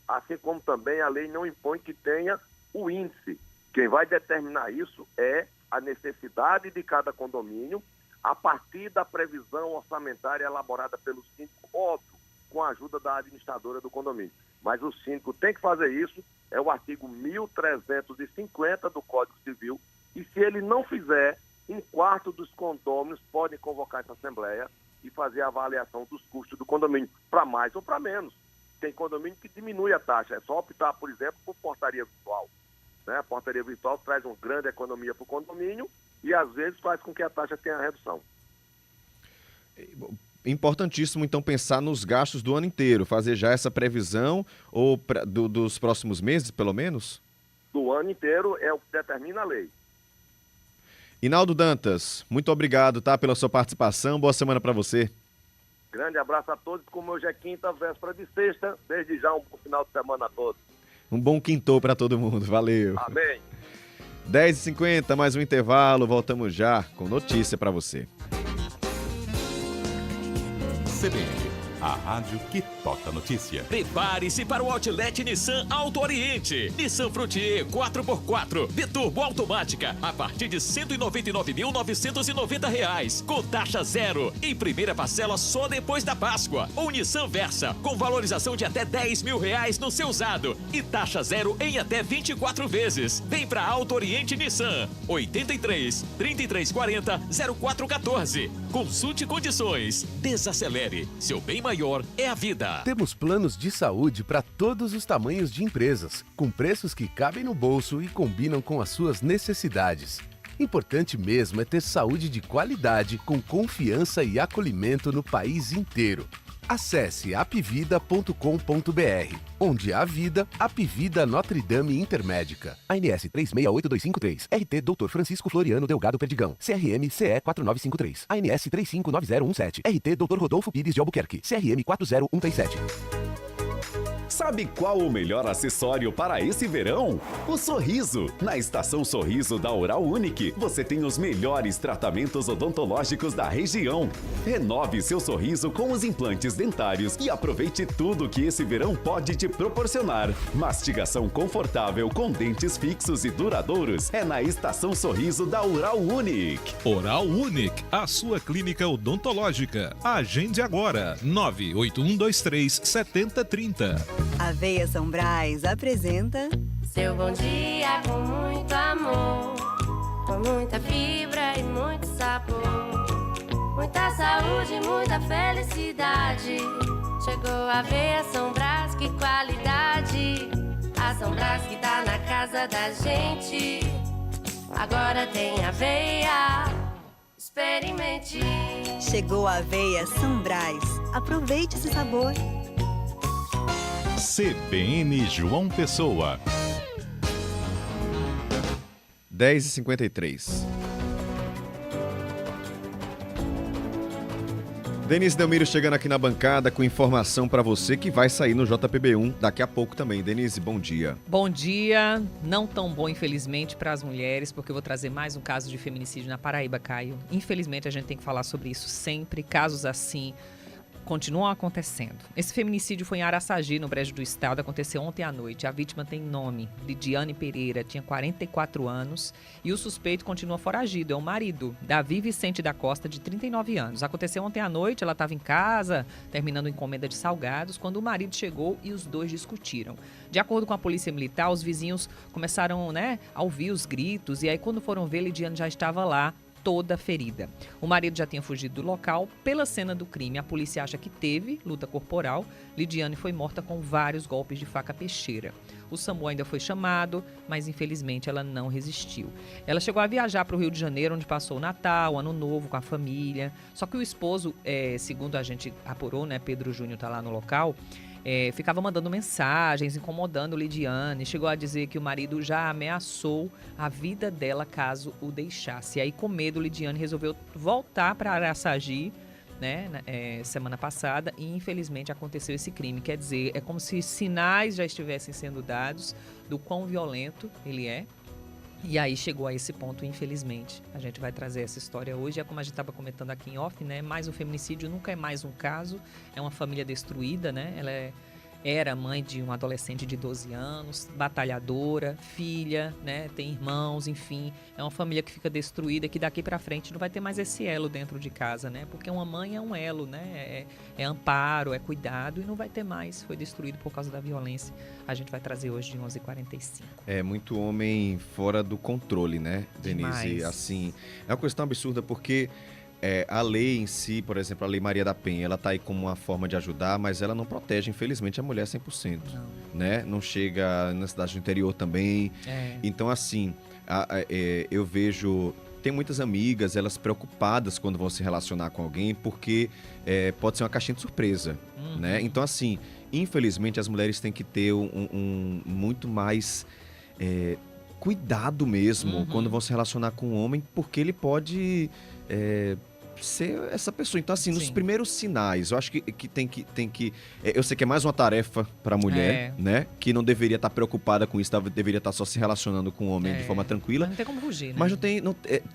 Assim como também a lei não impõe que tenha o índice. Quem vai determinar isso é a necessidade de cada condomínio a partir da previsão orçamentária elaborada pelo síndico, óbvio, com a ajuda da administradora do condomínio. Mas o síndico tem que fazer isso, é o artigo 1350 do Código Civil, e se ele não fizer, 1/4 dos condôminos podem convocar essa assembleia e fazer a avaliação dos custos do condomínio, para mais ou para menos. Tem condomínio que diminui a taxa, é só optar, por exemplo, por portaria virtual. Né? A portaria virtual traz uma grande economia para o condomínio e, às vezes, faz com que a taxa tenha redução. Importantíssimo, então, pensar nos gastos do ano inteiro, fazer já essa previsão ou dos próximos meses, pelo menos? Do ano inteiro é o que determina a lei. Inaldo Dantas, muito obrigado, tá, pela sua participação. Boa semana para você. Grande abraço a todos. Como hoje é quinta, véspera de sexta, desde já um bom final de semana a todos. Um bom quintou para todo mundo. Valeu. Amém. 10h50, mais um intervalo. Voltamos já com notícia para você. CBN, a rádio que toca notícia. Prepare-se para o Outlet Nissan Alto Oriente. Nissan Frontier 4x4, biturbo automática, a partir de R$ 199.990, com taxa zero, em primeira parcela só depois da Páscoa. Ou Nissan Versa, com valorização de até R$10 mil no seu usado e taxa zero em até 24 vezes. Vem para Alto Oriente Nissan, 83 3340 0414. Consulte condições. Desacelere. Seu bem maior é a vida. Temos planos de saúde para todos os tamanhos de empresas, com preços que cabem no bolso e combinam com as suas necessidades. Importante mesmo é ter saúde de qualidade, com confiança e acolhimento no país inteiro. Acesse apvida.com.br, onde há vida, Apvida Notre Dame Intermédica. ANS 368253, RT Dr. Francisco Floriano Delgado Perdigão, CRM CE 4953, ANS 359017, RT Dr. Rodolfo Pires de Albuquerque, CRM 40137. Sabe qual o melhor acessório para esse verão? O sorriso. Na Estação Sorriso da Oral Unique, você tem os melhores tratamentos odontológicos da região. Renove seu sorriso com os implantes dentários e aproveite tudo que esse verão pode te proporcionar. Mastigação confortável com dentes fixos e duradouros é na Estação Sorriso da Oral Unique. Oral Unique, a sua clínica odontológica. Agende agora, 981237030. Aveia São Brás apresenta Seu bom dia com muito amor, com muita fibra e muito sabor, muita saúde, muita felicidade. Chegou a Aveia São Brás, que qualidade. A São Brás que tá na casa da gente. Agora tem aveia, experimente. Chegou a Aveia São Brás. Aproveite esse sabor. CBN João Pessoa. 10h53. Denise Delmiro chegando aqui na bancada com informação para você que vai sair no JPB1 daqui a pouco também. Denise, bom dia. Bom dia. Não tão bom, infelizmente, para as mulheres, porque eu vou trazer mais um caso de feminicídio na Paraíba, Caio. Infelizmente, a gente tem que falar sobre isso sempre. Casos assim continuam acontecendo. Esse feminicídio foi em Araçagi, no Brejo do Estado, aconteceu ontem à noite. A vítima tem nome, Lidiane Pereira, tinha 44 anos e o suspeito continua foragido, é o marido, Davi Vicente da Costa, de 39 anos. Aconteceu ontem à noite, ela estava em casa, terminando encomenda de salgados, quando o marido chegou e os dois discutiram. De acordo com a polícia militar, os vizinhos começaram, a ouvir os gritos e aí quando foram ver, Lidiane já estava lá, toda ferida. O marido já tinha fugido do local. Pela cena do crime, a polícia acha que teve luta corporal. Lidiane foi morta com vários golpes de faca peixeira. O SAMU ainda foi chamado, mas infelizmente ela não resistiu. Ela chegou a viajar para o Rio de Janeiro, onde passou o Natal, o Ano Novo com a família. Só que o esposo, segundo a gente apurou, Pedro Júnior está lá no local, ficava mandando mensagens, incomodando Lidiane. Chegou a dizer que o marido já ameaçou a vida dela caso o deixasse. E aí, com medo, Lidiane resolveu voltar para Araçagi, semana passada, e infelizmente aconteceu esse crime. Quer dizer, é como se sinais já estivessem sendo dados do quão violento ele é. E aí chegou a esse ponto, infelizmente. A gente vai trazer essa história hoje. É como a gente estava comentando aqui em off, mais um feminicídio nunca é mais um caso. É uma família destruída, Ela era mãe de um adolescente de 12 anos, batalhadora, filha, tem irmãos, enfim. É uma família que fica destruída, que daqui para frente não vai ter mais esse elo dentro de casa, Porque uma mãe é um elo, É amparo, é cuidado e não vai ter mais. Foi destruído por causa da violência. A gente vai trazer hoje de 11h45. É muito homem fora do controle, Denise? Demais. Assim, é uma coisa tão absurda porque a lei em si, por exemplo, a Lei Maria da Penha, ela está aí como uma forma de ajudar, mas ela não protege, infelizmente, a mulher 100%. Não chega na cidade do interior também. Então, assim, eu vejo... Tem muitas amigas, elas preocupadas quando vão se relacionar com alguém, porque pode ser uma caixinha de surpresa, Então, assim, infelizmente, as mulheres têm que ter muito mais cuidado mesmo quando vão se relacionar com um homem, porque ele pode ser essa pessoa. Então, assim, nos primeiros sinais, eu acho que tem que eu sei que é mais uma tarefa para a mulher, que não deveria estar preocupada com isso, deveria estar só se relacionando com o homem de forma tranquila. Mas não tem como fugir, Mas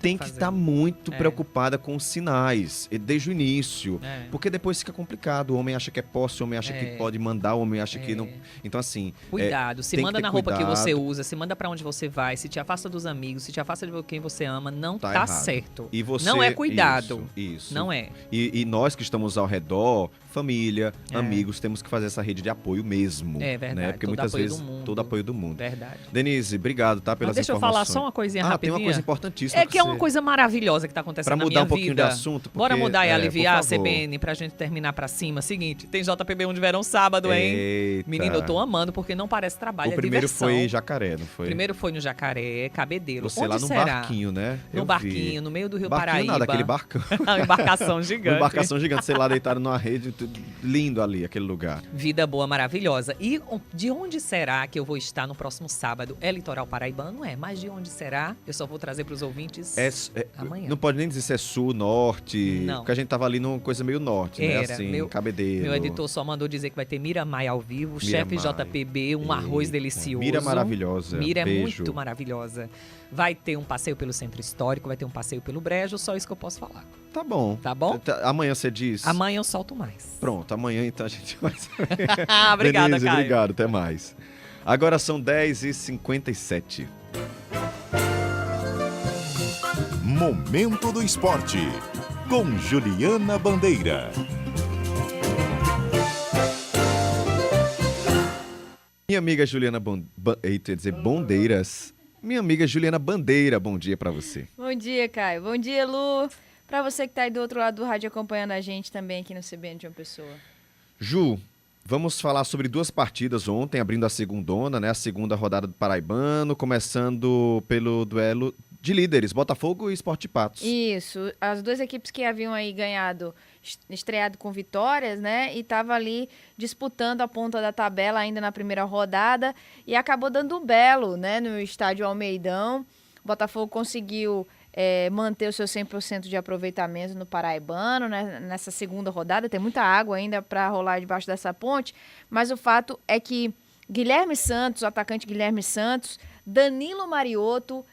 tem que estar muito preocupada com os sinais, desde o início. Porque depois fica complicado. O homem acha que é posse, o homem acha que pode mandar, o homem acha que não... Então, assim... Cuidado. Se manda na roupa que você usa, se manda para onde você vai, se te afasta dos amigos, se te afasta de quem você ama, não tá certo. E você, não é cuidado. Isso. Não é. E nós que estamos ao redor, família, amigos, temos que fazer essa rede de apoio mesmo. É verdade. Porque muitas vezes todo apoio do mundo. Verdade. Denise, obrigado, pelas deixa informações. Deixa eu falar só uma coisinha rapidinha. Tem uma coisa importantíssima. Que é uma coisa maravilhosa que está acontecendo na minha vida. Para mudar um pouquinho de assunto. Bora mudar e aliviar a CBN pra gente terminar pra cima. Seguinte, tem JPB1 de verão sábado, hein? Eita. Menino, eu tô amando porque não parece trabalho, o primeiro diversão. foi Jacaré, não foi? Primeiro foi no Jacaré, Cabedelo. Você onde lá no será? Barquinho, No barquinho, no meio do Rio Paraíba. Paraíba. Nada, aquele barcão. Uma embarcação gigante. Uma embarcação gigante, sei lá, deitado numa rede, lindo ali, aquele lugar. Vida boa, maravilhosa. E de onde será que eu vou estar no próximo sábado? É litoral paraibano? É, mas de onde será? Eu só vou trazer para os ouvintes amanhã. Não pode nem dizer se é sul, norte, não. Porque a gente tava ali numa coisa meio norte, assim, Cabedelo. Meu editor só mandou dizer que vai ter Mira Maia ao vivo, chefe JPB, arroz delicioso. Mira maravilhosa. Mira Beijo. É muito maravilhosa. Vai ter um passeio pelo Centro Histórico, vai ter um passeio pelo Brejo, só isso que eu posso falar. Tá bom. Tá bom? Amanhã você diz? Amanhã eu solto mais. Pronto, amanhã então a gente vai... Obrigada, Denise, Caio. Obrigado, até mais. Agora são 10h57. Momento do Esporte, com Juliana Bandeira. Minha amiga Juliana Bondeiras. Minha amiga Juliana Bandeira, bom dia pra você. Bom dia, Caio. Bom dia, Lu. Pra você que tá aí do outro lado do rádio acompanhando a gente também aqui no CBN de uma pessoa. Ju, vamos falar sobre duas partidas ontem, abrindo a segundona, né? A segunda rodada do Paraibano, começando pelo duelo de líderes, Botafogo e Sport de Patos. Isso, as duas equipes que haviam aí estreado com vitórias, né? E tava ali disputando a ponta da tabela ainda na primeira rodada e acabou dando um belo, né? No estádio Almeidão. O Botafogo conseguiu manter o seu 100% de aproveitamento no Paraibano, né? Nessa segunda rodada. Tem muita água ainda para rolar debaixo dessa ponte, mas o fato é que Guilherme Santos, o atacante Guilherme Santos, Danilo Mariotto,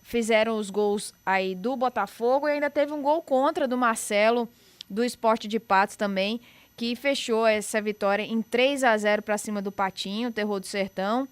fizeram os gols aí do Botafogo e ainda teve um gol contra do Marcelo, do Sport de Patos também, que fechou essa vitória em 3-0 para cima do Patinho, o Terror do Sertão,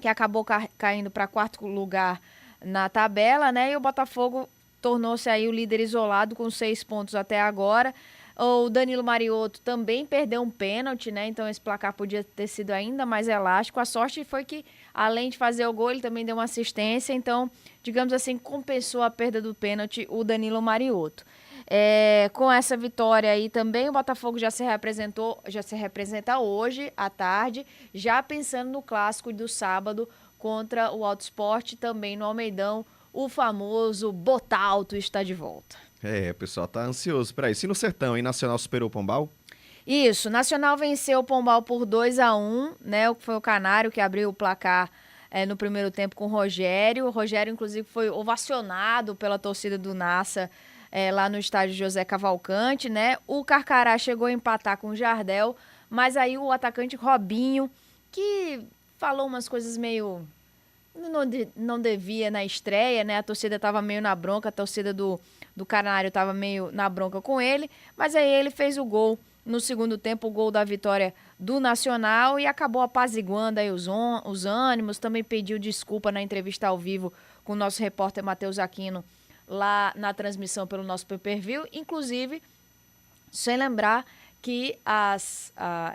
que acabou caindo para 4º lugar na tabela, né? E o Botafogo tornou-se aí o líder isolado com 6 pontos até agora. O Danilo Mariotto também perdeu um pênalti, né? Então esse placar podia ter sido ainda mais elástico. A sorte foi que, além de fazer o gol, ele também deu uma assistência. Então, digamos assim, compensou a perda do pênalti o Danilo Mariotto. Com essa vitória aí também, o Botafogo já se representa hoje à tarde, já pensando no clássico do sábado contra o Alto Sport, também no Almeidão. O famoso Botalto está de volta. O pessoal tá ansioso para isso. E no Sertão, hein? Nacional superou o Pombal? Isso, Nacional venceu o Pombal por 2-1, né? Foi o Canário que abriu o placar no primeiro tempo com o Rogério. O Rogério, inclusive, foi ovacionado pela torcida do Nassa lá no estádio José Cavalcante, né? O Carcará chegou a empatar com o Jardel, mas aí o atacante Robinho, que falou umas coisas meio... Não devia na estreia, né? A torcida estava meio na bronca, a torcida do Canário estava meio na bronca com ele, mas aí ele fez o gol no segundo tempo, o gol da vitória do Nacional, e acabou apaziguando aí os ânimos. Também pediu desculpa na entrevista ao vivo com o nosso repórter Matheus Aquino lá na transmissão pelo nosso pay-per-view, inclusive sem lembrar que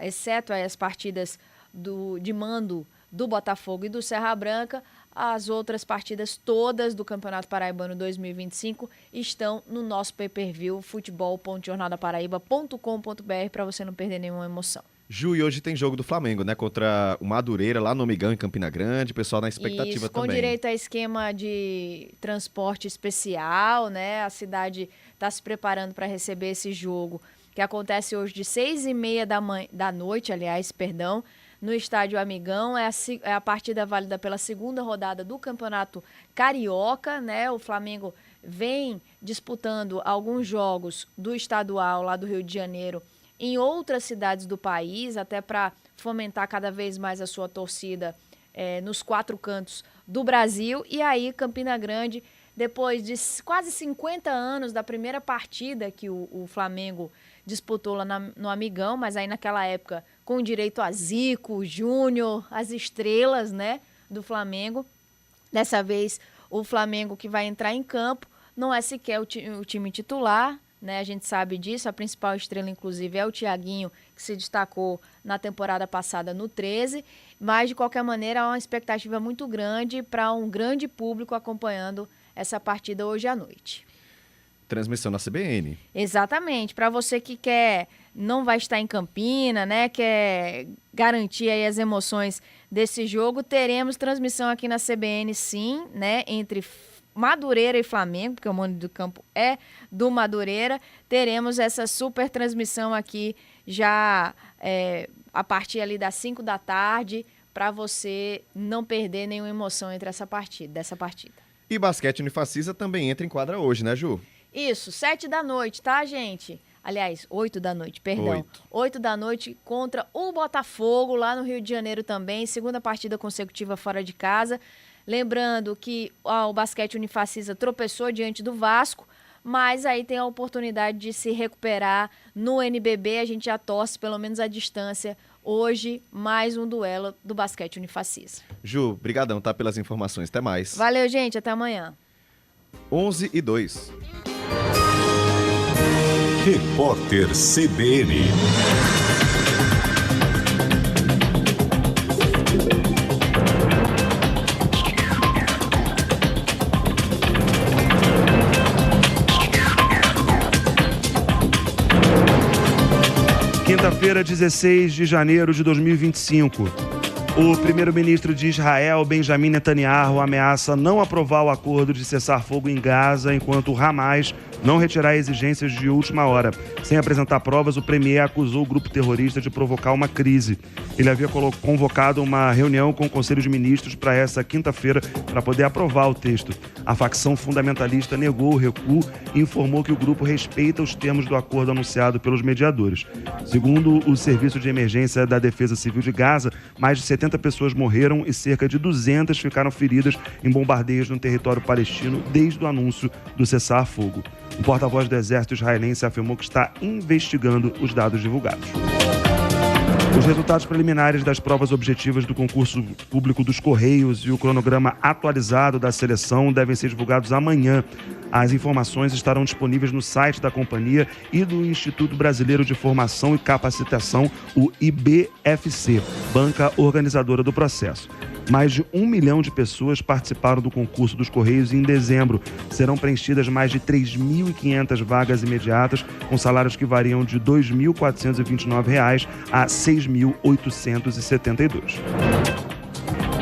exceto as partidas de mando do Botafogo e do Serra Branca, as outras partidas todas do Campeonato Paraibano 2025 estão no nosso pay-per-view, futebol.jornadaparaíba.com.br, para você não perder nenhuma emoção. Ju, e hoje tem jogo do Flamengo, né? Contra o Madureira, lá no Amigão, em Campina Grande. O pessoal na expectativa também. Com direito a esquema de transporte especial, né? A cidade está se preparando para receber esse jogo, que acontece hoje de 6h30 da noite, no estádio Amigão. É a partida válida pela segunda rodada do Campeonato Carioca, né? O Flamengo vem disputando alguns jogos do estadual lá do Rio de Janeiro em outras cidades do país, até para fomentar cada vez mais a sua torcida nos 4 cantos do Brasil. E aí, Campina Grande, depois de quase 50 anos da primeira partida que o Flamengo disputou lá no Amigão, mas aí naquela época com direito a Zico, Júnior, as estrelas, né, do Flamengo. Dessa vez, o Flamengo que vai entrar em campo não é sequer o time titular, né? A gente sabe disso. A principal estrela, inclusive, é o Thiaguinho, que se destacou na temporada passada no 13. Mas, de qualquer maneira, há uma expectativa muito grande para um grande público acompanhando essa partida hoje à noite. Transmissão na CBN. Exatamente. Para você que não vai estar em Campina, né? Quer garantir aí as emoções desse jogo, teremos transmissão aqui na CBN, sim, né? Entre Madureira e Flamengo, porque o mando do campo é do Madureira. Teremos essa super transmissão aqui já a partir ali das 5 da tarde, para você não perder nenhuma emoção dessa partida. E basquete Unifacisa também entra em quadra hoje, né, Ju? Isso, 7 da noite, tá, gente? Aliás, 8 da noite, perdão. 8 da noite contra o Botafogo, lá no Rio de Janeiro também. Segunda partida consecutiva fora de casa. Lembrando que o basquete Unifacisa tropeçou diante do Vasco, mas aí tem a oportunidade de se recuperar no NBB. A gente já torce, pelo menos à distância, hoje, mais um duelo do basquete Unifacisa. Ju, brigadão, tá, pelas informações. Até mais. Valeu, gente. Até amanhã. 11h02. Repórter CBN. Quinta-feira, 16 de janeiro de 2025. O primeiro-ministro de Israel, Benjamin Netanyahu, ameaça não aprovar o acordo de cessar-fogo em Gaza enquanto o Hamas não retirar exigências de última hora. Sem apresentar provas, o premier acusou o grupo terrorista de provocar uma crise. ele havia convocado uma reunião com o Conselho de Ministros para essa quinta-feira para poder aprovar o texto. A facção fundamentalista negou o recuo e informou que o grupo respeita os termos do acordo anunciado pelos mediadores. Segundo o Serviço de Emergência da Defesa Civil de Gaza, mais de 70 pessoas morreram e cerca de 200 ficaram feridas em bombardeios no território palestino desde o anúncio do cessar-fogo. O porta-voz do exército israelense afirmou que está investigando os dados divulgados. Os resultados preliminares das provas objetivas do concurso público dos Correios e o cronograma atualizado da seleção devem ser divulgados amanhã. As informações estarão disponíveis no site da companhia e do Instituto Brasileiro de Formação e Capacitação, o IBFC, banca organizadora do processo. Mais de 1 milhão de pessoas participaram do concurso dos Correios e em dezembro serão preenchidas mais de 3.500 vagas imediatas, com salários que variam de R$ 2.429 a R$ 6.872.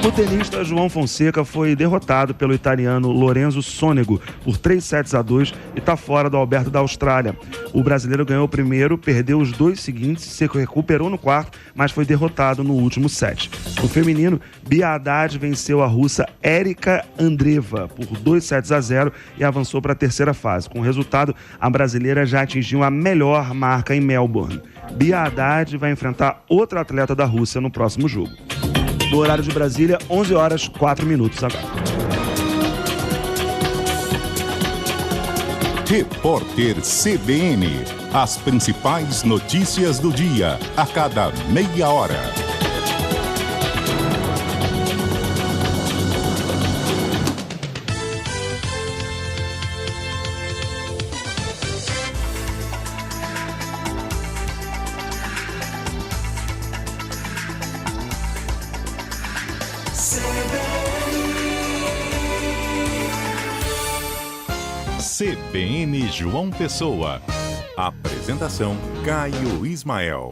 O tenista João Fonseca foi derrotado pelo italiano Lorenzo Sonego por 3-2 e está fora do Aberto da Austrália. O brasileiro ganhou o primeiro, perdeu os 2 seguintes, se recuperou no quarto, mas foi derrotado no último set. No feminino, Bia Haddad venceu a russa Erika Andreeva por 2-0 e avançou para a terceira fase. Com o resultado, a brasileira já atingiu a melhor marca em Melbourne. Bia Haddad vai enfrentar outra atleta da Rússia no próximo jogo. No horário de Brasília, 11h04 agora. Repórter CBN. As principais notícias do dia, a cada meia hora. CBN João Pessoa. Apresentação Caio Ismael.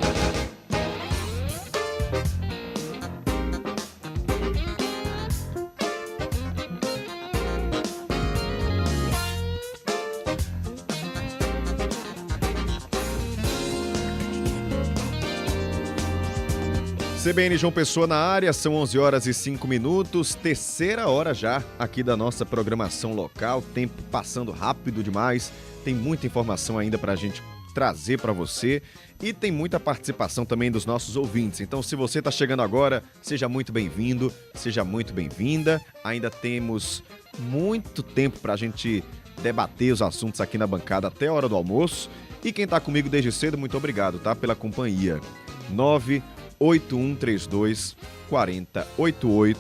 CBN João Pessoa na área, são 11h05, terceira hora já aqui da nossa programação local, tempo passando rápido demais, tem muita informação ainda para a gente trazer para você e tem muita participação também dos nossos ouvintes. Então, se você está chegando agora, seja muito bem-vindo, seja muito bem-vinda. Ainda temos muito tempo para a gente debater os assuntos aqui na bancada até a hora do almoço. E quem está comigo desde cedo, muito obrigado, tá? Pela companhia. 981324088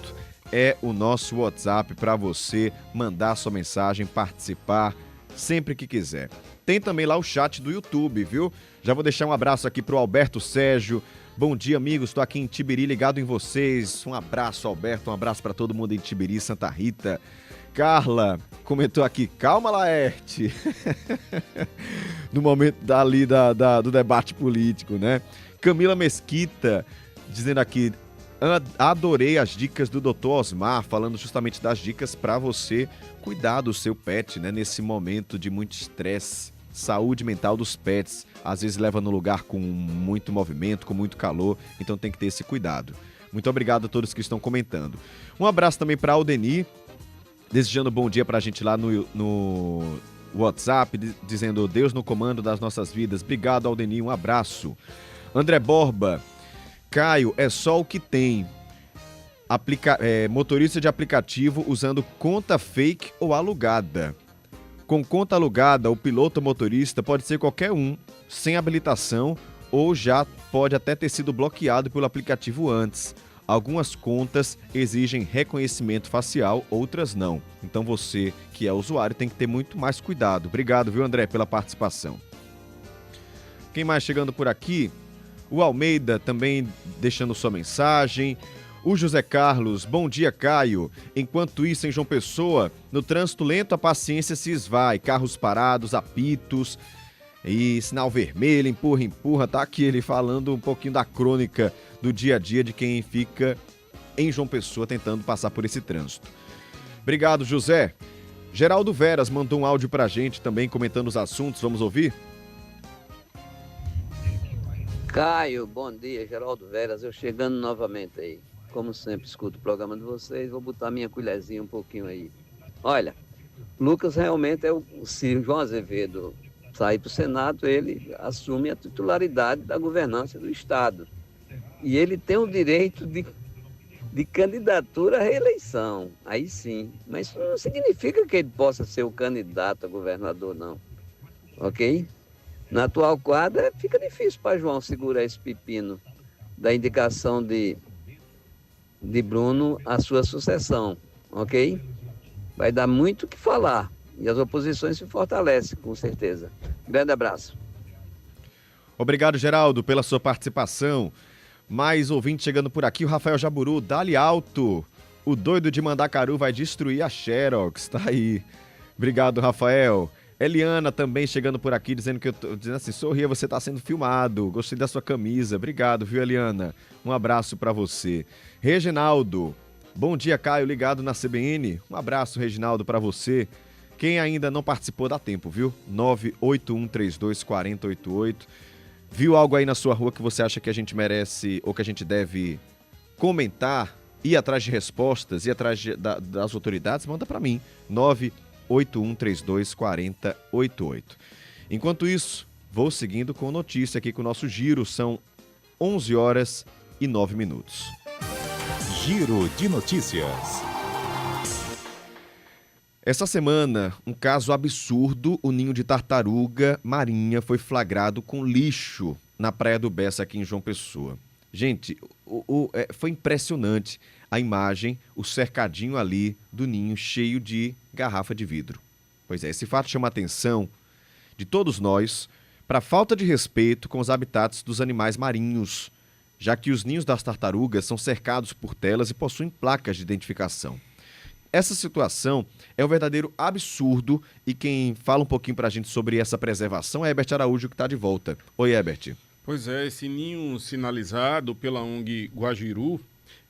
é o nosso WhatsApp para você mandar sua mensagem, participar sempre que quiser. Tem também lá o chat do YouTube, viu? Já vou deixar um abraço aqui pro Alberto Sérgio. Bom dia, amigos. Estou aqui em Tibiri ligado em vocês. Um abraço, Alberto. Um abraço para todo mundo em Tibiri, Santa Rita. Carla comentou aqui, calma, Laerte. No momento do debate político, né? Camila Mesquita dizendo aqui, adorei as dicas do Dr. Osmar, falando justamente das dicas para você cuidar do seu pet, né? Nesse momento de muito estresse, saúde mental dos pets, às vezes leva no lugar com muito movimento, com muito calor, então tem que ter esse cuidado. Muito obrigado a todos que estão comentando. Um abraço também para Aldeni, desejando bom dia para a gente lá no WhatsApp, dizendo Deus no comando das nossas vidas. Obrigado, Aldeni, um abraço. André Borba, Caio, é só o que tem. Motorista de aplicativo usando conta fake ou alugada. Com conta alugada, o piloto ou motorista pode ser qualquer um, sem habilitação ou já pode até ter sido bloqueado pelo aplicativo antes. Algumas contas exigem reconhecimento facial, outras não. Então você, que é usuário, tem que ter muito mais cuidado. Obrigado, viu, André, pela participação. Quem mais chegando por aqui? O Almeida também deixando sua mensagem. O José Carlos, bom dia, Caio. Enquanto isso, em João Pessoa, no trânsito lento a paciência se esvai. Carros parados, apitos e sinal vermelho, empurra. Tá aqui ele falando um pouquinho da crônica do dia a dia de quem fica em João Pessoa tentando passar por esse trânsito. Obrigado, José. Geraldo Veras mandou um áudio pra gente também comentando os assuntos. Vamos ouvir? Caio, bom dia, Geraldo Veras, eu chegando novamente aí. Como sempre, escuto o programa de vocês, vou botar minha colherzinha um pouquinho aí. Olha, Lucas realmente se João Azevedo sair para o Senado, ele assume a titularidade da governança do Estado. E ele tem o direito de candidatura à reeleição, aí sim. Mas isso não significa que ele possa ser o candidato a governador, não. Ok? Na atual quadra, fica difícil para João segurar esse pepino da indicação de Bruno à sua sucessão, ok? Vai dar muito o que falar e as oposições se fortalecem, com certeza. Grande abraço. Obrigado, Geraldo, pela sua participação. Mais ouvinte chegando por aqui, o Rafael Jaburu, dali alto. O doido de Mandacaru vai destruir a Xerox, tá aí. Obrigado, Rafael. Eliana também chegando por aqui, dizendo assim, sorria, você tá sendo filmado, gostei da sua camisa, obrigado, viu, Eliana? Um abraço pra você. Reginaldo, bom dia, Caio, ligado na CBN, um abraço, Reginaldo, pra você. Quem ainda não participou, dá tempo, viu? 981324088. Viu algo aí na sua rua que você acha que a gente merece ou que a gente deve comentar, ir atrás de respostas, ir atrás das autoridades? Manda pra mim, 981324088. Enquanto isso, vou seguindo com notícia aqui com o nosso giro. São 11h09. Giro de notícias. Essa semana, um caso absurdo, o ninho de tartaruga marinha foi flagrado com lixo na Praia do Bessa, aqui em João Pessoa. Gente, foi impressionante a imagem, o cercadinho ali do ninho cheio de garrafa de vidro. Pois é, esse fato chama a atenção de todos nós para a falta de respeito com os habitats dos animais marinhos, já que os ninhos das tartarugas são cercados por telas e possuem placas de identificação. Essa situação é um verdadeiro absurdo e quem fala um pouquinho para a gente sobre essa preservação é Herbert Araújo, que está de volta. Oi, Herbert. Pois é, esse ninho sinalizado pela ONG Guajiru,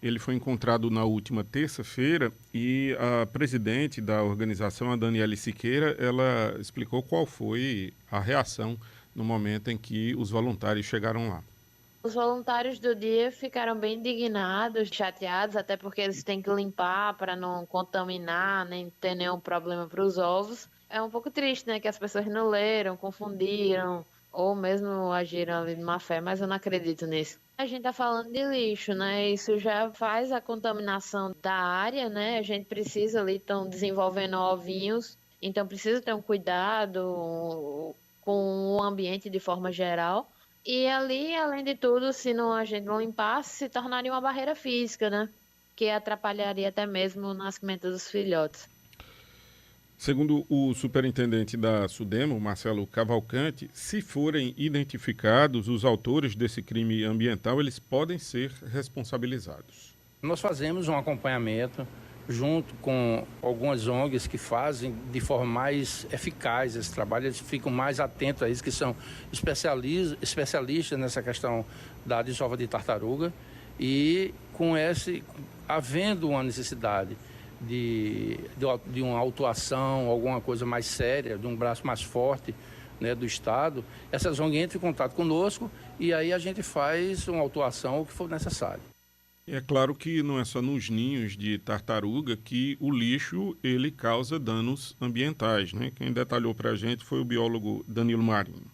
ele foi encontrado na última terça-feira e a presidente da organização, a Daniele Siqueira, ela explicou qual foi a reação no momento em que os voluntários chegaram lá. Os voluntários do dia ficaram bem indignados, chateados, até porque eles têm que limpar para não contaminar, nem ter nenhum problema para os ovos. É um pouco triste, né, que as pessoas não leram, confundiram, ou mesmo agiram ali de má fé, mas eu não acredito nisso. A gente tá falando de lixo, né, isso já faz a contaminação da área, né, a gente precisa ali, estão desenvolvendo ovinhos, então precisa ter um cuidado com o ambiente de forma geral. E ali, além de tudo, se a gente não limpasse, se tornaria uma barreira física, né? Que atrapalharia até mesmo o nascimento dos filhotes. Segundo o superintendente da SUDEMO, Marcelo Cavalcante, se forem identificados os autores desse crime ambiental, eles podem ser responsabilizados. Nós fazemos um acompanhamento junto com algumas ONGs que fazem de forma mais eficaz esse trabalho, eles ficam mais atentos a isso, que são especialistas nessa questão da desova de tartaruga, e havendo uma necessidade de uma autuação, alguma coisa mais séria, de um braço mais forte, né, do Estado, essas ONGs entram em contato conosco e aí a gente faz uma autuação, o que for necessário. É claro que não é só nos ninhos de tartaruga que o lixo ele causa danos ambientais, né? Quem detalhou para a gente foi o biólogo Danilo Marinho.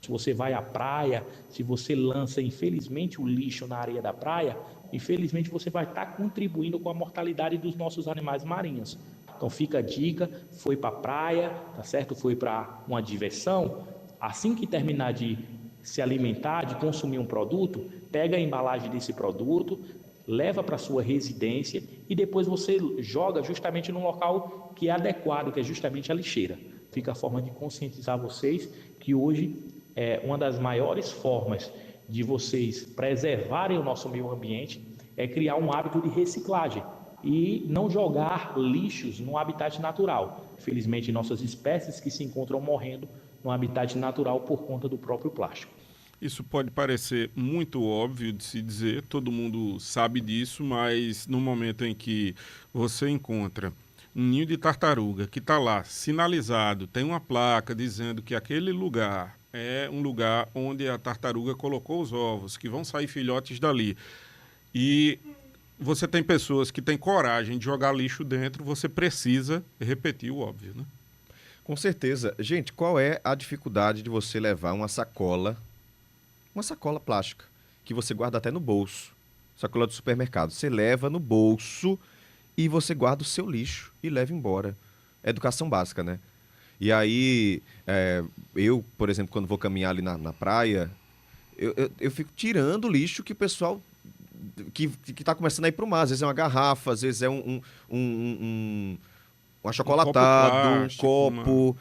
Se você vai à praia, se você lança, infelizmente, o lixo na areia da praia, infelizmente você vai estar contribuindo com a mortalidade dos nossos animais marinhos. Então fica a dica, foi para a praia, tá certo? Foi para uma diversão, assim que terminar de se alimentar, de consumir um produto, pega a embalagem desse produto, leva para sua residência e depois você joga justamente num local que é adequado, que é justamente a lixeira. Fica a forma de conscientizar vocês que hoje uma das maiores formas de vocês preservarem o nosso meio ambiente é criar um hábito de reciclagem e não jogar lixos no habitat natural. Infelizmente, nossas espécies que se encontram morrendo no habitat natural por conta do próprio plástico. Isso pode parecer muito óbvio de se dizer, todo mundo sabe disso, mas no momento em que você encontra um ninho de tartaruga que está lá sinalizado, tem uma placa dizendo que aquele lugar é um lugar onde a tartaruga colocou os ovos, que vão sair filhotes dali, e você tem pessoas que têm coragem de jogar lixo dentro, você precisa repetir o óbvio, né? Com certeza. Gente, qual é a dificuldade de você levar uma sacola plástica, que você guarda até no bolso, sacola do supermercado, você leva no bolso e você guarda o seu lixo e leva embora. Educação básica, né? E aí, eu, por exemplo, quando vou caminhar ali na praia, eu fico tirando o lixo que o pessoal que tá começando a ir pro mar. Às vezes é uma garrafa, às vezes é um achocolatado, um copo,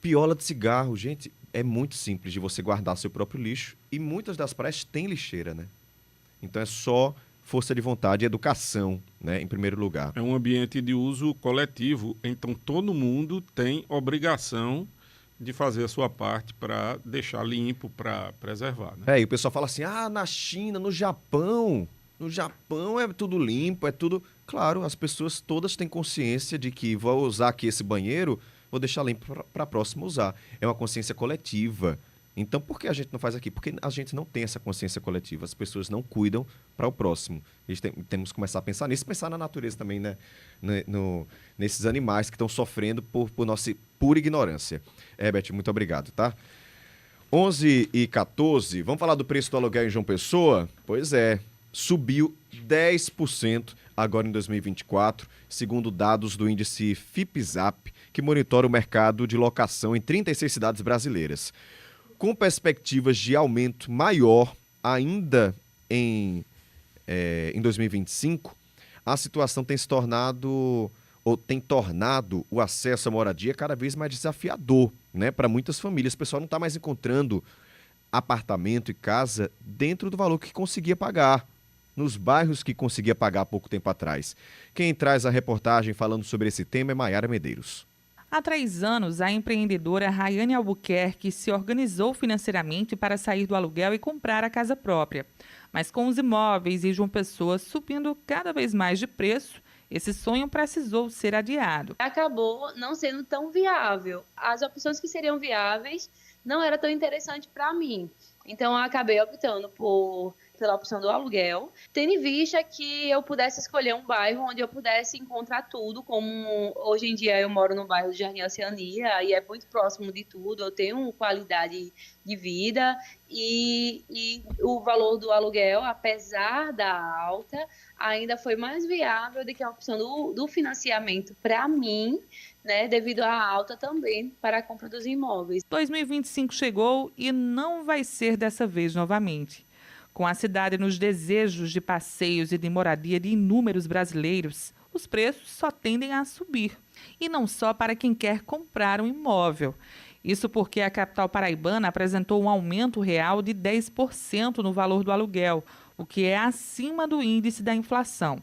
piola de cigarro. Gente, é muito simples de você guardar seu próprio lixo e muitas das praias têm lixeira, né? Então é só força de vontade e educação, né, em primeiro lugar. É um ambiente de uso coletivo, então todo mundo tem obrigação de fazer a sua parte para deixar limpo, para preservar, né? E o pessoal fala assim, na China, no Japão é tudo limpo, é tudo... Claro, as pessoas todas têm consciência de que vou usar aqui esse banheiro, vou deixar limpo para a próxima usar. É uma consciência coletiva. Então, por que a gente não faz aqui? Porque a gente não tem essa consciência coletiva. As pessoas não cuidam para o próximo. Temos que começar a pensar nisso, pensar na natureza também, né? Nesses animais que estão sofrendo por nossa pura ignorância. Beth, muito obrigado, tá? 11h14, vamos falar do preço do aluguel em João Pessoa? Pois é, subiu 10% agora em 2024, segundo dados do índice FIPZAP, que monitora o mercado de locação em 36 cidades brasileiras. Com perspectivas de aumento maior ainda em 2025, a situação tem tornado o acesso à moradia cada vez mais desafiador, né, para muitas famílias. O pessoal não está mais encontrando apartamento e casa dentro do valor que conseguia pagar, nos bairros que conseguia pagar há pouco tempo atrás. Quem traz a reportagem falando sobre esse tema é Maiara Medeiros. Há 3 anos, a empreendedora Rayane Albuquerque se organizou financeiramente para sair do aluguel e comprar a casa própria. Mas com os imóveis em João Pessoa subindo cada vez mais de preço, esse sonho precisou ser adiado. Acabou não sendo tão viável. As opções que seriam viáveis não eram tão interessantes para mim. Então, eu acabei optando pela opção do aluguel, tendo em vista que eu pudesse escolher um bairro onde eu pudesse encontrar tudo, como hoje em dia eu moro no bairro do Jardim Oceania e é muito próximo de tudo, eu tenho qualidade de vida e o valor do aluguel, apesar da alta, ainda foi mais viável do que a opção do financiamento para mim, né, devido à alta também para a compra dos imóveis. 2025 chegou e não vai ser dessa vez novamente. Com a cidade nos desejos de passeios e de moradia de inúmeros brasileiros, os preços só tendem a subir. E não só para quem quer comprar um imóvel. Isso porque a capital paraibana apresentou um aumento real de 10% no valor do aluguel, o que é acima do índice da inflação.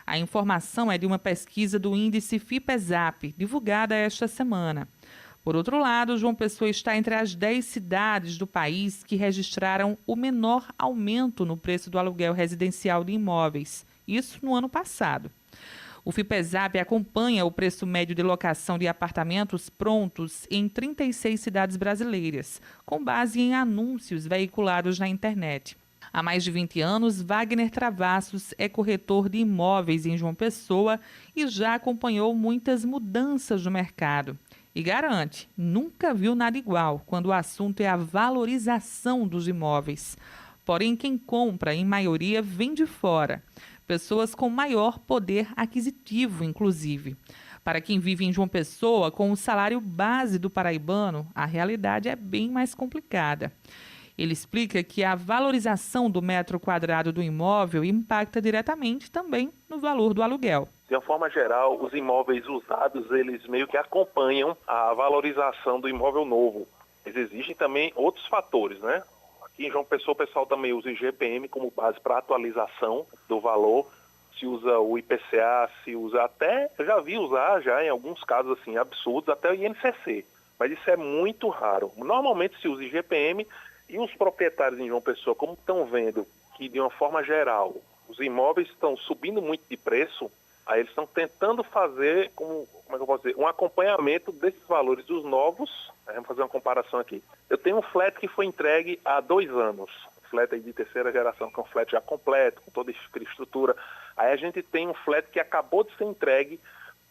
A informação é de uma pesquisa do índice FIPESAP, divulgada esta semana. Por outro lado, João Pessoa está entre as 10 cidades do país que registraram o menor aumento no preço do aluguel residencial de imóveis, isso no ano passado. O FIPESAP acompanha o preço médio de locação de apartamentos prontos em 36 cidades brasileiras, com base em anúncios veiculados na internet. Há mais de 20 anos, Wagner Travassos é corretor de imóveis em João Pessoa e já acompanhou muitas mudanças no mercado. E garante, nunca viu nada igual quando o assunto é a valorização dos imóveis. Porém, quem compra, em maioria, vem de fora. Pessoas com maior poder aquisitivo, inclusive. Para quem vive em João Pessoa, com o salário base do paraibano, a realidade é bem mais complicada. Ele explica que a valorização do metro quadrado do imóvel impacta diretamente também no valor do aluguel. De uma forma geral, os imóveis usados, eles meio que acompanham a valorização do imóvel novo. Mas existem também outros fatores, né? Aqui em João Pessoa, o pessoal também usa o IGPM como base para atualização do valor. Se usa o IPCA, se usa até, eu já vi usar já em alguns casos assim absurdos, até o INCC. Mas isso é muito raro. Normalmente se usa IGPM e os proprietários em João Pessoa, como estão vendo que de uma forma geral os imóveis estão subindo muito de preço, Aí eles estão tentando fazer, como é que eu posso dizer, um acompanhamento desses valores dos novos. Vamos fazer uma comparação aqui. Eu tenho um flat que foi entregue há 2 anos, flat aí de terceira geração, que é um flat já completo, com toda a infraestrutura. Aí a gente tem um flat que acabou de ser entregue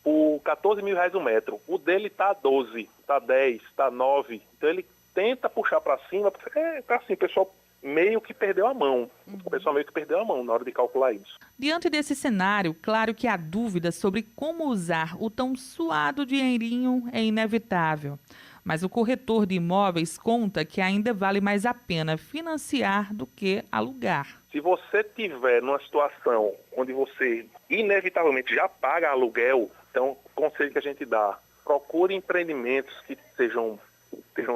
por R$14 mil o metro. O dele está 12, está 10, está 9. Então ele tenta puxar para cima, tá assim, o pessoal meio que perdeu a mão. O pessoal meio que perdeu a mão na hora de calcular isso. Diante desse cenário, claro que a dúvida sobre como usar o tão suado dinheirinho é inevitável. Mas o corretor de imóveis conta que ainda vale mais a pena financiar do que alugar. Se você tiver numa situação onde você inevitavelmente já paga aluguel, então o conselho que a gente dá, procure empreendimentos que sejam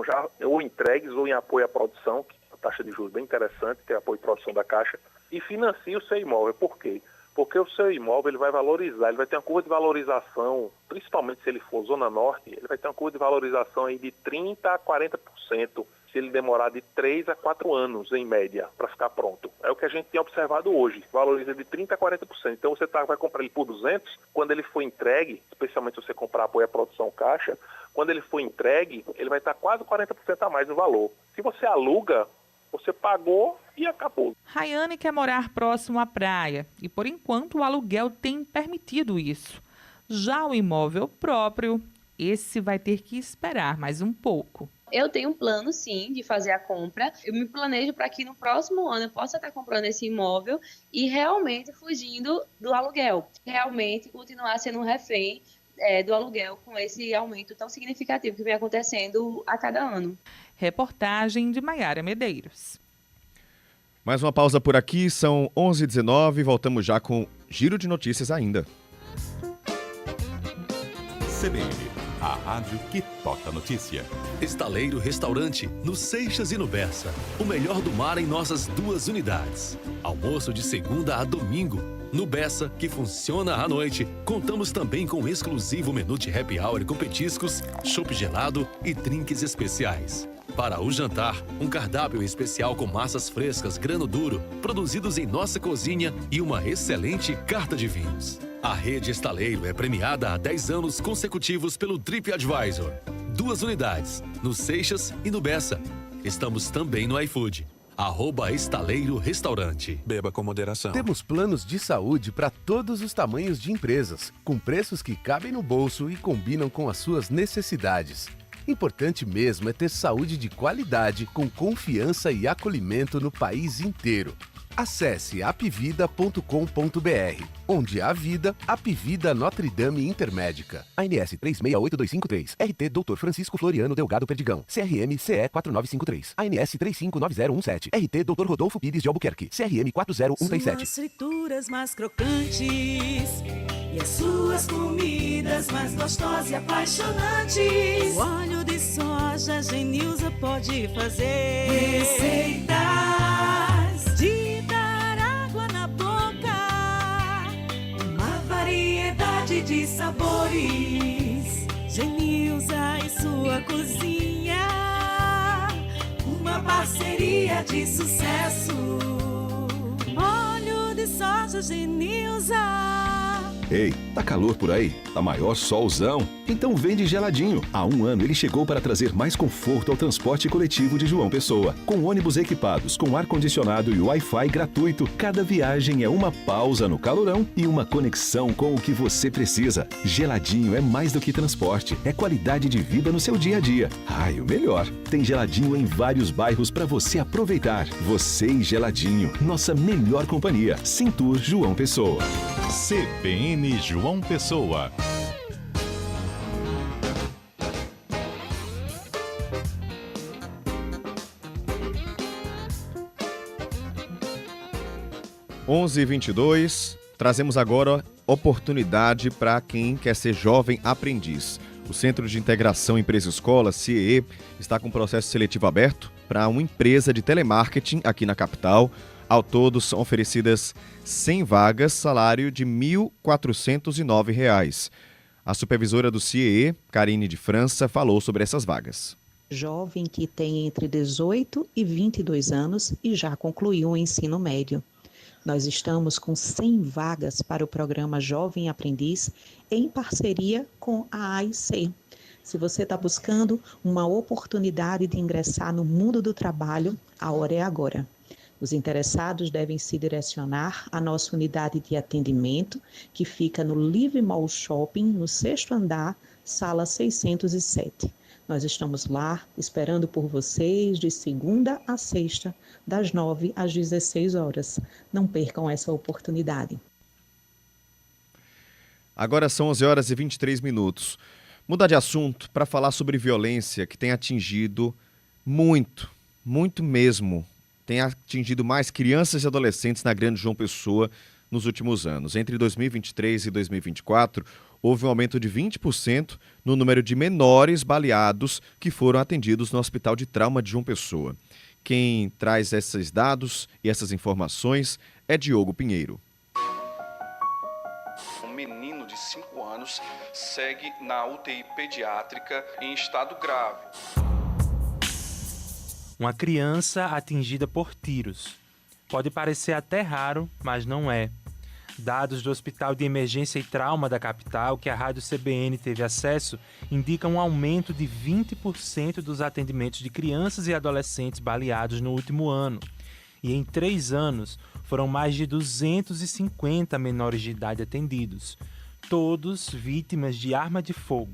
já ou entregues ou em apoio à produção, que é uma taxa de juros bem interessante, que é apoio à produção da Caixa, e financie o seu imóvel. Por quê? Porque o seu imóvel ele vai valorizar, ele vai ter uma curva de valorização, principalmente se ele for Zona Norte, ele vai ter uma curva de valorização aí de 30% a 40%, se ele demorar de 3 a 4 anos, em média, para ficar pronto. É o que a gente tem observado hoje, valoriza de 30% a 40%. Então você vai comprar ele por 200, quando ele for entregue, especialmente se você comprar apoio à produção Caixa, quando ele for entregue, ele vai estar quase 40% a mais no valor. Se você aluga, você pagou e acabou. Rayane quer morar próximo à praia e, por enquanto, o aluguel tem permitido isso. Já o imóvel próprio, esse vai ter que esperar mais um pouco. Eu tenho um plano, sim, de fazer a compra. Eu me planejo para que no próximo ano eu possa estar comprando esse imóvel e realmente fugindo do aluguel. Realmente continuar sendo um refém do aluguel com esse aumento tão significativo que vem acontecendo a cada ano. Reportagem de Maiara Medeiros. Mais uma pausa por aqui, são 11h19, voltamos já com Giro de Notícias ainda. CBN, a rádio que toca notícia. Estaleiro Restaurante, no Seixas e no Bessa. O melhor do mar em nossas 2 unidades. Almoço de segunda a domingo. No Bessa, que funciona à noite, contamos também com um exclusivo menu de happy hour com petiscos, chopp gelado e drinks especiais. Para o jantar, um cardápio especial com massas frescas grano duro, produzidos em nossa cozinha e uma excelente carta de vinhos. A rede Estaleiro é premiada há 10 anos consecutivos pelo TripAdvisor. 2 unidades, no Seixas e no Bessa. Estamos também no iFood. @Estaleiro Restaurante. Beba com moderação. Temos planos de saúde para todos os tamanhos de empresas, com preços que cabem no bolso e combinam com as suas necessidades. Importante mesmo é ter saúde de qualidade, com confiança e acolhimento no país inteiro. Acesse apvida.com.br, onde há vida, Apvida Notre Dame Intermédica. ANS 368253, RT Dr. Francisco Floriano Delgado Perdigão, CRM CE 4953, ANS 359017, RT Dr. Rodolfo Pires de Albuquerque, CRM 40137. Suas frituras mais crocantes e as suas comidas mais gostosas e apaixonantes. O óleo de soja Genilza pode fazer receitas de dar água na boca, uma variedade de sabores. Genilza e sua cozinha, uma parceria de sucesso. Óleo de soja Genilza. Ei, tá calor por aí? Tá maior solzão? Então vem de Geladinho. Há 1 ano ele chegou para trazer mais conforto ao transporte coletivo de João Pessoa. Com ônibus equipados, com ar-condicionado e Wi-Fi gratuito, cada viagem é uma pausa no calorão e uma conexão com o que você precisa. Geladinho é mais do que transporte, é qualidade de vida no seu dia a dia. E o melhor, tem Geladinho em vários bairros para você aproveitar. Você e Geladinho, nossa melhor companhia. Cintur João Pessoa. CBN João Pessoa. Onze e 22, trazemos agora oportunidade para quem quer ser jovem aprendiz. O Centro de Integração Empresa-Escola, CIEE, está com processo seletivo aberto para uma empresa de telemarketing aqui na capital. Ao todo, são oferecidas 100 vagas, salário de R$ 1.409. A supervisora do CIEE, Karine de França, falou sobre essas vagas. Jovem que tem entre 18 e 22 anos e já concluiu o ensino médio. Nós estamos com 100 vagas para o programa Jovem Aprendiz em parceria com a AIC. Se você está buscando uma oportunidade de ingressar no mundo do trabalho, a hora é agora. Os interessados devem se direcionar à nossa unidade de atendimento, que fica no Live Mall Shopping, no 6º andar, sala 607. Nós estamos lá esperando por vocês de segunda a sexta, das 9 às 16 horas. Não percam essa oportunidade. Agora são 11 horas e 23 minutos. Mudar de assunto para falar sobre violência que tem atingido muito mesmo. Tem atingido mais crianças e adolescentes na Grande João Pessoa nos últimos anos. Entre 2023 e 2024, houve um aumento de 20% no número de menores baleados que foram atendidos no Hospital de Trauma de João Pessoa. Quem traz esses dados e essas informações é Diogo Pinheiro. Um menino de 5 anos segue na UTI pediátrica em estado grave. Uma criança atingida por tiros. Pode parecer até raro, mas não é. Dados do Hospital de Emergência e Trauma da capital, que a Rádio CBN teve acesso, indicam um aumento de 20% dos atendimentos de crianças e adolescentes baleados no último ano. E em 3 anos, foram mais de 250 menores de idade atendidos, todos vítimas de arma de fogo.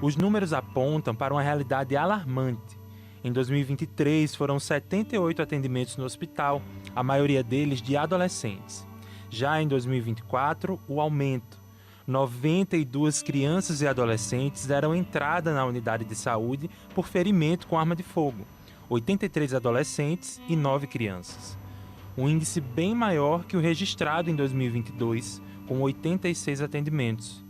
Os números apontam para uma realidade alarmante. Em 2023, foram 78 atendimentos no hospital, a maioria deles de adolescentes. Já em 2024, o aumento. 92 crianças e adolescentes deram entrada na unidade de saúde por ferimento com arma de fogo, 83 adolescentes e 9 crianças. Um índice bem maior que o registrado em 2022, com 86 atendimentos.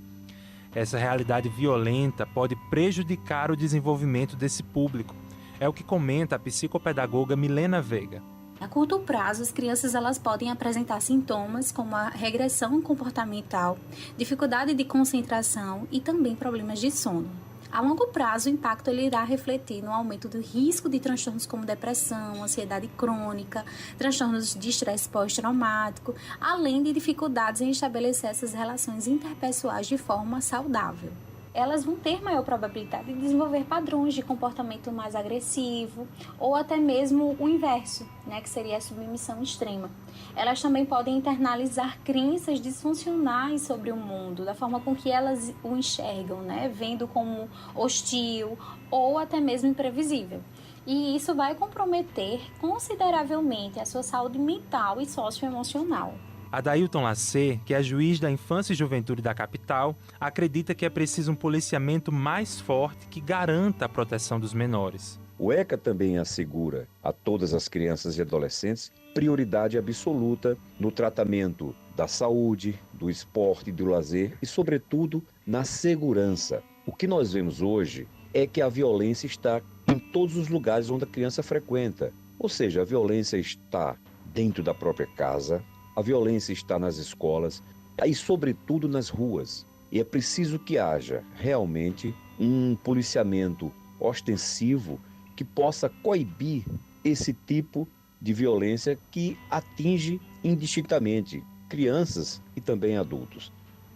Essa realidade violenta pode prejudicar o desenvolvimento desse público. É o que comenta a psicopedagoga Milena Veiga. A curto prazo, as crianças elas podem apresentar sintomas como a regressão comportamental, dificuldade de concentração e também problemas de sono. A longo prazo, o impacto ele irá refletir no aumento do risco de transtornos como depressão, ansiedade crônica, transtornos de estresse pós-traumático, além de dificuldades em estabelecer essas relações interpessoais de forma saudável. Elas vão ter maior probabilidade de desenvolver padrões de comportamento mais agressivo ou até mesmo o inverso, que seria a submissão extrema. Elas também podem internalizar crenças disfuncionais sobre o mundo, da forma com que elas o enxergam, vendo como hostil ou até mesmo imprevisível. E isso vai comprometer consideravelmente a sua saúde mental e socioemocional. Adailton Lacer, que é juiz da Infância e Juventude da capital, acredita que é preciso um policiamento mais forte que garanta a proteção dos menores. O ECA também assegura a todas as crianças e adolescentes prioridade absoluta no tratamento da saúde, do esporte e do lazer e, sobretudo, na segurança. O que nós vemos hoje é que a violência está em todos os lugares onde a criança frequenta. Ou seja, a violência está dentro da própria casa, a violência está nas escolas e, sobretudo, nas ruas. E é preciso que haja realmente um policiamento ostensivo que possa coibir esse tipo de violência que atinge indistintamente crianças e também adultos.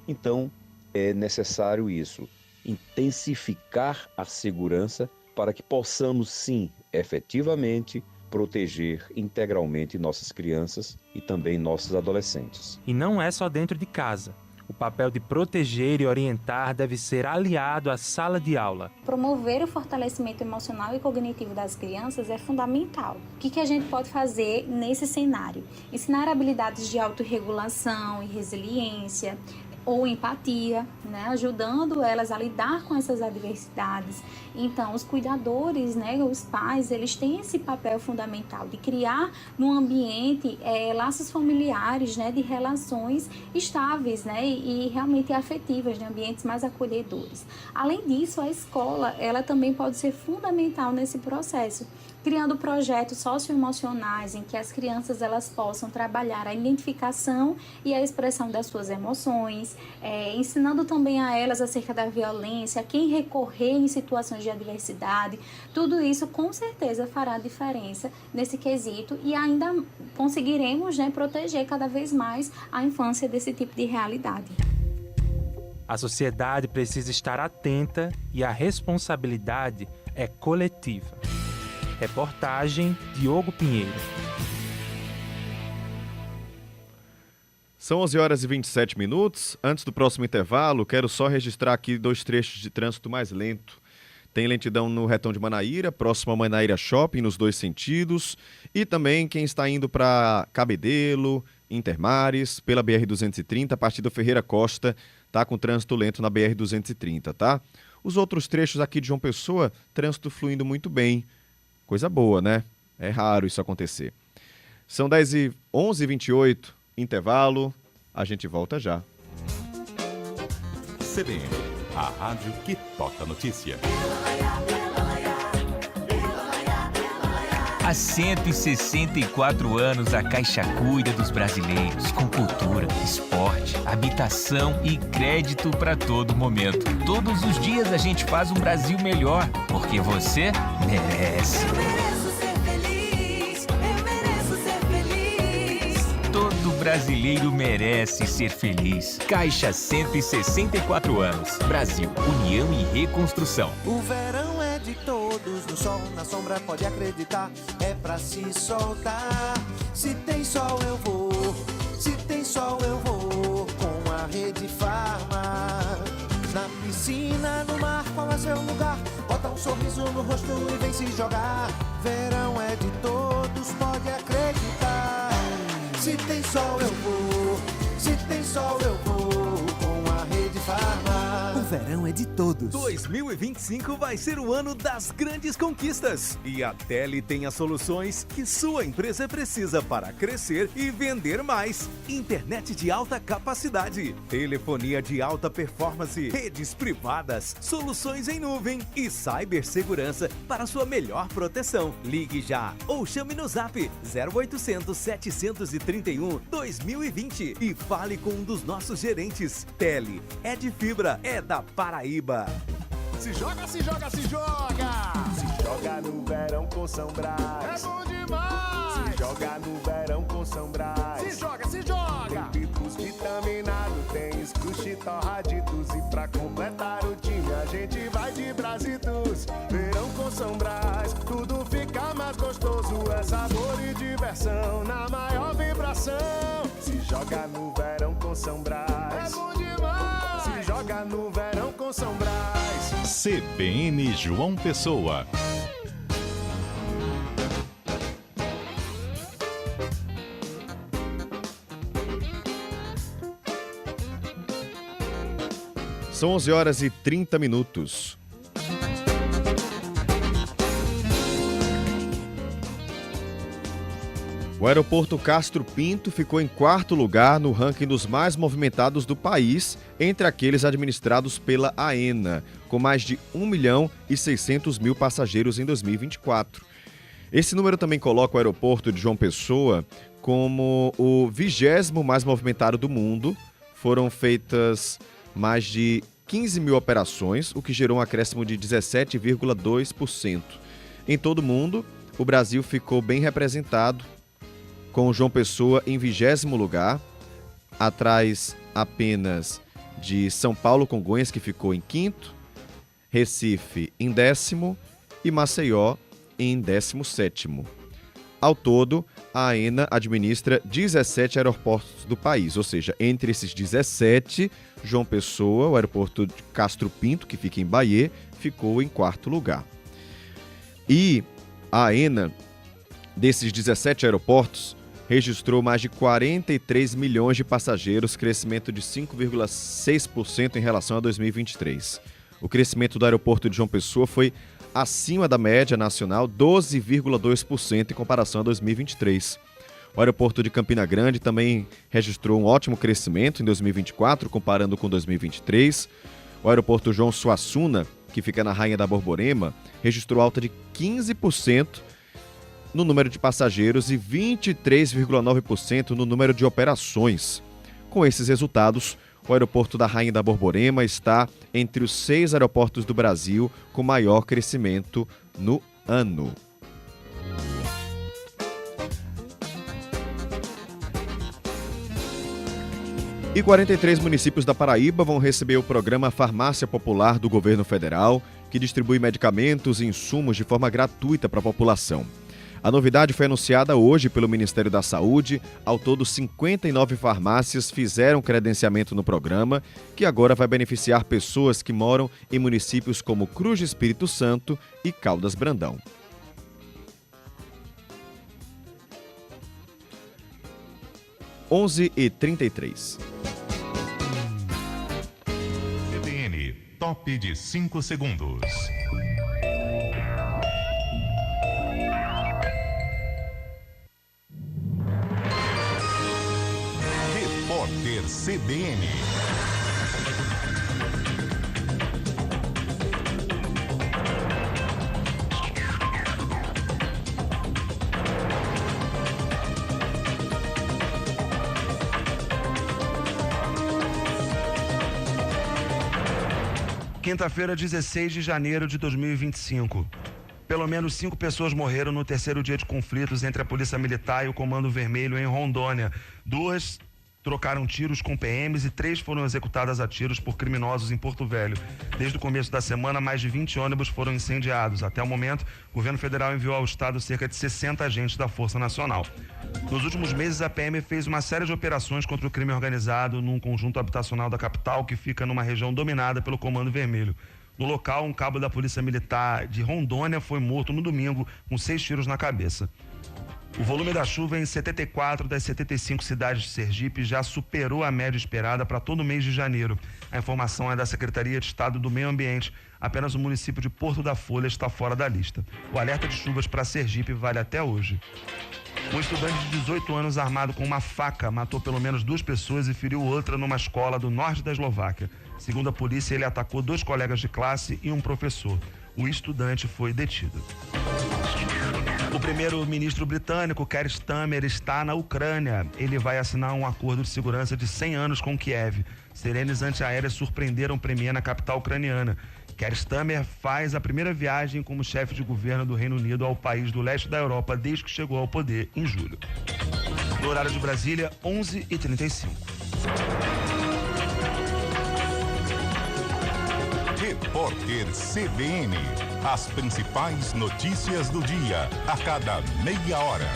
Então, é necessário isso, intensificar a segurança para que possamos, sim, efetivamente, proteger integralmente nossas crianças e também nossos adolescentes. E não é só dentro de casa. O papel de proteger e orientar deve ser aliado à sala de aula. Promover o fortalecimento emocional e cognitivo das crianças é fundamental. O que a gente pode fazer nesse cenário? Ensinar habilidades de autorregulação e resiliência, ou empatia, ajudando elas a lidar com essas adversidades. Então, os cuidadores, os pais, eles têm esse papel fundamental de criar num ambiente laços familiares, de relações estáveis, e realmente afetivas, de ambientes mais acolhedores. Além disso, a escola, ela também pode ser fundamental nesse processo, criando projetos socioemocionais em que as crianças elas possam trabalhar a identificação e a expressão das suas emoções, ensinando também a elas acerca da violência, a quem recorrer em situações de adversidade. Tudo isso com certeza fará diferença nesse quesito e ainda conseguiremos, né, proteger cada vez mais a infância desse tipo de realidade. A sociedade precisa estar atenta e a responsabilidade é coletiva. Reportagem Diogo Pinheiro. São 11 horas e 27 minutos. Antes do próximo intervalo, quero só registrar aqui 2 trechos de trânsito mais lento. Tem lentidão no retão de Manaíra, próximo a Manaíra Shopping, nos 2 sentidos. E também quem está indo para Cabedelo, Intermares, pela BR-230, a partir do Ferreira Costa, está com trânsito lento na BR-230, tá? Os outros trechos aqui de João Pessoa, trânsito fluindo muito bem. Coisa boa, né? É raro isso acontecer. São 11h28, intervalo, a gente volta já. CBN, a rádio que toca notícia. Há 164 anos, a Caixa cuida dos brasileiros com cultura, esporte, habitação e crédito para todo momento. Todos os dias a gente faz um Brasil melhor, porque você merece. Eu mereço ser feliz, eu mereço ser feliz. Todo brasileiro merece ser feliz. Caixa, 164 anos. Brasil, união e reconstrução. O verão é de todos, no sol, na sombra, pode acreditar, é pra se soltar. Se tem sol eu vou, se tem sol eu vou, com a Rede Farma. Na piscina, no mar, qual é seu lugar? Bota um sorriso no rosto e vem se jogar. Verão é de todos, pode acreditar. Se tem sol eu vou, se tem sol eu vou, com a Rede Farma. O verão é de todos. 2025 vai ser o ano das grandes conquistas. E a Tele tem as soluções que sua empresa precisa para crescer e vender mais. Internet de alta capacidade, telefonia de alta performance, redes privadas, soluções em nuvem e cibersegurança para sua melhor proteção. Ligue já ou chame no zap 0800 731 2020 e fale com um dos nossos gerentes. Tele é de fibra, é da Paraíba. Se joga, se joga, se joga. Se joga no verão com São Brás. É bom demais. Se joga no verão com São Brás. Se joga, se joga. Tem picos vitaminado, tem escruxe torraditos. E pra completar o time a gente vai de Brasitos. Verão com São Brás, tudo fica mais gostoso. É sabor e diversão na maior vibração. Se joga no verão com São Brás. É bom demais. Se joga no verão com São Brás. CBN João Pessoa. São 11 horas e 30 minutos. O aeroporto Castro Pinto ficou em 4º lugar no ranking dos mais movimentados do país, entre aqueles administrados pela AENA, com mais de 1.600.000 passageiros em 2024. Esse número também coloca o aeroporto de João Pessoa como o 20º mais movimentado do mundo. Foram feitas mais de 15.000 operações, o que gerou um acréscimo de 17,2%. Em todo o mundo, o Brasil ficou bem representado, com João Pessoa em 20º lugar, atrás apenas de São Paulo, Congonhas, que ficou em 5º, Recife em 10º e Maceió em 17º. Ao todo, a AENA administra 17 aeroportos do país, ou seja, entre esses 17, João Pessoa, o aeroporto de Castro Pinto, que fica em Bahia, ficou em 4º lugar. E a AENA, desses 17 aeroportos, registrou mais de 43 milhões de passageiros, crescimento de 5,6% em relação a 2023. O crescimento do aeroporto de João Pessoa foi acima da média nacional, 12,2% em comparação a 2023. O aeroporto de Campina Grande também registrou um ótimo crescimento em 2024, comparando com 2023. O aeroporto João Suassuna, que fica na Rainha da Borborema, registrou alta de 15% no número de passageiros e 23,9% no número de operações. Com esses resultados, o aeroporto da Rainha da Borborema está entre os 6 aeroportos do Brasil com maior crescimento no ano. E 43 municípios da Paraíba vão receber o programa Farmácia Popular do Governo Federal, que distribui medicamentos e insumos de forma gratuita para a população. A novidade foi anunciada hoje pelo Ministério da Saúde. Ao todo, 59 farmácias fizeram credenciamento no programa, que agora vai beneficiar pessoas que moram em municípios como Cruz de Espírito Santo e Caldas Brandão. (11 e 33). CBN Top de 5 segundos. Repórter CBN. Quinta-feira, 16 de janeiro de 2025. Pelo menos 5 pessoas morreram no terceiro dia de conflitos entre a Polícia Militar e o Comando Vermelho em Rondônia. 2 trocaram tiros com PMs e 3 foram executadas a tiros por criminosos em Porto Velho. Desde o começo da semana, mais de 20 ônibus foram incendiados. Até o momento, o governo federal enviou ao estado cerca de 60 agentes da Força Nacional. Nos últimos meses, a PM fez uma série de operações contra o crime organizado num conjunto habitacional da capital que fica numa região dominada pelo Comando Vermelho. No local, um cabo da Polícia Militar de Rondônia foi morto no domingo com 6 tiros na cabeça. O volume da chuva em 74 das 75 cidades de Sergipe já superou a média esperada para todo o mês de janeiro. A informação é da Secretaria de Estado do Meio Ambiente. Apenas o município de Porto da Folha está fora da lista. O alerta de chuvas para Sergipe vale até hoje. Um estudante de 18 anos armado com uma faca matou pelo menos 2 pessoas e feriu outra numa escola do norte da Eslováquia. Segundo a polícia, ele atacou 2 colegas de classe e um professor. O estudante foi detido. O primeiro-ministro britânico, Keir Starmer, está na Ucrânia. Ele vai assinar um acordo de segurança de 100 anos com Kiev. Sirenes antiaéreas surpreenderam o premier na capital ucraniana. Keir Starmer faz a primeira viagem como chefe de governo do Reino Unido ao país do leste da Europa desde que chegou ao poder em julho. No horário de Brasília, 11h35. Repórter CBN. As principais notícias do dia, a cada meia hora.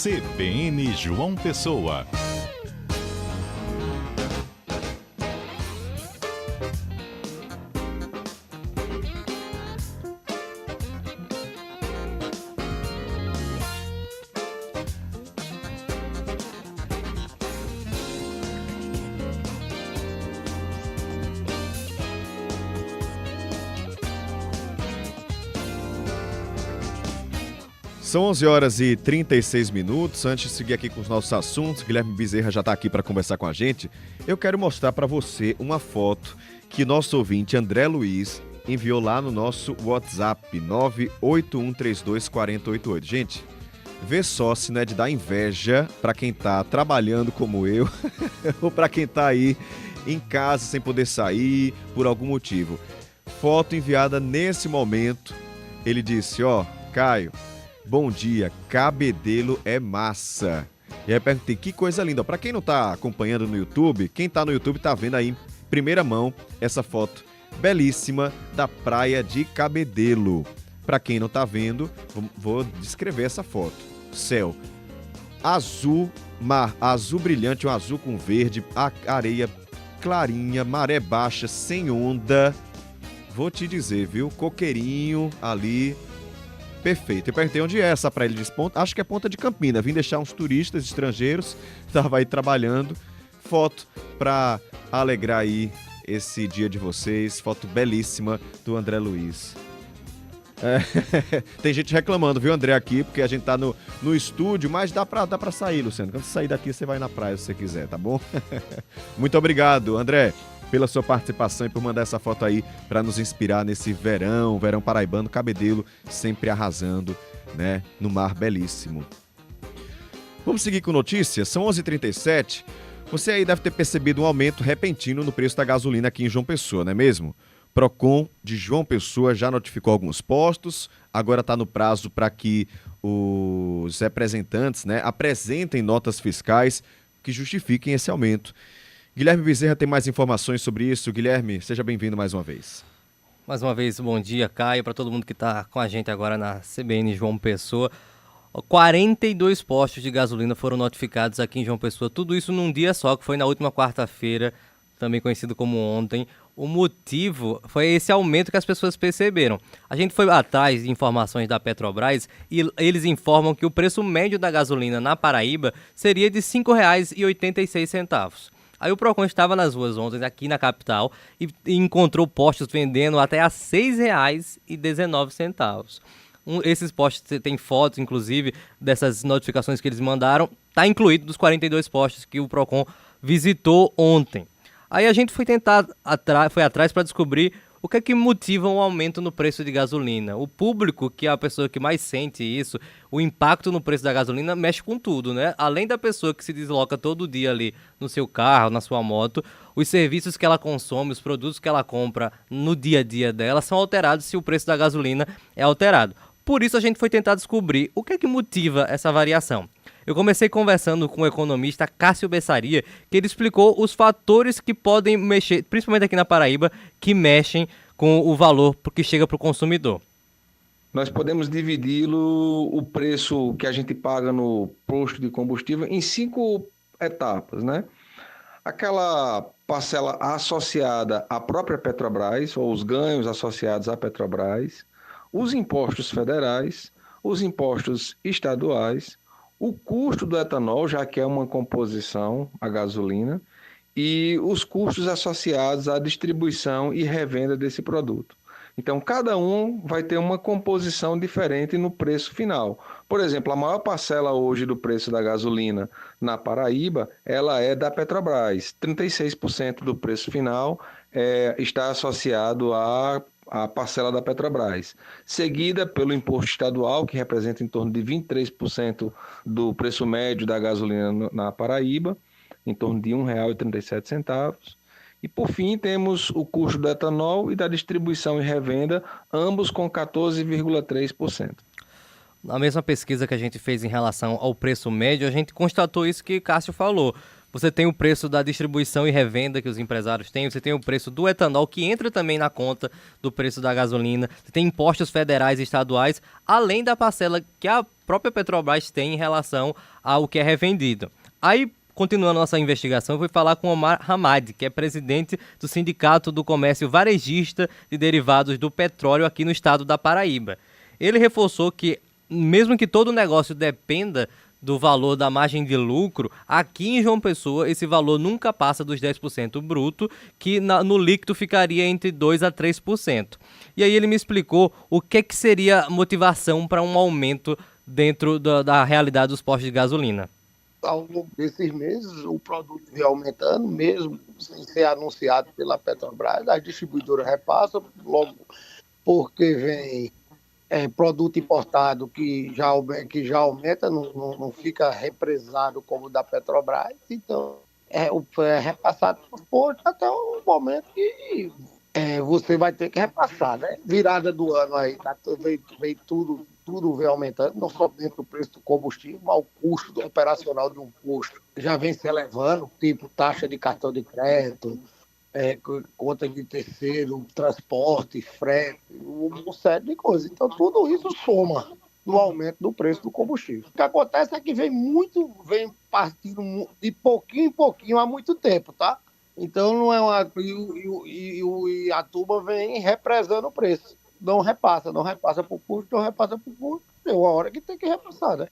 CBN João Pessoa. São 11 horas e 36 minutos. Antes de seguir aqui com os nossos assuntos, Guilherme Bezerra já está aqui para conversar com a gente. Eu quero mostrar para você uma foto que nosso ouvinte André Luiz enviou lá no nosso WhatsApp 981324088. Gente, vê só se não é de dar inveja para quem está trabalhando como eu ou para quem está aí em casa sem poder sair por algum motivo. Foto enviada nesse momento. Ele disse, Caio, bom dia, cabedelo é massa. E aí eu perguntei, que coisa linda. Para quem não tá acompanhando no YouTube, quem tá no YouTube tá vendo aí em primeira mão essa foto belíssima da praia de Cabedelo. Para quem não tá vendo, vou descrever essa foto. Céu azul, mar azul brilhante, um azul com verde, a areia clarinha, maré baixa, sem onda. Vou te dizer, viu? Coqueirinho ali. Perfeito. Eu perguntei onde é essa praia, ele disse, acho que é Ponta de Campina. Vim deixar uns turistas estrangeiros, estava aí trabalhando. Foto para alegrar aí esse dia de vocês. Foto belíssima do André Luiz. Tem gente reclamando, viu, André, aqui, porque a gente tá no estúdio, mas dá pra sair, Luciano. Quando você sair daqui, você vai na praia se você quiser, tá bom? Muito obrigado, André, pela sua participação e por mandar essa foto aí para nos inspirar nesse verão paraibano, Cabedelo sempre arrasando, né, no mar belíssimo. Vamos seguir com notícias? São 11h37. Você aí deve ter percebido um aumento repentino no preço da gasolina aqui em João Pessoa, não é mesmo? Procon de João Pessoa já notificou alguns postos, agora está no prazo para que os representantes, né, apresentem notas fiscais que justifiquem esse aumento. Guilherme Bezerra tem mais informações sobre isso. Guilherme, seja bem-vindo mais uma vez. Mais uma vez, bom dia, Caio, para todo mundo que está com a gente agora na CBN João Pessoa. 42 postos de gasolina foram notificados aqui em João Pessoa, tudo isso num dia só, que foi na última quarta-feira, também conhecido como ontem. O motivo foi esse aumento que as pessoas perceberam. A gente foi atrás de informações da Petrobras e eles informam que o preço médio da gasolina na Paraíba seria de R$ 5,86. Aí o Procon estava nas ruas ontem, aqui na capital, e encontrou postos vendendo até a R$ 6,19. Esses postos, tem fotos, inclusive, dessas notificações que eles mandaram, está incluído dos 42 postos que o Procon visitou ontem. Aí a gente foi atrás para descobrir o que é que motiva um aumento no preço de gasolina. O público, que é a pessoa que mais sente isso, o impacto no preço da gasolina mexe com tudo, né? Além da pessoa que se desloca todo dia ali no seu carro, na sua moto, os serviços que ela consome, os produtos que ela compra no dia a dia dela são alterados se o preço da gasolina é alterado. Por isso a gente foi tentar descobrir o que é que motiva essa variação. Eu comecei conversando com o economista Cássio Bessaria, que ele explicou os fatores que podem mexer, principalmente aqui na Paraíba, que mexem com o valor que chega para o consumidor. Nós podemos dividi-lo, o preço que a gente paga no posto de combustível, em 5 etapas, né? Aquela parcela associada à própria Petrobras, ou os ganhos associados à Petrobras, os impostos federais, os impostos estaduais, o custo do etanol, já que é uma composição, a gasolina, e os custos associados à distribuição e revenda desse produto. Então, cada um vai ter uma composição diferente no preço final. Por exemplo, a maior parcela hoje do preço da gasolina na Paraíba, ela é da Petrobras. 36% do preço final está associado à parcela da Petrobras, seguida pelo imposto estadual, que representa em torno de 23% do preço médio da gasolina na Paraíba, em torno de R$ 1,37. E, por fim, temos o custo do etanol e da distribuição e revenda, ambos com 14,3%. Na mesma pesquisa que a gente fez em relação ao preço médio, a gente constatou isso que Cássio falou. Você tem o preço da distribuição e revenda que os empresários têm, você tem o preço do etanol, que entra também na conta do preço da gasolina, você tem impostos federais e estaduais, além da parcela que a própria Petrobras tem em relação ao que é revendido. Aí, continuando nossa investigação, eu fui falar com Omar Hamad, que é presidente do Sindicato do Comércio Varejista de Derivados do Petróleo aqui no estado da Paraíba. Ele reforçou que, mesmo que todo negócio dependa do valor da margem de lucro, aqui em João Pessoa esse valor nunca passa dos 10% bruto, que no líquido ficaria entre 2% a 3%. E aí ele me explicou o que seria a motivação para um aumento dentro da realidade dos postos de gasolina. Ao longo desses meses, o produto vem aumentando, mesmo sem ser anunciado pela Petrobras. As distribuidoras repassam, logo porque vem produto importado que já aumenta, não fica represado como o da Petrobras. Então, é repassado por posto até o momento que você vai ter que repassar, né? Virada do ano aí, tá? Vem tudo vem aumentando, não só dentro do preço do combustível, mas o custo operacional de um posto já vem se elevando, tipo taxa de cartão de crédito, conta de terceiro, transporte, frete, uma série de coisas. Então, tudo isso soma no aumento do preço do combustível. O que acontece é que vem partindo de pouquinho em pouquinho há muito tempo, tá? Então, não é e a turma vem represando o preço. não repassa para o custo, tem uma hora que tem que repassar, né?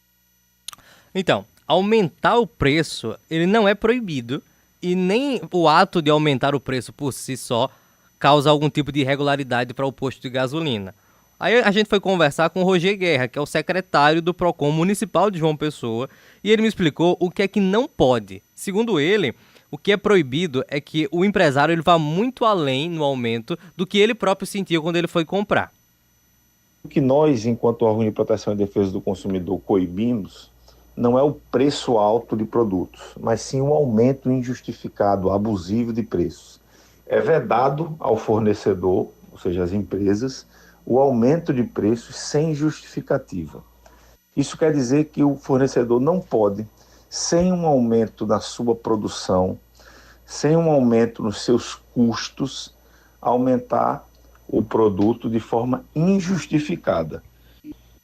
Então, aumentar o preço, ele não é proibido e nem o ato de aumentar o preço por si só causa algum tipo de irregularidade para o posto de gasolina. Aí a gente foi conversar com o Roger Guerra, que é o secretário do PROCON Municipal de João Pessoa, e ele me explicou o que é que não pode. Segundo ele, o que é proibido é que o empresário ele vá muito além no aumento do que ele próprio sentiu quando ele foi comprar. O que nós, enquanto órgão de proteção e defesa do consumidor, coibimos não é o preço alto de produtos, mas sim o aumento injustificado, abusivo de preços. É vedado ao fornecedor, ou seja, às empresas, o aumento de preços sem justificativa. Isso quer dizer que o fornecedor não pode, sem um aumento na sua produção, sem um aumento nos seus custos, aumentar o produto de forma injustificada.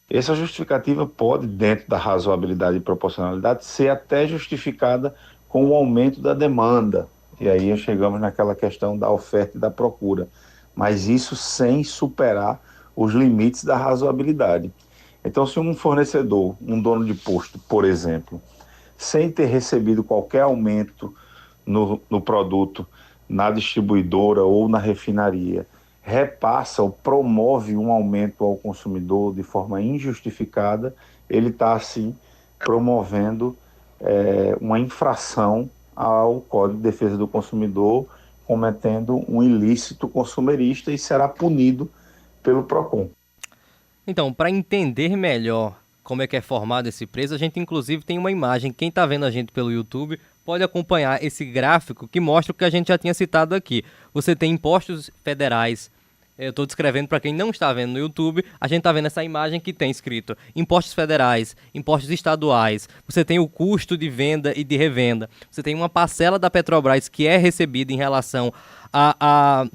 Essa justificativa pode, dentro da razoabilidade e proporcionalidade, ser até justificada com o aumento da demanda. E aí chegamos naquela questão da oferta e da procura. Mas isso sem superar os limites da razoabilidade. Então, se um fornecedor, um dono de posto, por exemplo, sem ter recebido qualquer aumento no produto, na distribuidora ou na refinaria, repassa ou promove um aumento ao consumidor de forma injustificada, ele está, assim, promovendo uma infração ao Código de Defesa do Consumidor, cometendo um ilícito consumerista e será punido pelo PROCON. Então, para entender melhor como é que é formado esse preço, a gente inclusive tem uma imagem. Quem está vendo a gente pelo YouTube pode acompanhar esse gráfico que mostra o que a gente já tinha citado aqui. Você tem impostos federais. Eu estou descrevendo para quem não está vendo no YouTube, a gente está vendo essa imagem que tem escrito impostos federais, impostos estaduais, você tem o custo de venda e de revenda, você tem uma parcela da Petrobras que é recebida em relação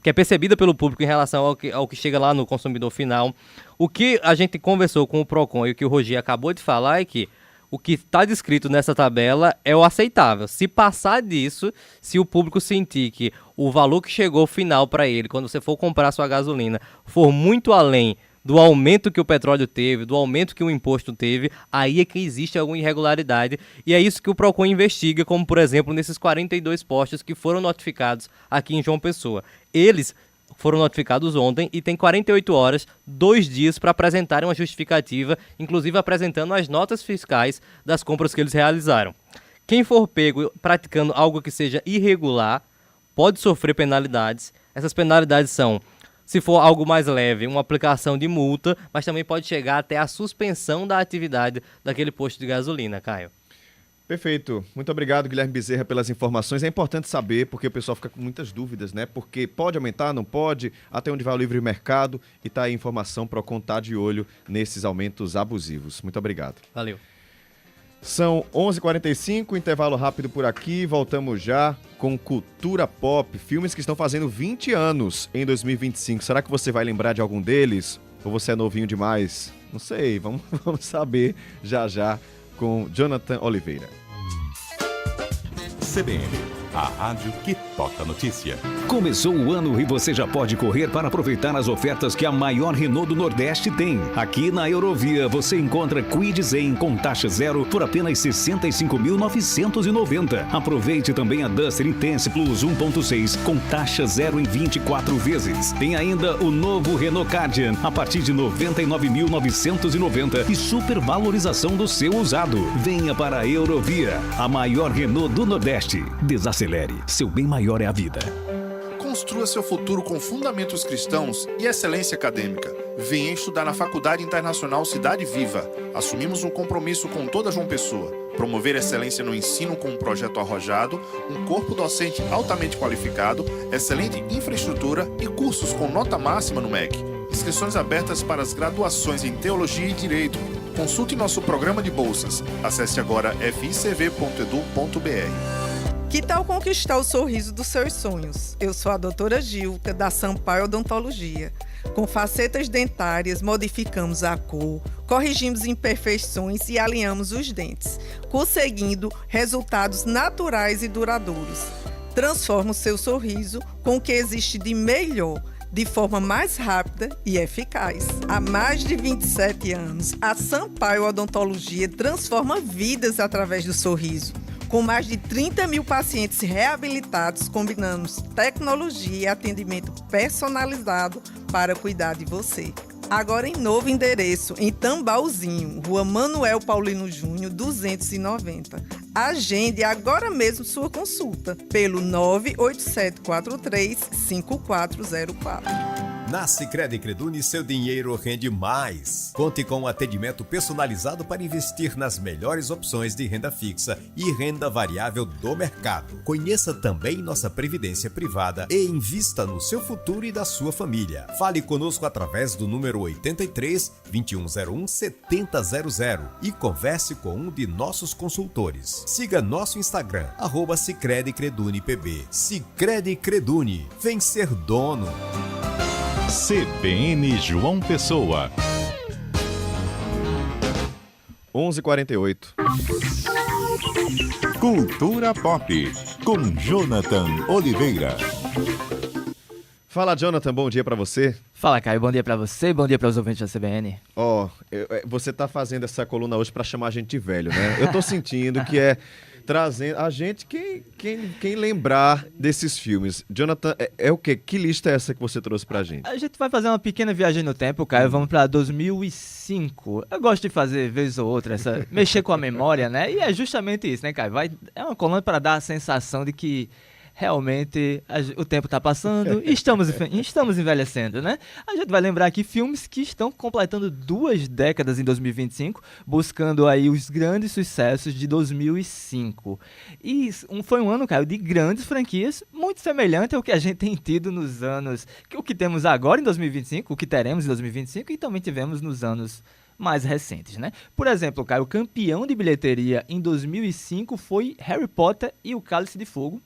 que é percebida pelo público em relação ao que chega lá no consumidor final. O que a gente conversou com o PROCON e o que o Roger acabou de falar é que o que está descrito nessa tabela é o aceitável. Se passar disso, se o público sentir que o valor que chegou final para ele, quando você for comprar sua gasolina, for muito além do aumento que o petróleo teve, do aumento que o imposto teve, aí é que existe alguma irregularidade. E é isso que o PROCON investiga, como, por exemplo, nesses 42 postos que foram notificados aqui em João Pessoa. Eles foram notificados ontem e tem 48 horas, 2 dias para apresentarem uma justificativa, inclusive apresentando as notas fiscais das compras que eles realizaram. Quem for pego praticando algo que seja irregular pode sofrer penalidades. Essas penalidades são, se for algo mais leve, uma aplicação de multa, mas também pode chegar até a suspensão da atividade daquele posto de gasolina, Caio. Perfeito. Muito obrigado, Guilherme Bezerra, pelas informações. É importante saber, porque o pessoal fica com muitas dúvidas, né? Porque pode aumentar, não pode, até onde vai o livre mercado, e tá aí a informação para contar de olho nesses aumentos abusivos. Muito obrigado. Valeu. São 11h45, intervalo rápido por aqui, voltamos já com Cultura Pop, filmes que estão fazendo 20 anos em 2025. Será que você vai lembrar de algum deles? Ou você é novinho demais? Não sei, vamos saber já com Jonathan Oliveira. CBN, a rádio que toca notícia. Começou o ano e você já pode correr para aproveitar as ofertas que a maior Renault do Nordeste tem. Aqui na Eurovia você encontra Kwid Zen com taxa zero por apenas R$ 65.990. Aproveite também a Duster Intense Plus 1.6 com taxa zero em 24 vezes. Tem ainda o novo Renault Cardian a partir de R$ 99.990 e supervalorização do seu usado. Venha para a Eurovia, a maior Renault do Nordeste. Desacelere, seu bem maior é a vida. Construa seu futuro com fundamentos cristãos e excelência acadêmica. Venha estudar na Faculdade Internacional Cidade Viva. Assumimos um compromisso com toda João Pessoa. Promover excelência no ensino com um projeto arrojado, um corpo docente altamente qualificado, excelente infraestrutura e cursos com nota máxima no MEC. Inscrições abertas para as graduações em Teologia e Direito. Consulte nosso programa de bolsas. Acesse agora ficv.edu.br. Que tal conquistar o sorriso dos seus sonhos? Eu sou a doutora Gilca, da Sampaio Odontologia. Com facetas dentárias, modificamos a cor, corrigimos imperfeições e alinhamos os dentes, conseguindo resultados naturais e duradouros. Transforma o seu sorriso com o que existe de melhor. de forma mais rápida e eficaz. Há mais de 27 anos, a Sampaio Odontologia transforma vidas através do sorriso. Com mais de 30 mil pacientes reabilitados, combinamos tecnologia e atendimento personalizado para cuidar de você. Agora em novo endereço, em Tambalzinho, Rua Manuel Paulino Júnior, 290. Agende agora mesmo sua consulta pelo 987435404. Na Sicredi Creduni, seu dinheiro rende mais. Conte com um atendimento personalizado para investir nas melhores opções de renda fixa e renda variável do mercado. Conheça também nossa previdência privada e invista no seu futuro e da sua família. Fale conosco através do número 83 2101 7000 e converse com um de nossos consultores. Siga nosso Instagram, @Sicredi Creduni PB. Sicredi Creduni, vem ser dono. CBN João Pessoa. 11h48. Cultura Pop, com Jonathan Oliveira. Fala, Jonathan, bom dia pra você. Fala, Caio, bom dia pra você, bom dia para os ouvintes da CBN. Você tá fazendo essa coluna hoje pra chamar a gente de velho, né? Eu tô sentindo que é trazendo a gente, quem lembrar desses filmes. Jonathan, é o quê? Que lista é essa que você trouxe pra gente? A gente vai fazer uma pequena viagem no tempo, Caio, vamos pra 2005. Eu gosto de fazer, vez ou outra, mexer com a memória, né? E é justamente isso, né, Caio? É uma coluna para dar a sensação de que realmente o tempo está passando e estamos envelhecendo, né? A gente vai lembrar aqui filmes que estão completando 2 décadas em 2025, buscando aí os grandes sucessos de 2005. E foi um ano, Caio, de grandes franquias, muito semelhante ao que a gente tem tido nos anos, o que temos agora em 2025, o que teremos em 2025 e também tivemos nos anos mais recentes, né? Por exemplo, Caio, o campeão de bilheteria em 2005 foi Harry Potter e o Cálice de Fogo.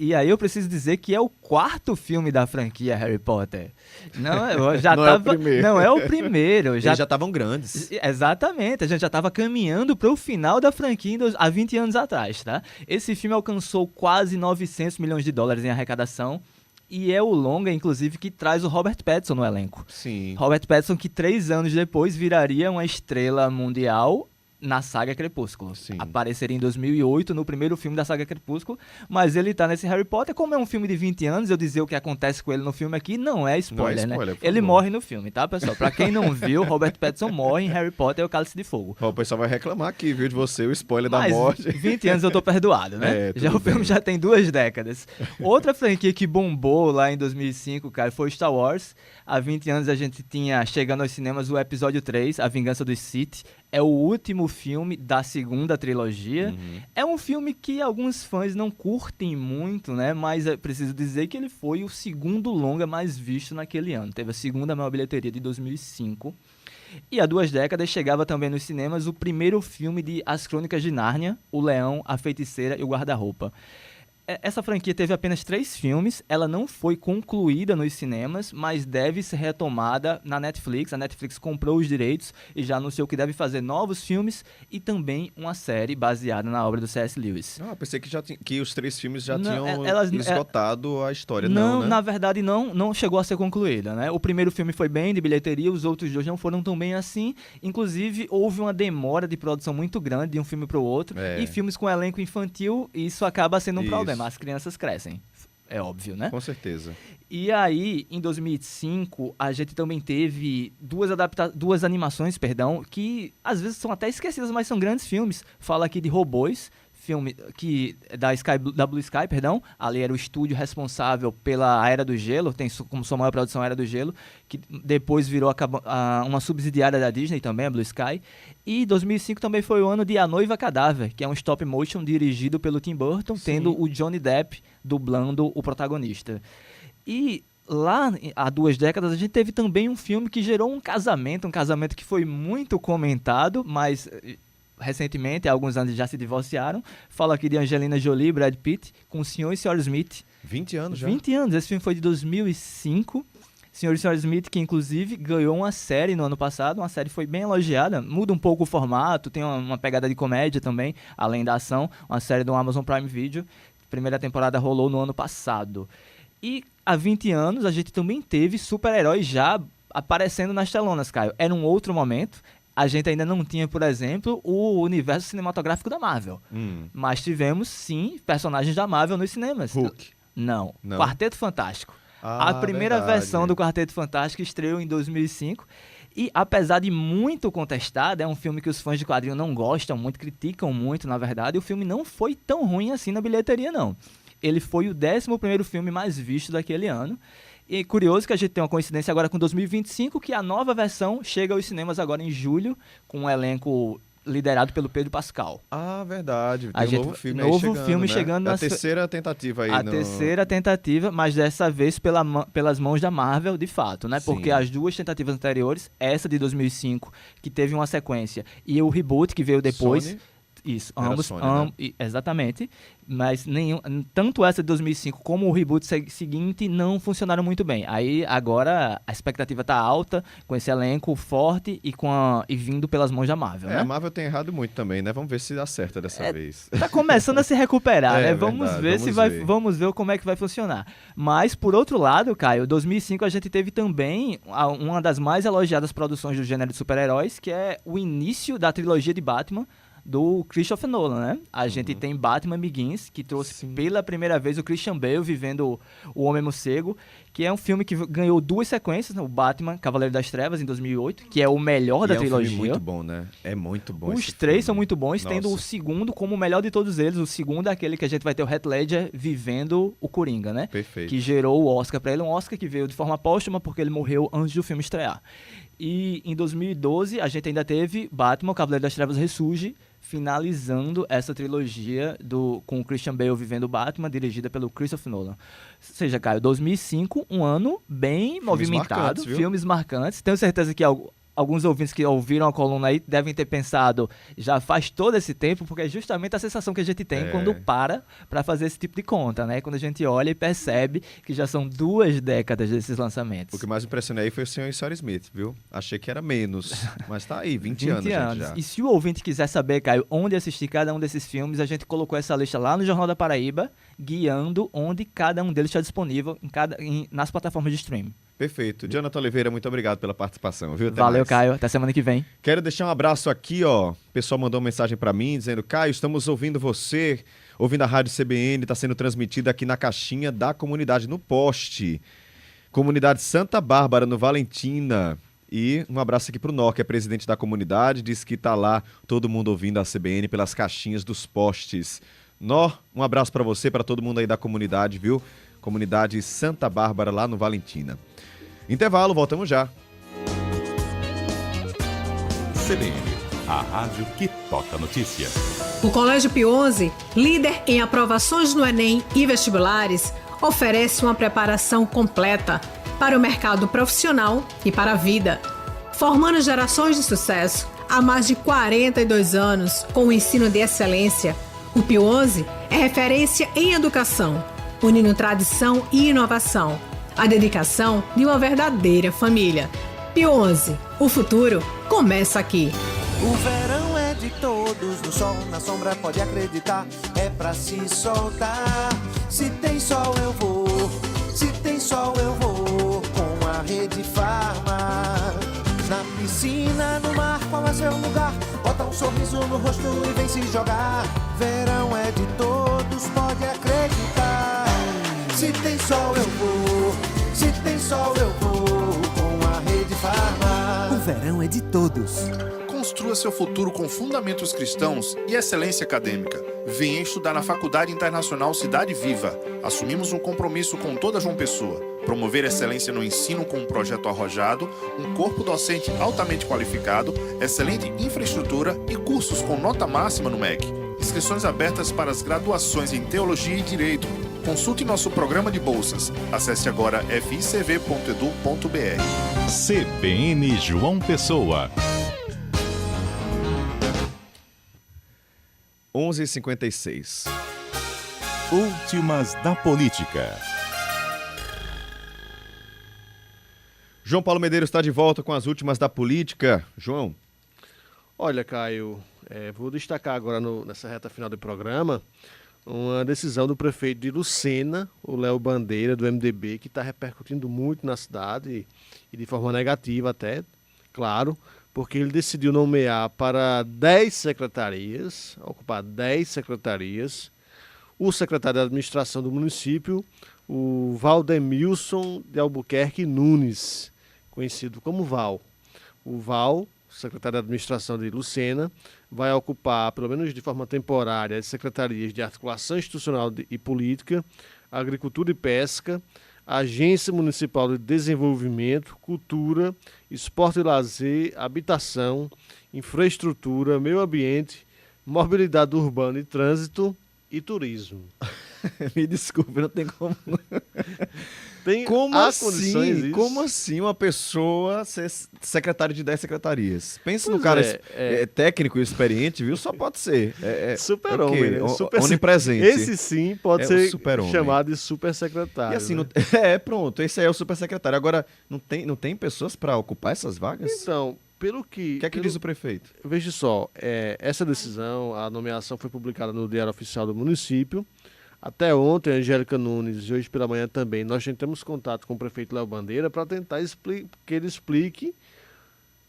E aí eu preciso dizer que é o 4º filme da franquia Harry Potter. Não é o primeiro. Não é o primeiro. Eles já estavam grandes. Exatamente. A gente já estava caminhando para o final da franquia há 20 anos atrás, tá? Esse filme alcançou quase 900 milhões de dólares em arrecadação. E é o longa, inclusive, que traz o Robert Pattinson no elenco. Sim. Robert Pattinson, que 3 anos depois viraria uma estrela mundial na saga Crepúsculo. Sim. Apareceria em 2008 no primeiro filme da saga Crepúsculo, mas ele tá nesse Harry Potter. Como é um filme de 20 anos, eu dizer o que acontece com ele no filme aqui não é spoiler, né? Ele morre no filme, tá, pessoal? Pra quem não viu, Robert Pattinson morre em Harry Potter e o Cálice de Fogo. O pessoal vai reclamar aqui, viu, de você, o spoiler da morte. 20 anos eu tô perdoado, né? O filme já tem 2 décadas. Outra franquia que bombou lá em 2005, cara, foi Star Wars. Há 20 anos a gente tinha chegando aos cinemas o episódio 3, A Vingança dos Sith. É o último filme da segunda trilogia. Uhum. É um filme que alguns fãs não curtem muito, né? Mas é preciso dizer que ele foi o 2º longa mais visto naquele ano. Teve a 2ª maior bilheteria de 2005. E há 2 décadas chegava também nos cinemas o primeiro filme de As Crônicas de Nárnia, O Leão, a Feiticeira e o Guarda-Roupa. Essa franquia teve apenas 3 filmes, ela não foi concluída nos cinemas, mas deve ser retomada na Netflix. A Netflix comprou os direitos e já anunciou que deve fazer novos filmes e também uma série baseada na obra do C.S. Lewis. Ah, pensei que os 3 filmes já tinham esgotado a história. Não, né? Na verdade não chegou a ser concluída, né? O primeiro filme foi bem de bilheteria, os outros 2 não foram tão bem assim. Inclusive, houve uma demora de produção muito grande de um filme para o outro. E filmes com elenco infantil, isso acaba sendo um problema. As crianças crescem, é óbvio, né? Com certeza. E aí, em 2005, a gente também teve 2 animações, que às vezes são até esquecidas, mas são grandes filmes. Fala aqui de Robôs, filme que da Blue Sky, ali era o estúdio responsável pela Era do Gelo, tem como sua maior produção a Era do Gelo, que depois virou uma subsidiária da Disney também, a Blue Sky. E 2005 também foi o ano de A Noiva Cadáver, que é um stop motion dirigido pelo Tim Burton, tendo o Johnny Depp dublando o protagonista. E lá, há 2 décadas, a gente teve também um filme que gerou um casamento que foi muito comentado, mas recentemente, há alguns anos já se divorciaram. Falo aqui de Angelina Jolie e Brad Pitt, com o Sr. e Sra. Smith. 20 anos já? 20 anos, esse filme foi de 2005. Sr. e Sra. Smith, que inclusive ganhou uma série no ano passado, uma série foi bem elogiada, muda um pouco o formato, tem uma pegada de comédia também, além da ação, uma série do Amazon Prime Video. A primeira temporada rolou no ano passado. E há 20 anos a gente também teve super-heróis já aparecendo nas telonas, Caio. Era um outro momento. A gente ainda não tinha, por exemplo, o universo cinematográfico da Marvel. Mas tivemos, sim, personagens da Marvel nos cinemas. Hulk. Não. Quarteto Fantástico. A primeira versão do Quarteto Fantástico estreou em 2005. E, apesar de muito contestado, é um filme que os fãs de quadrinho não gostam muito, criticam muito, na verdade. O filme não foi tão ruim assim na bilheteria, não. Ele foi o 11º filme mais visto daquele ano. E curioso que a gente tem uma coincidência agora com 2025, que a nova versão chega aos cinemas agora em julho, com um elenco liderado pelo Pedro Pascal. Ah, verdade. Tem um novo filme chegando, né? A terceira tentativa aí. Terceira tentativa, mas dessa vez pelas mãos da Marvel, de fato, né? Porque as duas tentativas anteriores, essa de 2005, que teve uma sequência, e o reboot que veio depois... Sony. Isso, Era ambos, Sony, né? Exatamente, mas tanto essa de 2005 como o reboot seguinte não funcionaram muito bem. Aí agora a expectativa tá alta, com esse elenco forte e vindo pelas mãos da Marvel, né? A Marvel tem errado muito também, né? Vamos ver se acerta dessa vez. Tá começando a se recuperar, né? Vamos verdade, ver vamos ver como é que vai funcionar. Mas, por outro lado, Caio, 2005 a gente teve também uma das mais elogiadas produções do gênero de super-heróis, que é o início da trilogia de Batman, do Christopher Nolan, né? A gente tem Batman Begins, que trouxe pela primeira vez o Christian Bale vivendo o Homem Morcego, que é um filme que ganhou 2 sequências, né? O Batman Cavaleiro das Trevas, em 2008, que é o melhor da trilogia. É um filme muito bom, né? É muito bom. Os três são muito bons, tendo o segundo como o melhor de todos eles. O segundo é aquele que a gente vai ter o Heath Ledger vivendo o Coringa, né? Perfeito. Que gerou o Oscar pra ele, um Oscar que veio de forma póstuma, porque ele morreu antes do filme estrear. E em 2012, a gente ainda teve Batman, o Cavaleiro das Trevas Ressurge, finalizando essa trilogia com o Christian Bale vivendo o Batman, dirigida pelo Christopher Nolan. Ou seja, Caio, 2005, um ano bem movimentado, filmes marcantes. Tenho certeza que alguns ouvintes que ouviram a coluna aí devem ter pensado, já faz todo esse tempo, porque é justamente a sensação que a gente tem quando para fazer esse tipo de conta, né? Quando a gente olha e percebe que já são 2 décadas desses lançamentos. O que mais impressionou aí foi o Sr. e Sra. Smith, viu? Achei que era menos, mas tá aí, 20 anos já. E se o ouvinte quiser saber, Caio, onde assistir cada um desses filmes, a gente colocou essa lista lá no Jornal da Paraíba, guiando onde cada um deles está disponível nas plataformas de streaming. Perfeito. Jonathan Oliveira, muito obrigado pela participação, viu? Valeu, Caio. Até semana que vem. Quero deixar um abraço aqui, ó. O pessoal mandou uma mensagem para mim dizendo: Caio, estamos ouvindo você, ouvindo a Rádio CBN, está sendo transmitida aqui na caixinha da comunidade, no poste. Comunidade Santa Bárbara, no Valentina. E um abraço aqui pro Nó, que é presidente da comunidade, diz que tá lá todo mundo ouvindo a CBN pelas caixinhas dos postes. Nó, um abraço para você, para todo mundo aí da comunidade, viu? Comunidade Santa Bárbara, lá no Valentina. Intervalo, voltamos já. CBN, a rádio que toca notícia. O Colégio Pio XI, líder em aprovações no Enem e vestibulares, oferece uma preparação completa para o mercado profissional e para a vida, formando gerações de sucesso há mais de 42 anos com o ensino de excelência. O Pio XI é referência em educação, unindo tradição e inovação, a dedicação de uma verdadeira família. Pio XI, o futuro começa aqui. O verão é de todos, no sol, na sombra, pode acreditar, é pra se soltar. Se tem sol eu vou, se tem sol eu vou, com a Rede Farma. Na piscina, no mar, qual é seu lugar? Bota um sorriso no rosto e vem se jogar. Verão é de todos, pode acreditar. Se tem sol eu vou, se tem sol eu vou, com a Rede Farma. O verão é de todos. Construa seu futuro com fundamentos cristãos e excelência acadêmica. Venha estudar na Faculdade Internacional Cidade Viva. Assumimos um compromisso com toda João Pessoa. Promover excelência no ensino com um projeto arrojado, um corpo docente altamente qualificado, excelente infraestrutura e cursos com nota máxima no MEC. Inscrições abertas para as graduações em Teologia e Direito. Consulte nosso programa de bolsas. Acesse agora ficv.edu.br. CBN João Pessoa. 11h56. Últimas da política. João Paulo Medeiros está de volta com as últimas da política. João. Olha, Caio, vou destacar agora nessa reta final do programa uma decisão do prefeito de Lucena, o Léo Bandeira, do MDB, que está repercutindo muito na cidade e de forma negativa até, claro, porque ele decidiu nomear para 10 secretarias, ocupar 10 secretarias, o secretário de administração do município, o Valdemilson de Albuquerque Nunes, conhecido como Val. O Val, secretário de administração de Lucena, vai ocupar, pelo menos de forma temporária, as secretarias de articulação institucional e política, agricultura e pesca, Agência Municipal de Desenvolvimento, Cultura, Esporte e Lazer, Habitação, Infraestrutura, Meio Ambiente, Mobilidade Urbana e Trânsito e Turismo. Me desculpe, não tem como. Tem Como condições assim? isso? Como assim uma pessoa ser secretário de 10 secretarias? Pensa no Pois cara é. técnico e experiente, viu? Só pode ser. Super-homem, né? Onipresente. Esse sim pode ser super-homem. chamado de super-secretário. E assim, né? pronto, esse aí é o super secretário. Agora, não tem pessoas para ocupar essas vagas? Então, pelo que... O que é que diz o prefeito? Veja só, essa decisão, a nomeação foi publicada no Diário Oficial do município. Até ontem, a Angélica Nunes, e hoje pela manhã também, nós tentamos contato com o prefeito Léo Bandeira para tentar que ele explique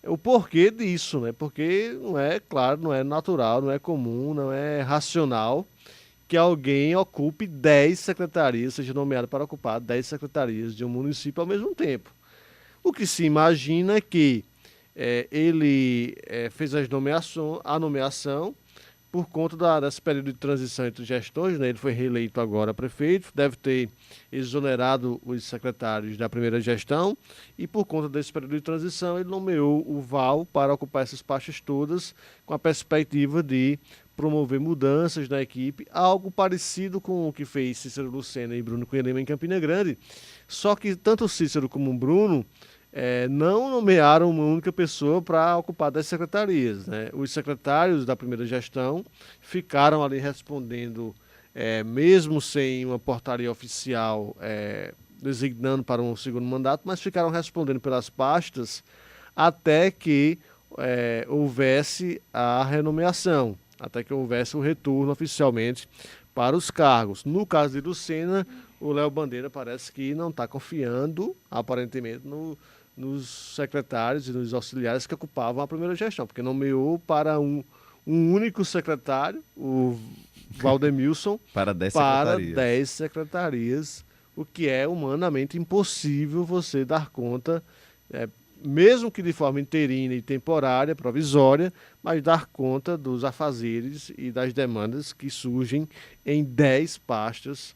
o porquê disso, né? Porque não é, claro, não é natural, não é comum, não é racional que alguém ocupe 10 secretarias, seja nomeado para ocupar 10 secretarias de um município ao mesmo tempo. O que se imagina é que ele fez a nomeação por conta desse período de transição entre gestores, né? Ele foi reeleito agora prefeito, deve ter exonerado os secretários da primeira gestão e por conta desse período de transição ele nomeou o Val para ocupar essas pastas todas com a perspectiva de promover mudanças na equipe, algo parecido com o que fez Cícero Lucena e Bruno Cunha Lima em Campina Grande, só que tanto o Cícero como o Bruno não nomearam uma única pessoa para ocupar 10 secretarias, né? Os secretários da primeira gestão ficaram ali respondendo, mesmo sem uma portaria oficial designando para um segundo mandato, mas ficaram respondendo pelas pastas até que houvesse a renomeação, até que houvesse o retorno oficialmente para os cargos. No caso de Lucena, o Léo Bandeira parece que não está confiando, aparentemente, nos secretários e nos auxiliares que ocupavam a primeira gestão, porque nomeou para um único secretário, o Valdemilson, para 10 secretarias, o que é humanamente impossível você dar conta, mesmo que de forma interina e temporária, provisória, mas dar conta dos afazeres e das demandas que surgem em 10 pastas,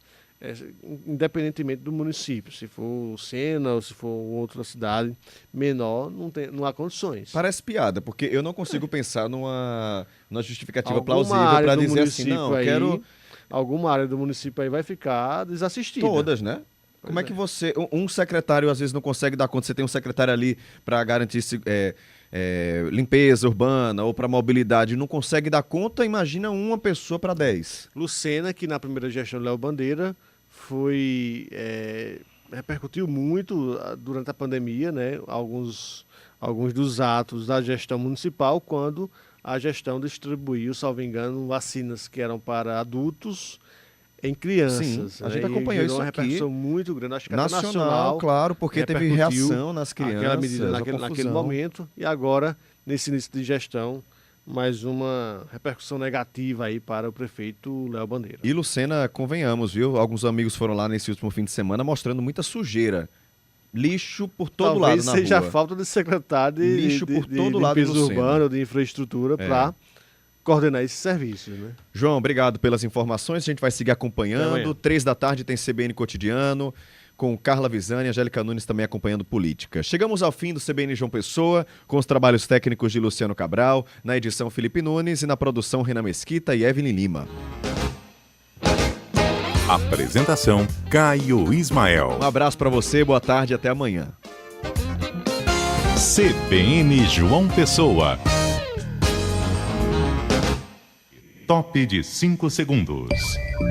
independentemente do município. Se for Lucena ou se for outra cidade menor, não há condições. Parece piada, porque eu não consigo pensar numa justificativa plausível para dizer assim, não, aí, quero... Alguma área do município aí vai ficar desassistida. Todas, né? Como é que você... Um secretário às vezes não consegue dar conta, você tem um secretário ali para garantir limpeza urbana ou para mobilidade, não consegue dar conta, imagina uma pessoa para 10. Lucena, que na primeira gestão do Léo Bandeira repercutiu muito durante a pandemia, né? Alguns dos atos da gestão municipal, quando a gestão distribuiu, salvo engano, vacinas que eram para adultos em crianças. Sim, a gente acompanhou isso uma aqui. repercussão muito grande, acho que nacional, claro, porque teve reação nas crianças. Aquela medida naquele momento, e agora, nesse início de gestão, mais uma repercussão negativa aí para o prefeito Léo Bandeira. E Lucena, convenhamos, viu? Alguns amigos foram lá nesse último fim de semana mostrando muita sujeira. Lixo por todo lado na rua. Talvez seja a falta de secretário de limpeza urbana ou de infraestrutura para coordenar esses serviços, né? João, obrigado pelas informações. A gente vai seguir acompanhando. 3h tem CBN Cotidiano, com Carla Visani e Angélica Nunes também acompanhando política. Chegamos ao fim do CBN João Pessoa, com os trabalhos técnicos de Luciano Cabral, na edição Felipe Nunes e na produção Renan Mesquita e Evelyn Lima. Apresentação Caio Ismael. Um abraço para você, boa tarde e até amanhã. CBN João Pessoa. Top de 5 segundos.